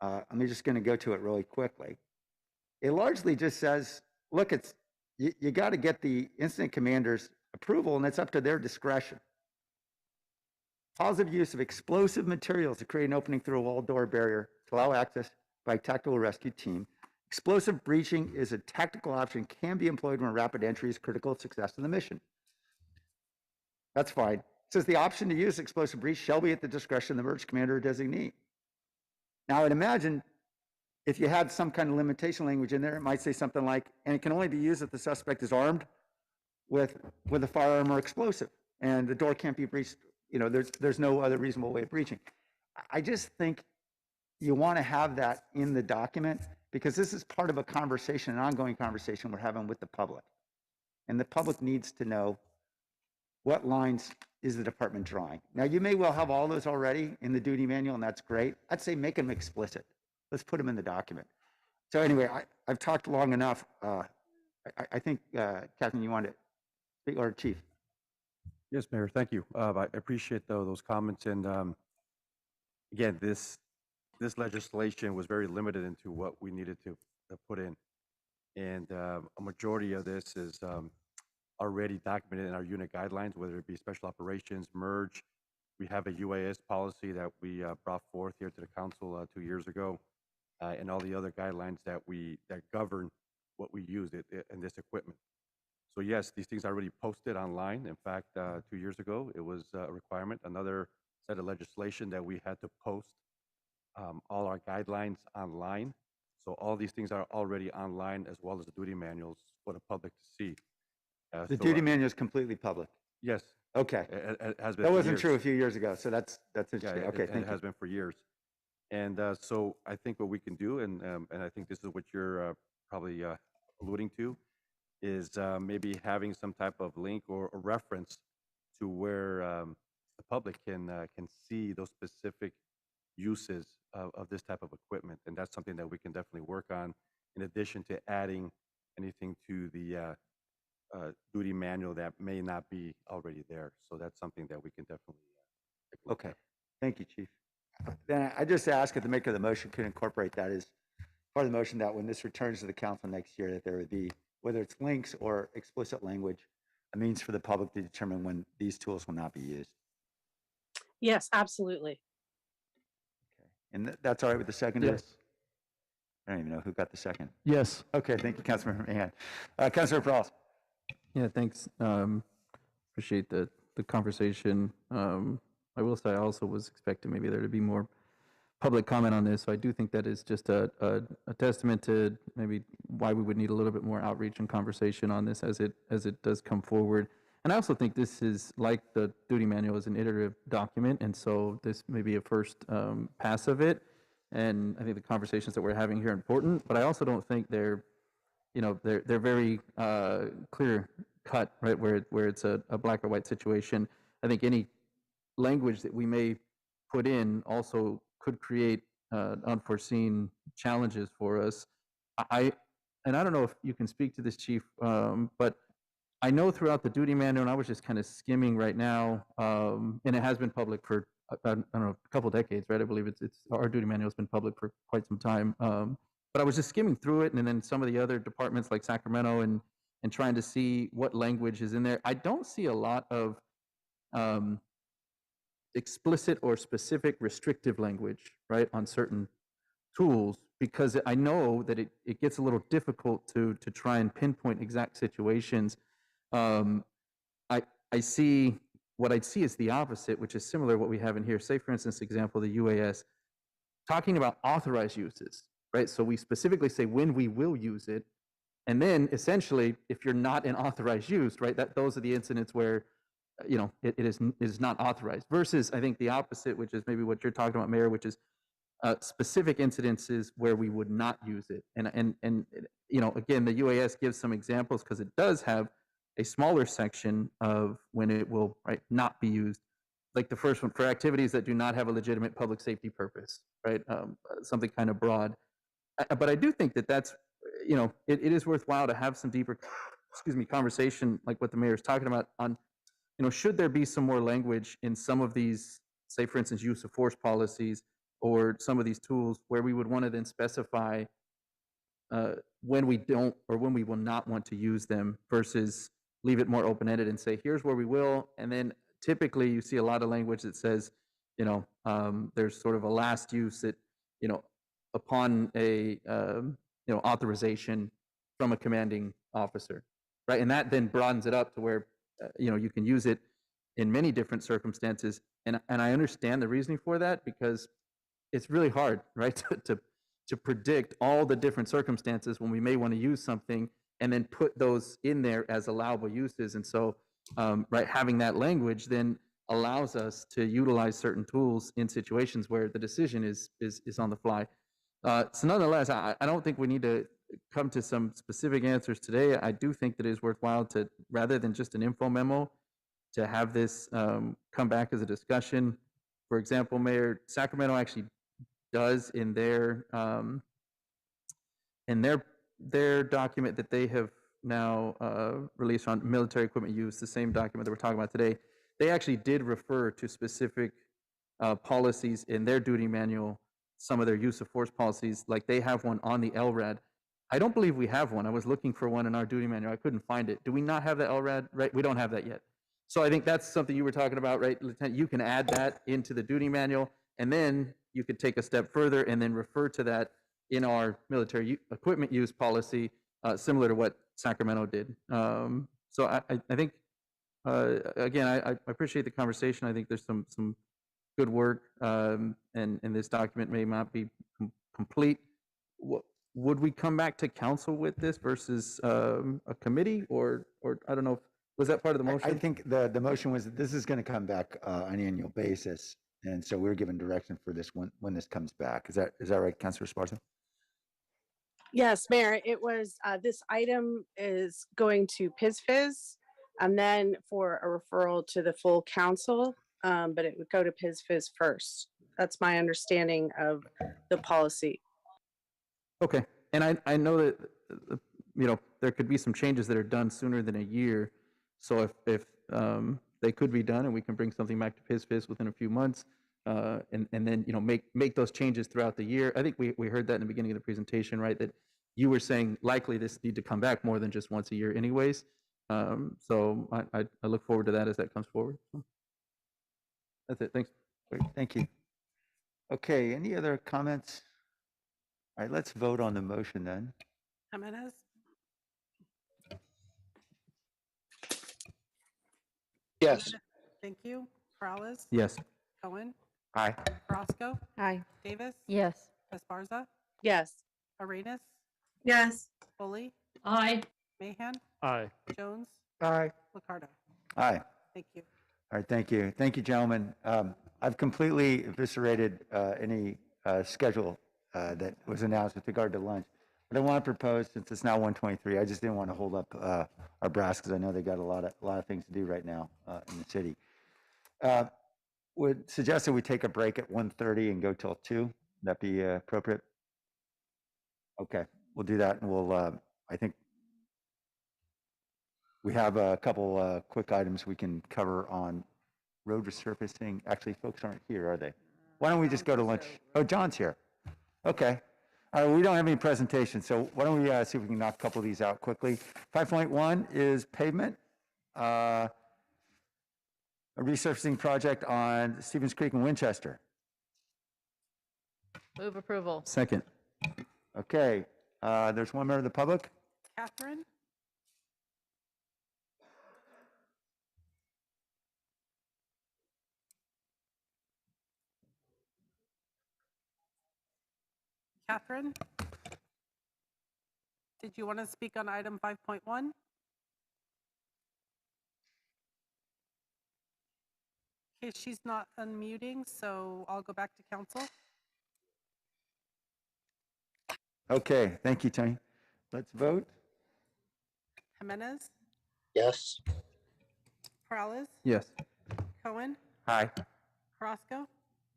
I'm just going to go to it really quickly. It largely just says, look, you got to get the incident commander's approval, and it's up to their discretion. Positive use of explosive materials to create an opening through a wall, door, barrier to allow access by a tactical rescue team. Explosive breaching is a tactical option, can be employed when rapid entry is critical to success of the mission. That's fine. It says the option to use explosive breach shall be at the discretion of the emergency commander or designee. Now, I'd imagine if you had some kind of limitation language in there, it might say something like, and it can only be used if the suspect is armed with a firearm or explosive, and the door can't be breached. You know, there's no other reasonable way of breaching. I just think you want to have that in the document, because this is part of a conversation, an ongoing conversation we're having with the public. And the public needs to know what lines is the department drawing. Now, you may well have all those already in the duty manual, and that's great. I'd say make them explicit. Let's put them in the document. So anyway, I've talked long enough. I think, Captain, you want to speak, or Chief? Yes, Mayor, thank you. I appreciate those comments. And again, this legislation was very limited into what we needed to put in. And a majority of this is already documented in our unit guidelines, whether it be special operations, merge. We have a UAS policy that we brought forth here to the council 2 years ago, and all the other guidelines that govern what we use in this equipment. So yes, these things are already posted online. In fact, 2 years ago, it was a requirement, another set of legislation that we had to post all our guidelines online. So all these things are already online, as well as the duty manuals for the public to see. The duty manual is completely public. Yes. Okay. It has been. That for wasn't years. true a few years ago, so that's interesting. Yeah, Okay, it thank you. has been for years. And so I think what we can do, and I think this is what you're probably alluding to, is maybe having some type of link or a reference to where the public can see those specific uses of this type of equipment. And that's something that we can definitely work on, in addition to adding anything to the duty manual that may not be already there. So that's something that we can definitely Okay, thank you, Chief. Then I just ask that the maker of the motion could incorporate that as part of the motion, that when this returns to the council next year, that there would be, whether it's links or explicit language, a means for the public to determine when these tools will not be used. Yes, absolutely. And that's all right with the seconder? Yes. I don't even know who got the second. Yes. Okay, thank you, Councilmember Mahan. Councilor Prowse. Yeah, thanks. Appreciate the conversation. I will say I also was expecting maybe there to be more public comment on this. So I do think that is just a testament to maybe why we would need a little bit more outreach and conversation on this as it does come forward. And I also think this is, like the duty manual, is an iterative document, and so this may be a first pass of it. And I think the conversations that we're having here are important, but I also don't think they're very clear cut, right, where it's a black or white situation. I think any language that we may put in also could create unforeseen challenges for us. And I don't know if you can speak to this, Chief, but I know throughout the duty manual, and I was just kind of skimming right now, and it has been public for I don't know, a couple decades, right? I believe it's our duty manual has been public for quite some time. But I was just skimming through it, and then some of the other departments like Sacramento, and trying to see what language is in there. I don't see a lot of explicit or specific restrictive language, right, on certain tools, because I know that it gets a little difficult to try and pinpoint exact situations. I see what I'd see is the opposite, which is similar to what we have in here. Say, for instance, example, the UAS, talking about authorized uses, right? So we specifically say when we will use it. And then essentially, if you're not in authorized use, right, those are the incidents where, it is not authorized, versus I think the opposite, which is maybe what you're talking about, Mayor, which is specific incidences where we would not use it. And again, the UAS gives some examples because it does have a smaller section of when it will not be used. Like the first one, for activities that do not have a legitimate public safety purpose, right? Something kind of broad. But I do think that that's, it is worthwhile to have some deeper, conversation like what the mayor is talking about on, should there be some more language in some of these, say, for instance, use of force policies or some of these tools where we would want to then specify when we don't or when we will not want to use them, versus leave it more open-ended and say, here's where we will. And then typically you see a lot of language that says, there's sort of a last use that, upon a, authorization from a commanding officer, right? And that then broadens it up to where, you can use it in many different circumstances. And I understand the reasoning for that, because it's really hard, right, to predict all the different circumstances when we may want to use something and then put those in there as allowable uses. And so, having that language then allows us to utilize certain tools in situations where the decision is on the fly. So nonetheless, I don't think we need to come to some specific answers today. I do think that it is worthwhile to, rather than just an info memo, to have this come back as a discussion. For example, Mayor, Sacramento actually does in their document that they have now released on military equipment use, the same document that we're talking about today, they actually did refer to specific policies in their duty manual, some of their use of force policies, like they have one on the LRAD. I don't believe we have one. I was looking for one in our duty manual. I couldn't find it. Do we not have the LRAD? Right, we don't have that yet. So I think that's something you were talking about, right, Lieutenant? You can add that into the duty manual, and then you could take a step further and then refer to that in our military equipment use policy, similar to what Sacramento did. So I think, again, I appreciate the conversation. I think there's some good work, and this document may not be complete. Would we come back to council with this versus a committee, or I don't know if, was that part of the motion? I think the motion was that this is going to come back on an annual basis. And so we're given direction for this when this comes back. Is that right, Councilor Esparza? Yes, Mayor, it was, this item is going to PISFIS and then for a referral to the full council, but it would go to PISFIS first. That's my understanding of the policy. Okay, and I know that, there could be some changes that are done sooner than a year. So if they could be done and we can bring something back to PISFIS within a few months, and then, make those changes throughout the year. I think we heard that in the beginning of the presentation, right? That you were saying likely this need to come back more than just once a year anyways. So I look forward to that as that comes forward. That's it, thanks. Great, thank you. Okay, any other comments? All right, let's vote on the motion then. Jimenez? Yes. Thank you. Morales? Yes. Cohen? Aye. Roscoe? Aye. Davis? Yes. Esparza? Yes. Arenas? Yes. Foley? Aye. Mahan? Aye. Jones? Aye. Liccardo? Aye. Thank you. All right, thank you. Thank you, gentlemen. I've completely eviscerated any schedule that was announced with regard to lunch. But I want to propose, since it's now 1:23, I just didn't want to hold up our brass because I know they got a lot of things to do right now in the city. would suggest that we take a break at 1:30 and go till 2. Would that be appropriate? Okay, we'll do that, and we'll, I think we have a couple quick items we can cover on road resurfacing. Actually, folks aren't here, are they? Why don't we just go to lunch? Oh, John's here. Okay. All right, we don't have any presentation, so why don't we see if we can knock a couple of these out quickly. 5.1 is pavement. A resurfacing project on Stevens Creek and Winchester. Move approval. Second. Okay, there's one member of the public. Catherine? Catherine? Did you want to speak on item 5.1? Okay, she's not unmuting, so I'll go back to council. Okay, thank you, Tony. Let's vote. Jimenez? Yes. Perales? Yes. Cohen? Aye. Carrasco?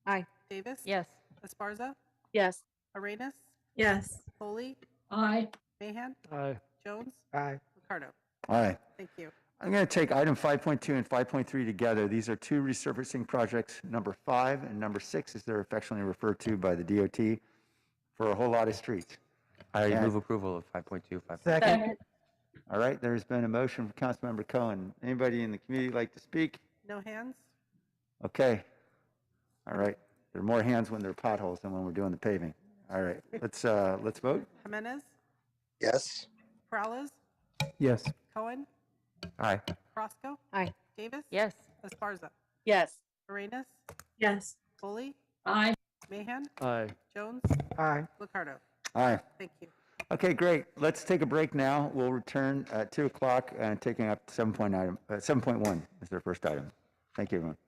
Aye. Davis? Yes. Esparza? Yes. Arenas? Yes. Foley? Aye. Mahan? Aye. Jones? Aye. Ricardo? All right. Thank you. I'm going to take item 5.2 and 5.3 together. These are two resurfacing projects, number 5 and number 6, as they're affectionately referred to by the DOT, for a whole lot of streets. I And- move approval of 5.2, 5.3. Second. All right, there's been a motion from Councilmember Cohen. Anybody in the community like to speak? No hands? Okay. All right. There are more hands when there are potholes than when we're doing the paving. All right, let's vote. Jimenez? Yes. Perales? Yes. Cohen? Aye. Carrasco? Aye. Davis? Yes. Esparza? Yes. Arenas? Yes. Foley? Aye. Mahan? Aye. Jones? Aye. Ricardo? Aye. Thank you. Okay, great. Let's take a break now. We'll return at 2 o'clock and taking up 7.1 is their first item. Thank you, everyone.